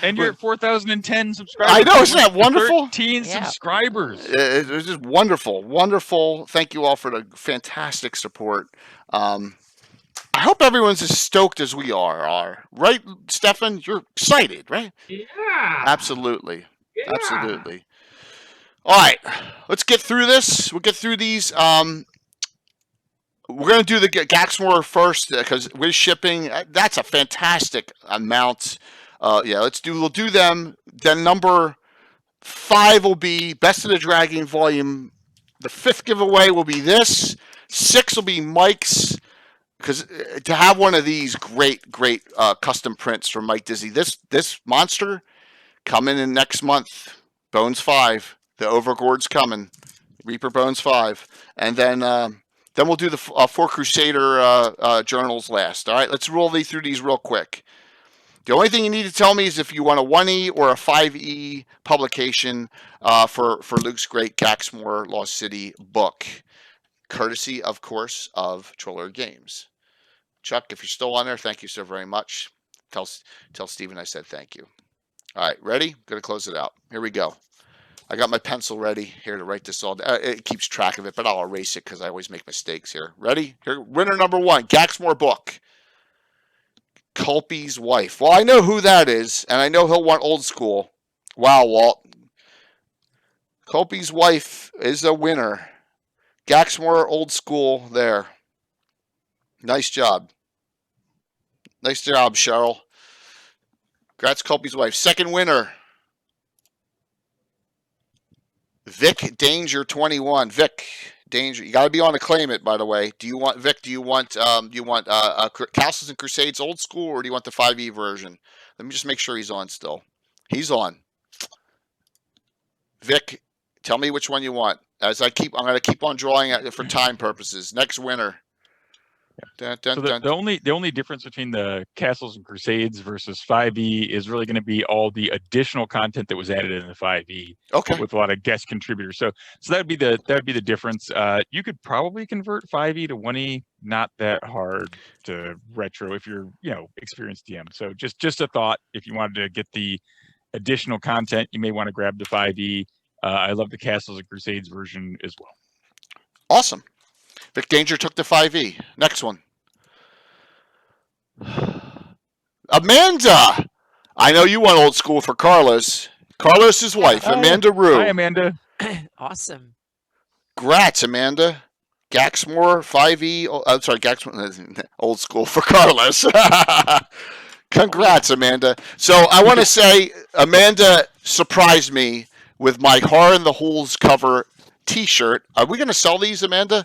And you're at 4,010 subscribers. I know, isn't that wonderful? 13 subscribers. It's just wonderful, wonderful. Thank you all for the fantastic support. I hope everyone's as stoked as we are. Right, Stefan? You're excited, right? Yeah. Absolutely. Yeah. Absolutely. All right, let's get through this. We'll get through these. We're going to do the Gaxmore first because with shipping, that's a fantastic amount. We'll do them. Then number 5 will be Best of the Dragon Volume. The 5th giveaway will be this. 6 will be Mike's, because to have one of these great custom prints from Mike Dizzy. This monster coming in next month. Bones 5. The Overgord's coming. Reaper Bones 5. And then we'll do the 4 Crusader journals last. All right, let's roll through these real quick. The only thing you need to tell me is if you want a 1E or a 5E publication for Luke's great Gaxmore Lost City book, courtesy, of course, of Troller Games. Chuck, if you're still on there, thank you so very much. Tell Steven I said thank you. All right, ready? Going to close it out. Here we go. I got my pencil ready here to write this all down. It keeps track of it, but I'll erase it because I always make mistakes here. Ready? Here, winner number 1, Gaxmore book. Culpy's wife. Well, I know who that is, and I know he'll want old school. Wow, Walt. Culpy's wife is a winner. Gaxmore old school there. Nice job. Nice job, Cheryl. Congrats, Culpy's wife. Second winner. Vic Danger 21. Vic Danger. You got to be on to claim it, by the way. Do you want Vic? Do you want Castles and Crusades old school, or do you want the 5e version? Let me just make sure he's on still. He's on. Vic, tell me which one you want. I'm going to keep on drawing it for time purposes. Next winner. Dun, dun, So dun. the only difference between the Castles and Crusades versus 5e is really going to be all the additional content that was added in the 5e. Okay. With a lot of guest contributors. So that'd be the difference. You could probably convert 5e to 1e, not that hard to retro if you're, experienced DM. So just a thought, if you wanted to get the additional content, you may want to grab the 5e. I love the Castles and Crusades version as well. Awesome. Vic Danger took the 5e. Next one. Amanda. I know you went old school for Carlos. Carlos's wife, Amanda Rue. Hi, Amanda. Awesome. Congrats, Amanda. Gaxmore 5e. I'm sorry, Gaxmore old school for Carlos. Congrats, Amanda. So I want to say Amanda surprised me with my Horror in the Holes cover T-shirt. Are we going to sell these, Amanda?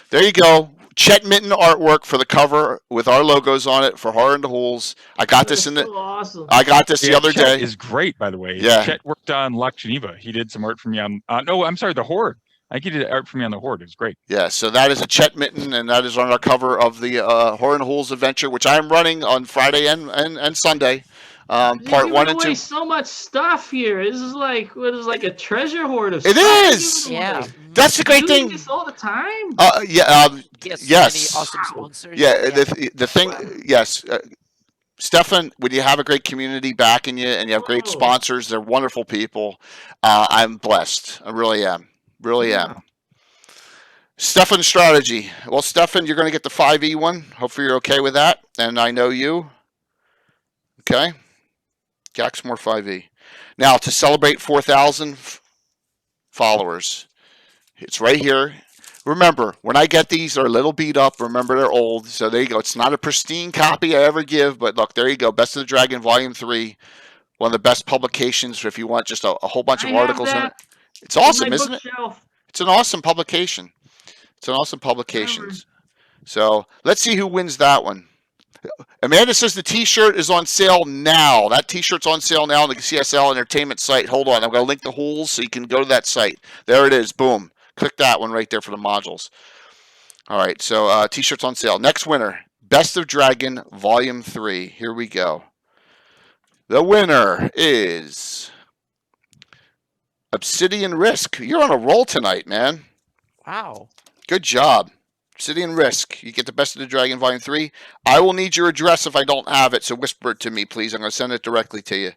There you go. Chet Mitten artwork for the cover with our logos on it for Horror in the Holes. I got this in the. So awesome. I got this the other Chet day. Is great, by the way. Yeah. Chet worked on Loch Geneva. He did some art for me on. No, I'm sorry, the Horde. I think he did art for me on the Horde. It was great. Yeah, so that is a Chet Mitten, and that is on our cover of the Horror in the Holes adventure, which I am running on Friday and Sunday. Part 1 and 2. So much stuff here. This is like a treasure hoard of It stuff. is! Yeah. That's the great You thing. do this all the time. Yes. Yes. Many awesome sponsors. Yeah, the thing, yes. Stefan, when you have a great community backing you and you have great sponsors, they're wonderful people. I'm blessed. I really am. Really am. Stefan's strategy. Well, Stefan, you're going to get the 5e one. Hopefully you're okay with that. And I know you. Okay. Gaxmore 5e. Now, to celebrate 4,000 followers, it's right here. Remember, when I get these, they're a little beat up. Remember, they're old. So there you go. It's not a pristine copy I ever give, but look, there you go. Best of the Dragon, Volume 3. One of the best publications if you want just a whole bunch of articles in it. It's awesome, isn't it? It's an awesome publication. It's an awesome publication. So let's see who wins that one. Amanda says the T-shirt is on sale now. That T-shirt's on sale now on the CSL Entertainment site. Hold on. I'm going to link the holes so you can go to that site. There it is. Boom. Click that one right there for the modules. All right. So T-shirt's on sale. Next winner, Best of Dragon Volume 3. Here we go. The winner is Obsidian Risk. You're on a roll tonight, man. Wow. Good job. Obsidian Risk. You get the Best of the Dragon Volume 3. I will need your address if I don't have it, so whisper it to me, please. I'm going to send it directly to you.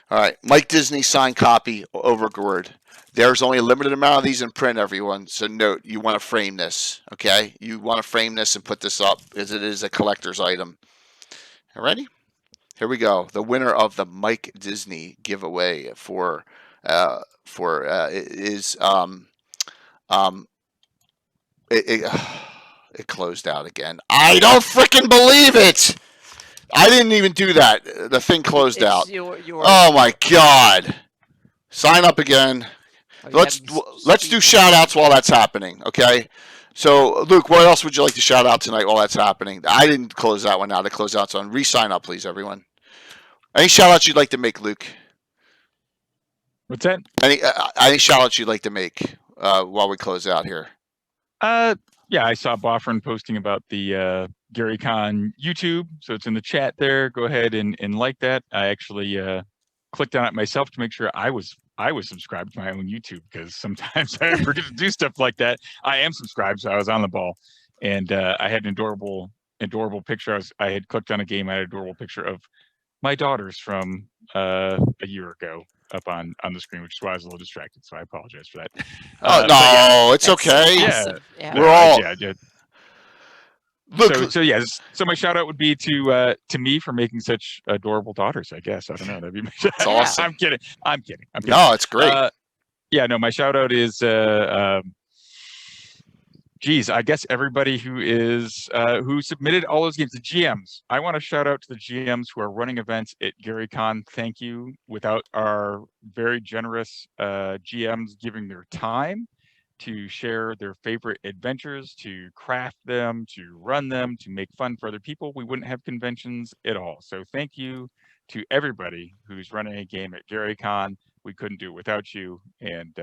All right. Mike Disney signed copy overboard. There's only a limited amount of these in print, everyone. So note, you want to frame this, okay? You want to frame this and put this up as it is a collector's item. All righty? Here we go. The winner of the Mike Disney giveaway it closed out again. I don't freaking believe it. I didn't even do that. The thing closed out. Oh my God. Sign up again. Let's do shout outs while that's happening. Okay. So Luke, what else would you like to shout out tonight while that's happening? I didn't close that one out. I closed out on re-sign up, please, everyone. Any shout outs you'd like to make, Luke? What's that? Any shout outs you'd like to make while we close out here? Yeah, I saw Boffrin posting about the Gary Con YouTube, so it's in the chat there. Go ahead and like that. I actually clicked on it myself to make sure I was subscribed to my own YouTube, because sometimes I forget to do stuff like that. I am subscribed, so I was on the ball, and I had an adorable picture. I had clicked on a game. I had an adorable picture of my daughters from a year ago up on the screen, which is why I was a little distracted. So I apologize for that. No, yeah, it's okay. Awesome. Yeah. We're all. Yeah. Look, So my shout out would be to me for making such adorable daughters. I guess I don't know. That'd be my shout out. Awesome. I'm kidding. No, it's great. My shout out is I guess everybody who submitted all those games, the GMs. I want to shout out to the GMs who are running events at GaryCon. Thank you. Without our very generous GMs giving their time to share their favorite adventures, to craft them, to run them, to make fun for other people, we wouldn't have conventions at all. So thank you to everybody who's running a game at GaryCon. We couldn't do it without you, and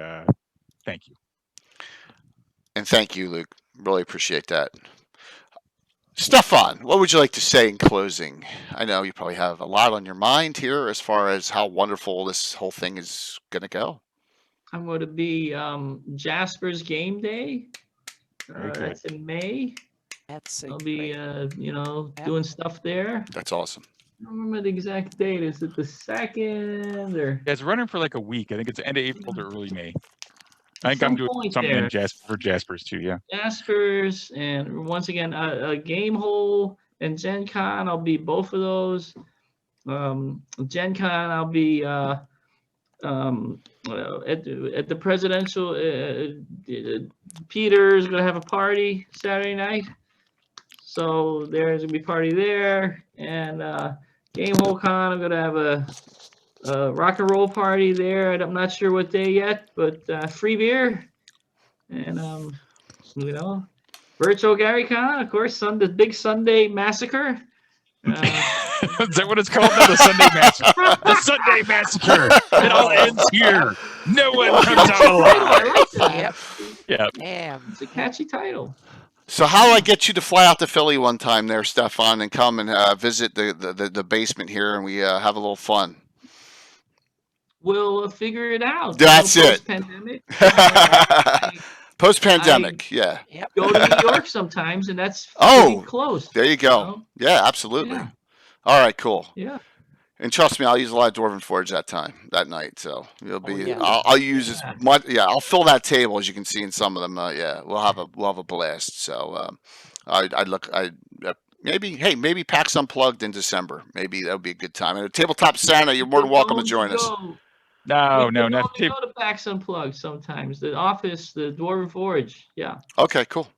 thank you. And thank you, Luke. Really appreciate that. Stefan, what would you like to say in closing? I know you probably have a lot on your mind here as far as how wonderful this whole thing is going to go. I'm going to be Jasper's Game Day. That's in May. I'll be, doing stuff there. That's awesome. I don't remember the exact date. Is it the 2nd or? Yeah, it's running for like a week. I think it's the end of April to early May. I think I'm doing something in for Jasper's too. Yeah. Jasper's, and once again, a game hole and Gen Con. I'll be both of those. Gen Con, I'll be at the presidential. Peter's gonna have a party Saturday night, so there's gonna be a party there. And Game Hole Con, I'm gonna have a rock and roll party there. I'm not sure what day yet, but free beer. And Virtual Gary Con, of course, the big Sunday massacre. Is that what it's called? The Sunday Massacre. The Sunday Massacre. It all ends here. No one comes out alive. Yep. Damn. It's a catchy title. So how do I get you to fly out to Philly one time there, Stefan, and come and visit the basement here, and we have a little fun? We'll figure it out. That's it. Post-pandemic. Post-pandemic, yeah. Go to New York sometimes, and that's pretty close. There you go. Yeah, absolutely. Yeah. All right, cool. Yeah. And trust me, I'll use a lot of Dwarven Forge that night. So it'll be. yeah. I'll use as much. Yeah, I'll fill that table as you can see in some of them. Yeah, we'll have a blast. So maybe PAX Unplugged in December. Maybe that would be a good time. And a Tabletop Santa, you're more than welcome to join us. No, not go to PAX Unplugged sometimes. The office, the Dwarven Forge. Yeah. Okay, cool.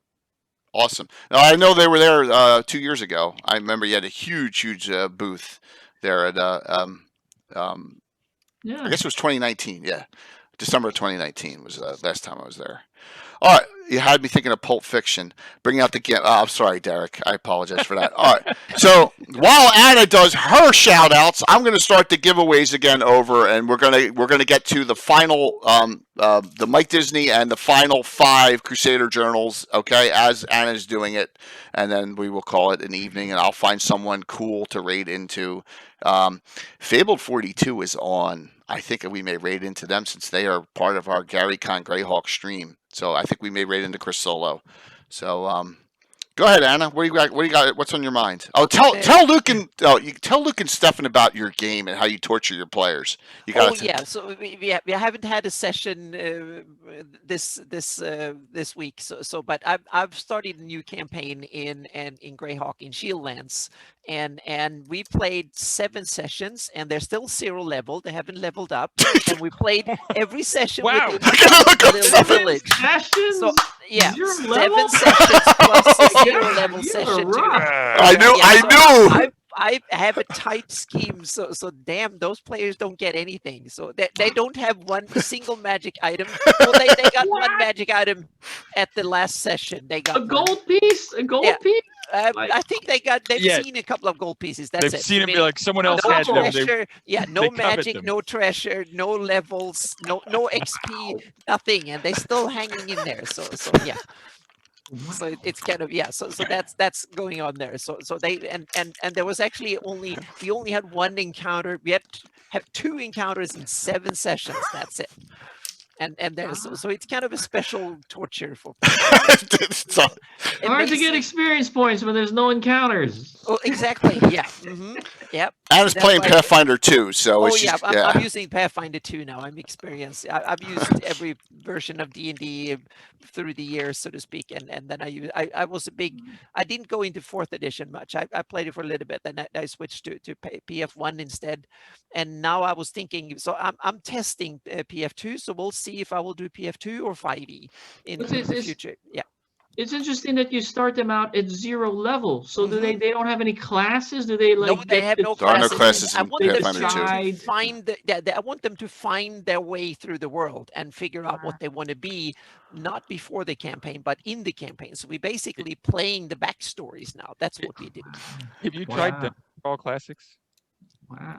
Awesome. Now, I know they were there 2 years ago. I remember you had a huge booth there at I guess it was 2019. Yeah, December of 2019 was the last time I was there. All right, you had me thinking of Pulp Fiction. Bring out the game. Oh, I'm sorry, Derek. I apologize for that. All right. So while Anna does her shout outs, I'm going to start the giveaways again over, and we're gonna get to the final the Mike Disney and the final 5 Crusader journals. Okay, as Anna's doing it, and then we will call it an evening, and I'll find someone cool to raid into. Fabled 42 is on. I think we may raid into them since they are part of our Gary Con Greyhawk stream. So I think we may raid into Chris Solo. So go ahead, Anna. What do you got? What's on your mind? Oh, tell Luke and Stefan about your game and how you torture your players. So we haven't had a session this week. So but I've started a new campaign in Greyhawk in Shieldlands. And we played 7 sessions, and they're still 0 level. They haven't leveled up. And we played every session within the village. Sessions? So yeah, 0 7 level? sessions plus a 0 level session. I knew. I have a tight scheme, so damn, those players don't get anything. So they don't have one single magic item. Well, they got one magic item at the last session. They got a gold piece. A gold piece. I think they've seen a couple of gold pieces. That's it. They've seen it be like someone else had them. No magic, no treasure, no levels, no XP, nothing, and they're still hanging in there. So yeah. So it's kind of so that's going on there. So they and there was actually we only had 1 encounter. We had 2 encounters in 7 sessions. That's it. And there's so it's kind of a special torture for it's hard to get experience points when there's no encounters. Oh, exactly. Yeah. Mm-hmm. Yep. I was playing Pathfinder 2, so I'm using Pathfinder 2 now. I'm experienced. I've used every version of D&D through the years, so to speak, and then I was a big. I didn't go into 4th edition much. I played it for a little bit, then I switched to PF1 instead, and now I was thinking. So I'm testing PF2, so we'll see if I will do PF2 or 5e in the future. Yeah. It's interesting that you start them out at 0 level. So do they don't have any classes? Do they like? No, they have no classes. There are no classes. I want them to I want them to find their way through the world and figure out what they want to be, not before the campaign, but in the campaign. So we're basically playing the backstories now. That's what we do. Have you tried the All Classics? Wow.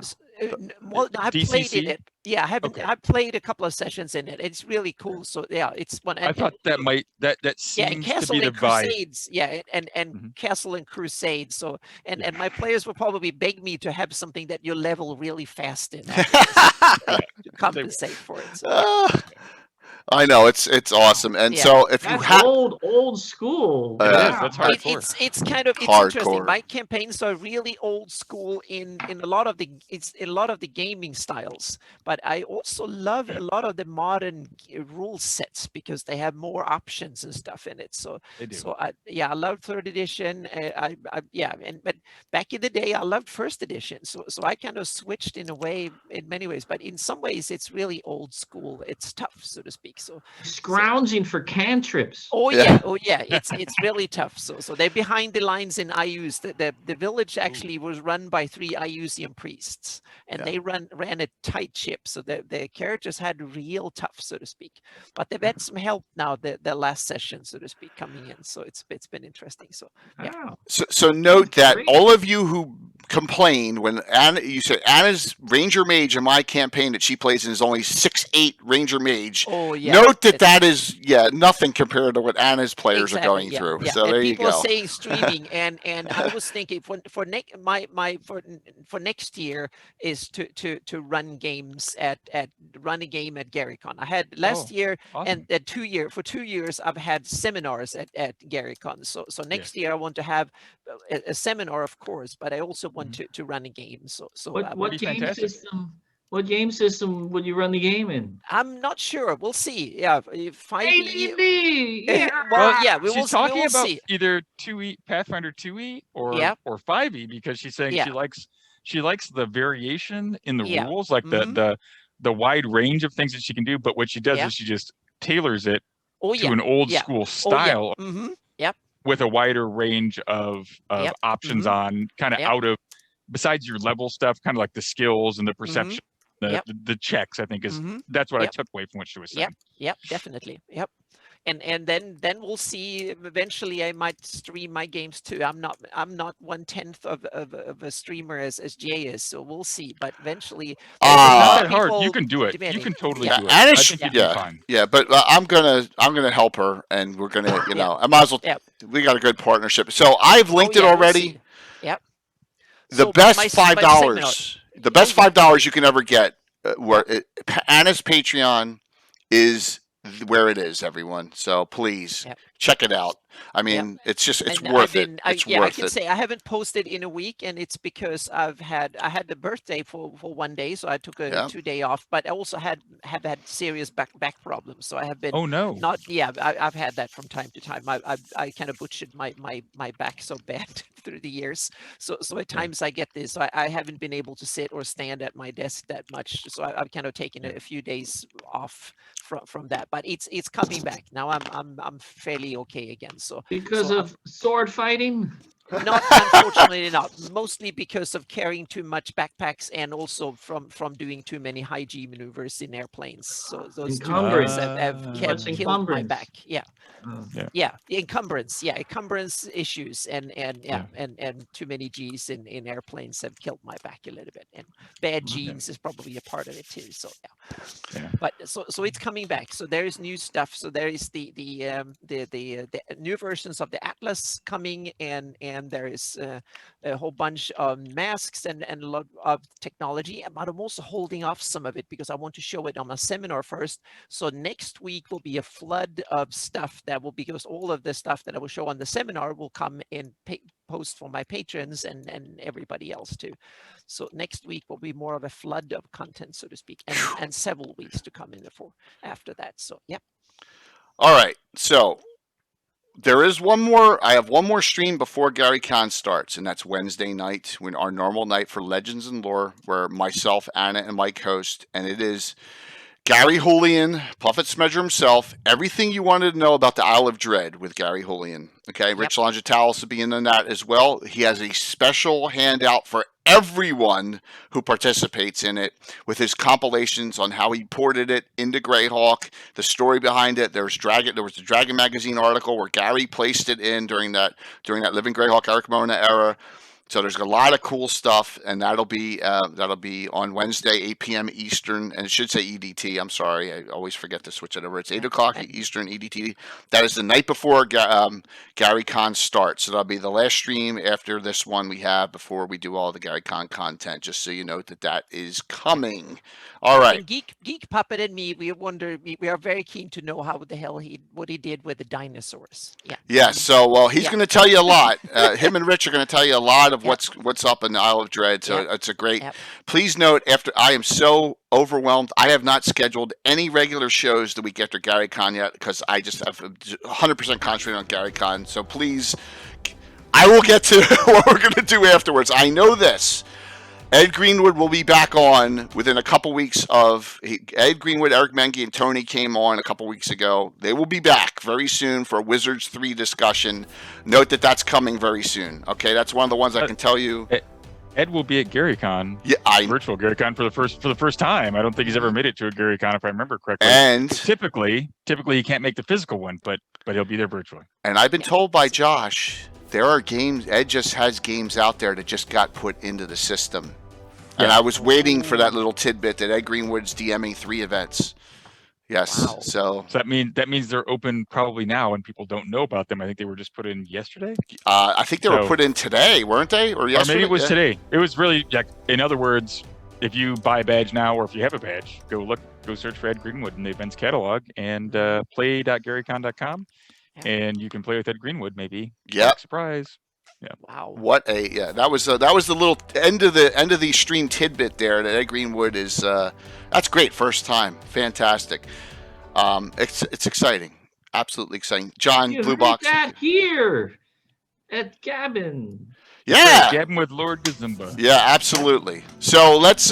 Well, I played DCC? in it. Yeah, I haven't. Okay. I played a couple of sessions in it. It's really cool. So yeah, it's one. I thought that might that Yeah, seems to Castle be the and vibe. Crusades. Yeah, and Mhm. Castle and Crusades. So and Yeah. my players will probably beg me to have something that you level really fast in to compensate for it. So. I know it's awesome, and Yeah. so if you That's have old school. It is. Wow. That's It, hardcore. it's kind of interesting. Hardcore. My campaigns are really old school in a lot of the gaming styles, but I also love a lot of the modern rule sets because they have more options and stuff in it. So They do. so I love third edition. But back in the day I loved first edition. So I kind of switched in many ways, but in some ways it's really old school. It's tough, so to speak. So Scrounging for cantrips. oh Yeah. yeah, it's really tough. So they're behind the lines in IUs. The village actually was run by 3 Iusian priests, and Yeah. they ran a tight ship. So the characters had real tough, so to speak. But they've had some help now. The last session, so to speak, coming in. So it's been interesting. So yeah. Wow. So note that Great. all of you who complained when you said Anna's Ranger Mage in my campaign that she plays in is only 6'8" Ranger Mage. Oh yeah. Note that is nothing compared to what Anna's players are Exactly, going yeah, through. yeah. So And there you people are go. saying streaming, and I was thinking for next year is to run games run a game at GaryCon. I had last year Awesome. and 2 years I've had seminars at GaryCon. So next year I want to have a seminar, of course, but I also want to run a game. So What be game fantastic. system? What game system would you run the game in? I'm not sure. We'll see. Yeah, 5e. ADD. Yeah. Well, yeah, we will. She's talking we will about see. either 2e Pathfinder 2e or Yeah. 5e because she's saying Yeah. she likes the variation in the Yeah. rules, like the wide range of things that she can do. But what she does is she just tailors it to an old school style Yep. with a wider range of options on kind of out of besides your level stuff, kind of like the skills and the perception. The checks, I think, is that's what I took away from what she was saying. Yep, definitely. Yep. And then we'll see. Eventually, I might stream my games too. I'm not 1/10 of a streamer as Jay is, so we'll see. But eventually, It's not that hard. You can do it. demanding. You can totally Yeah. do it. Anna I sh- think you'd be fine. Yeah, but I'm gonna help her, and we're gonna I might as well. Yeah. We got a good partnership. So I've linked it We'll already. see. Yep. The So best my $5. The best $5 you can ever get. Anna's Patreon is where it is, everyone. So please check it out. I mean, it's worth it. It's I worth can it. say I haven't posted in a week, and it's because I had the birthday for 1 day, so I took a 2-day off. But I also have had serious back problems, so I have been. Oh no! I've had that from time to time. I kind of butchered my back so bad through the years. So at times I get this. So I haven't been able to sit or stand at my desk that much. So I've kind of taken a few days off from that. But it's coming back now. I'm fairly okay again. So because of sword fighting. Not unfortunately not. Mostly because of carrying too much backpacks and also from doing too many high G maneuvers in airplanes. So those two things have killed my back. Yeah. The encumbrance. Yeah, encumbrance issues and too many G's in airplanes have killed my back a little bit. And bad genes is probably a part of it too. So but so it's coming back. So there is new stuff. So there is the new versions of the Atlas coming, and there is a whole bunch of masks and a lot of technology. But I'm also holding off some of it because I want to show it on my seminar first. So next week will be a flood of stuff that will, because all of the stuff that I will show on the seminar will come in post for my patrons and everybody else too. So next week will be more of a flood of content, so to speak, and several weeks to come in after that. So All right, so there is one more. I have one more stream before GaryCon starts, and that's Wednesday night, when our normal night for Legends and Lore, where myself, Anna, and Mike host, and it is Gary Julian, Puffet Smedger himself, everything you wanted to know about the Isle of Dread with Gary Julian. Okay, Rich Longitalis will be in that as well. He has a special handout for everyone who participates in it with his compilations on how he ported it into Greyhawk, the story behind it. There was the Dragon Magazine article where Gary placed it in during that Living Greyhawk Eric Mona era. So there's a lot of cool stuff, and that'll be on Wednesday, 8 p.m. Eastern, and it should say EDT. I'm sorry, I always forget to switch it over. It's 8 o'clock Eastern EDT. That is the night before Gary Con starts. So that'll be the last stream after this one we have before we do all the Gary Con content. Just so you know that is coming. All right. And Geek Puppet and me, we wonder. We are very keen to know how the hell what he did with the dinosaurs. Yeah. Yeah. So well, he's going to tell you a lot. Him and Rich are going to tell you a lot of what's up in the Isle of Dread. So it's a great. Please note, after I am so overwhelmed, I have not scheduled any regular shows the week after Gary Con yet because I just have 100% concentrated on Gary Con. So please, I will get to what we're going to do afterwards. I know this. Ed Greenwood will be back on within a couple weeks Ed Greenwood, Eric Mengi, and Tony came on a couple weeks ago. They will be back very soon for a Wizards 3 discussion. Note that that's coming very soon. Okay, that's one of the ones I can tell you. Ed will be at GaryCon. Yeah, virtual GaryCon for the first time. I don't think he's ever made it to a GaryCon if I remember correctly. And typically he can't make the physical one, but he'll be there virtually. And I've been told by Josh there are games. Ed just has games out there that just got put into the system. And I was waiting for that little tidbit that Ed Greenwood's DMing 3 events. Yes. Wow. So that means they're open probably now and people don't know about them. I think they were just put in yesterday. I think they were put in today, weren't they? Or yesterday? Or maybe it was today. It was really, in other words, if you buy a badge now or if you have a badge, go search for Ed Greenwood in the events catalog and play.garycon.com and you can play with Ed Greenwood maybe. Yeah. Surprise. Yeah. Wow. That was the little end of the stream tidbit there that Ed Greenwood is that's great, first time. Fantastic. It's exciting. Absolutely exciting. John, Blue Box. That here at Gabbin. Yeah. Gabbin with Lord Gazumba. Yeah, absolutely. So let's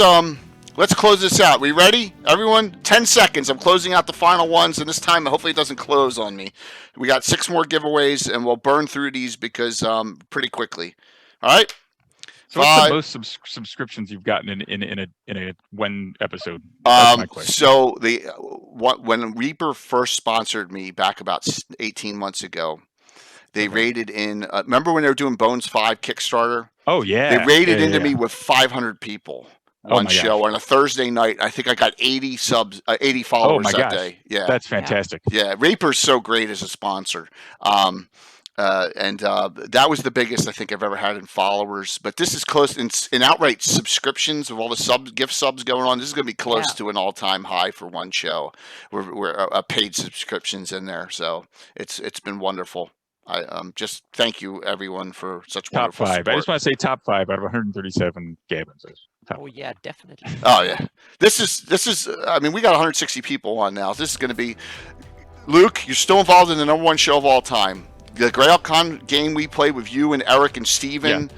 close this out. We ready? Everyone? 10 seconds. I'm closing out the final ones, and this time hopefully it doesn't close on me. We got 6 more giveaways, and we'll burn through these because pretty quickly. All right? So what's the most subscriptions you've gotten in a one episode? That's my question. So when Reaper first sponsored me back about 18 months ago, they rated in. Remember when they were doing Bones 5 Kickstarter? Oh yeah. They rated into me with 500 people. One show on a Thursday night. I think I got 80 followers that day. Yeah, that's fantastic. Yeah, Reaper's so great as a sponsor. That was the biggest I think I've ever had in followers. But this is close in outright subscriptions of all the gift subs going on. This is going to be close to an all-time high for one show. We're paid subscriptions in there, so it's been wonderful. I just thank you everyone for such top wonderful 5. support. I just want to say top 5 out of 137 Gabbins. Oh yeah, definitely. Oh yeah, this is. I mean, we got 160 people on now. This is going to be. Luke, you're still involved in the #1 show of all time. The GrailCon game we played with you and Eric and Steven,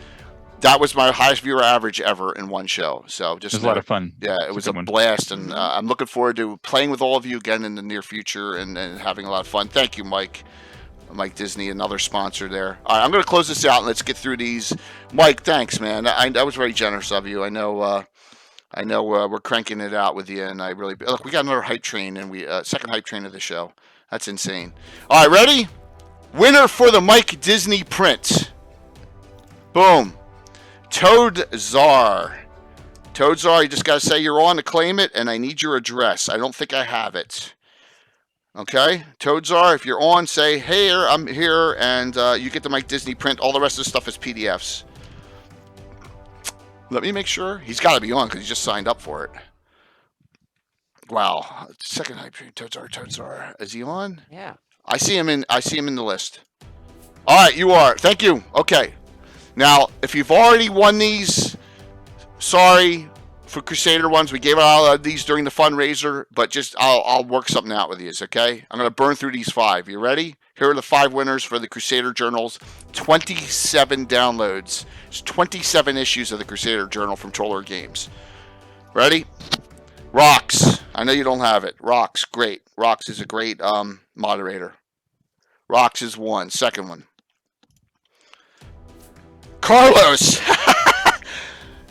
that was my highest viewer average ever in one show. So just it was a lot of fun. Yeah, it was a blast, and I'm looking forward to playing with all of you again in the near future and having a lot of fun. Thank you, Mike Disney, another sponsor there. All right, I'm going to close this out and let's get through these. Mike, thanks, man. That was very generous of you. I know we're cranking it out with you, and I really look. We got another hype train, and we second hype train of the show. That's insane. All right, ready? Winner for the Mike Disney print. Boom. Toad Czar. You just got to say you're on to claim it, and I need your address. I don't think I have it. Okay, Toadzar, if you're on, say, hey, I'm here, and you get the Mike Disney print. All the rest of the stuff is PDFs. Let me make sure. He's got to be on because he just signed up for it. Wow, second hype train, Toadzar. Is he on? Yeah. I see him in the list. All right, you are. Thank you. Okay. Now, if you've already won these, sorry. For Crusader ones, we gave out all of these during the fundraiser, but just I'll work something out with you, okay? I'm going to burn through these 5. You ready? Here are the 5 winners for the Crusader Journals. 27 downloads. It's 27 issues of the Crusader Journal from Troller Games. Ready? Rox. I know you don't have it. Rox, great. Rox is a great moderator. Rox is 1. Second one. Carlos.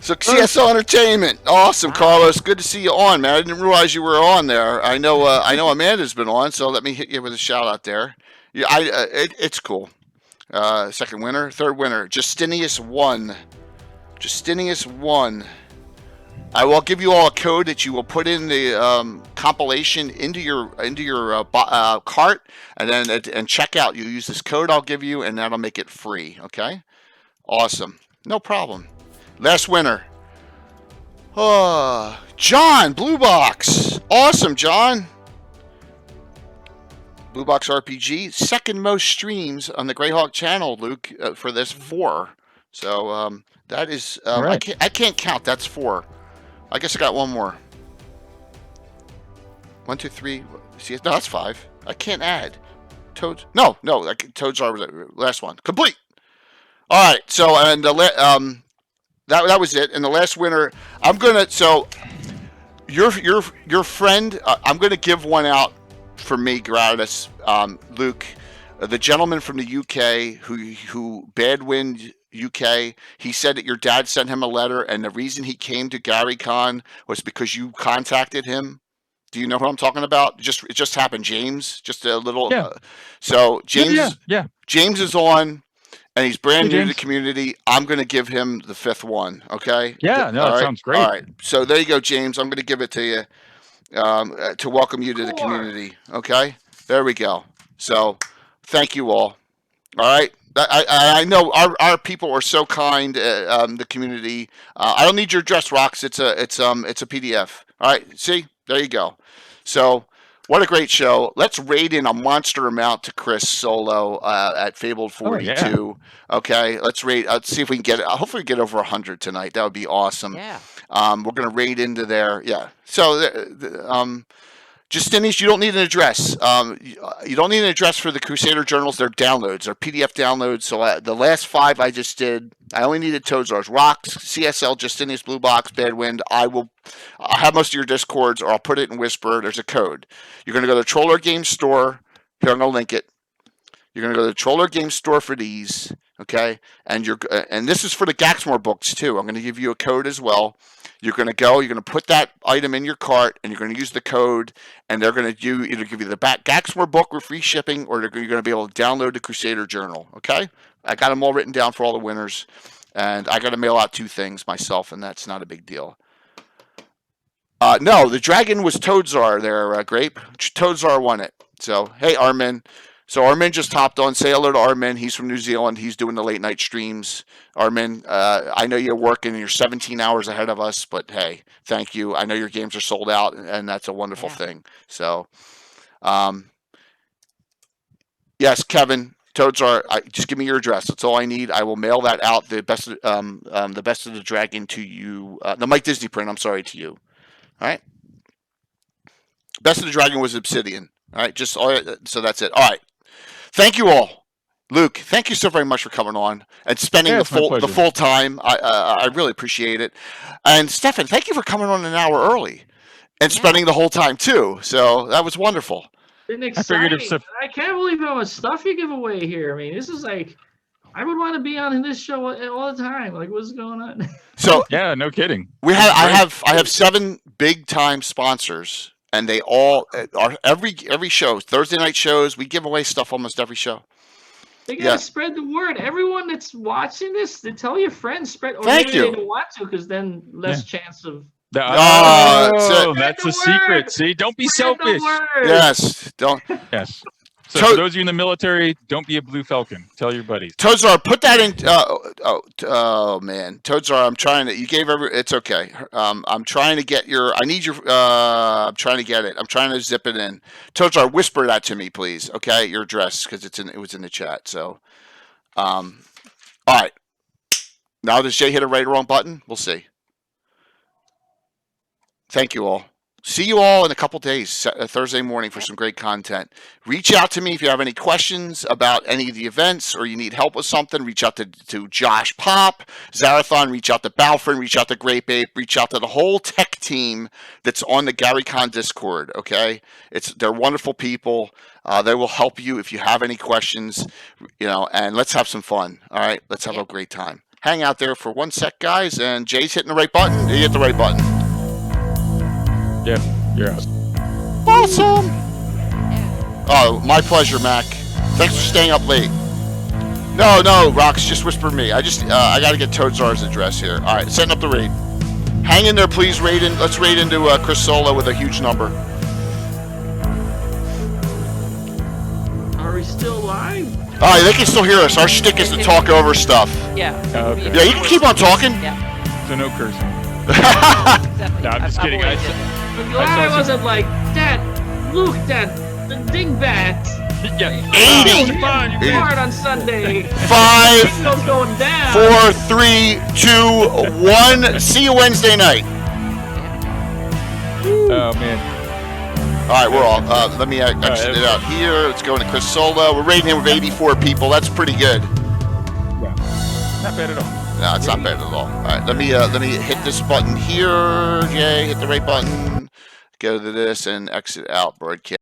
So CSO Entertainment, awesome, Carlos. Good to see you on, man. I didn't realize you were on there. I know Amanda's been on, so let me hit you with a shout out there. Yeah, it's cool. Second winner, third winner, Justinius 1. Justinius 1. I will give you all a code that you will put in the compilation into your cart, and then and check out. You use this code I'll give you, and that'll make it free. Okay, awesome, no problem. Last winner. Oh, John, Blue Box. Awesome, John. Blue Box RPG, second most streams on the Greyhawk channel, Luke, for this 4. So that is right. I can't count. That's 4. I guess I got one more. 1, 2, 3. See, no, that's 5. I can't add. Toads. No. Toads are the last one. Complete. All right. So and that was it. And the last winner, I'm gonna. So your friend, I'm gonna give one out for me gratis. Luke, the gentleman from the UK who Badwind UK, he said that your dad sent him a letter, and the reason he came to GaryCon was because you contacted him. Do you know who I'm talking about? It just happened, James. Just a little. Yeah. So James, Yeah. James is on, and he's brand Hey, new to the James. community. I'm going to give him the 5th one. Okay. Yeah. No, All that right? sounds great. All right. So there you go, James. I'm going to give it to you to welcome you to the community. Okay. There we go. So thank you all. All right. I know our people are so kind. The community. I don't need your address, Rocks. It's a PDF. All right. See, there you go. So what a great show. Let's raid in a monster amount to Chris solo at Fabled 42. Oh, yeah. Okay. Let's raid. Let's see if we can get it. Hopefully, get over 100 tonight. That would be awesome. Yeah. We're gonna raid into there. Yeah. So Justinius, you don't need an address. You don't need an address for the Crusader journals. They're downloads. They're PDF downloads. So the last 5 I just did, I only needed Toadsars, Rocks, CSL, Justinius, Blue Box, Badwind. I'll have most of your Discords, or I'll put it in Whisper. There's a code. You're going to go to the Troller Games Store. Here, I'm going to link it. You're going to go to the Troller Games Store for these, okay? And this is for the Gaxmore books, too. I'm going to give you a code as well. You're going to put that item in your cart, and you're going to use the code, and they're going to either give you the Gaxmore book with free shipping, or you're going to be able to download the Crusader Journal, okay? I got them all written down for all the winners, and I got to mail out 2 things myself, and that's not a big deal. No, the dragon was Toadzar there, Grape. Toadzar won it. So, hey, Armin. So Armin just hopped on. Say hello to Armin. He's from New Zealand. He's doing the late night streams. Armin, I know you're working. You're 17 hours ahead of us, but hey, thank you. I know your games are sold out, and that's a wonderful thing. So, yes, Kevin, Toadzar, just give me your address. That's all I need. I will mail that out. The best of the dragon to you. The Mike Disney print. I'm sorry, to you. All right. Best of the Dragon was Obsidian. All right. So that's it. All right. Thank you all. Luke, thank you so very much for coming on and spending the full time. I really appreciate it. And Stefan, thank you for coming on an hour early and spending the whole time too. So that was wonderful. Been exciting. I can't believe how much stuff you give away here. I mean, this is like, I would want to be on this show all the time. Like, what's going on? So yeah, no kidding. I have 7 big time sponsors, and they all are every show. Thursday night shows, we give away stuff almost every show. They gotta spread the word. Everyone that's watching this, to tell your friends, spread. Or Thank maybe you. They don't want to, because then less chance of. That's a secret. See, don't be selfish. Yes, don't. Yes. So for those of you in the military, don't be a blue falcon. Tell your buddies. Toadzar, put that in. Oh man, Toadzar, I'm trying to. You gave it's okay. I'm trying to get your. I need your. I'm trying to get it. I'm trying to zip it in. Toadzar, whisper that to me, please. Okay, your address, because it was in the chat. So, all right. Now does Jay hit a right or wrong button? We'll see. Thank you all. See you all in a couple days, Thursday morning, for some great content. Reach out to me if you have any questions about any of the events, or you need help with something. Reach out to Josh Pop, Zarathon. Reach out to Balfrin. Reach out to Grape Ape. Reach out to the whole tech team that's on the GaryCon Discord. Okay, they're wonderful people. They will help you if you have any questions. And let's have some fun. All right, let's have a great time. Hang out there for 1 sec, guys. And Jay's hitting the right button. You hit the right button. Yeah, you're out. Awesome. Oh, my pleasure, Mac. Thanks for staying up late. No, Rox, just whisper me. I got to get Toadzar's address here. All right, setting up the raid. Hang in there, please. Let's raid into Chris Solo with a huge number. Are we still live? All right, they can still hear us. Our shtick is to talk over stuff. Yeah. Okay. Yeah, you can keep on talking. Yeah. So no cursing. Exactly. No, I'm just kidding. avoiding But it. glad I wasn't like that. Luke, that the dingbat. Yeah. 80. Hard on Sunday. 5, Signal's going down. 4, 3, 2, 1. See you Wednesday night. Oh man. All right, we're all. Let me exit it out here. Let's go into Chris Solo. We're rating him with 84 people. That's pretty good. Yeah. Not bad at all. No, it's not bad at all. All right, let me hit this button here, Jay. Hit the right button. Go to this and exit out broadcast.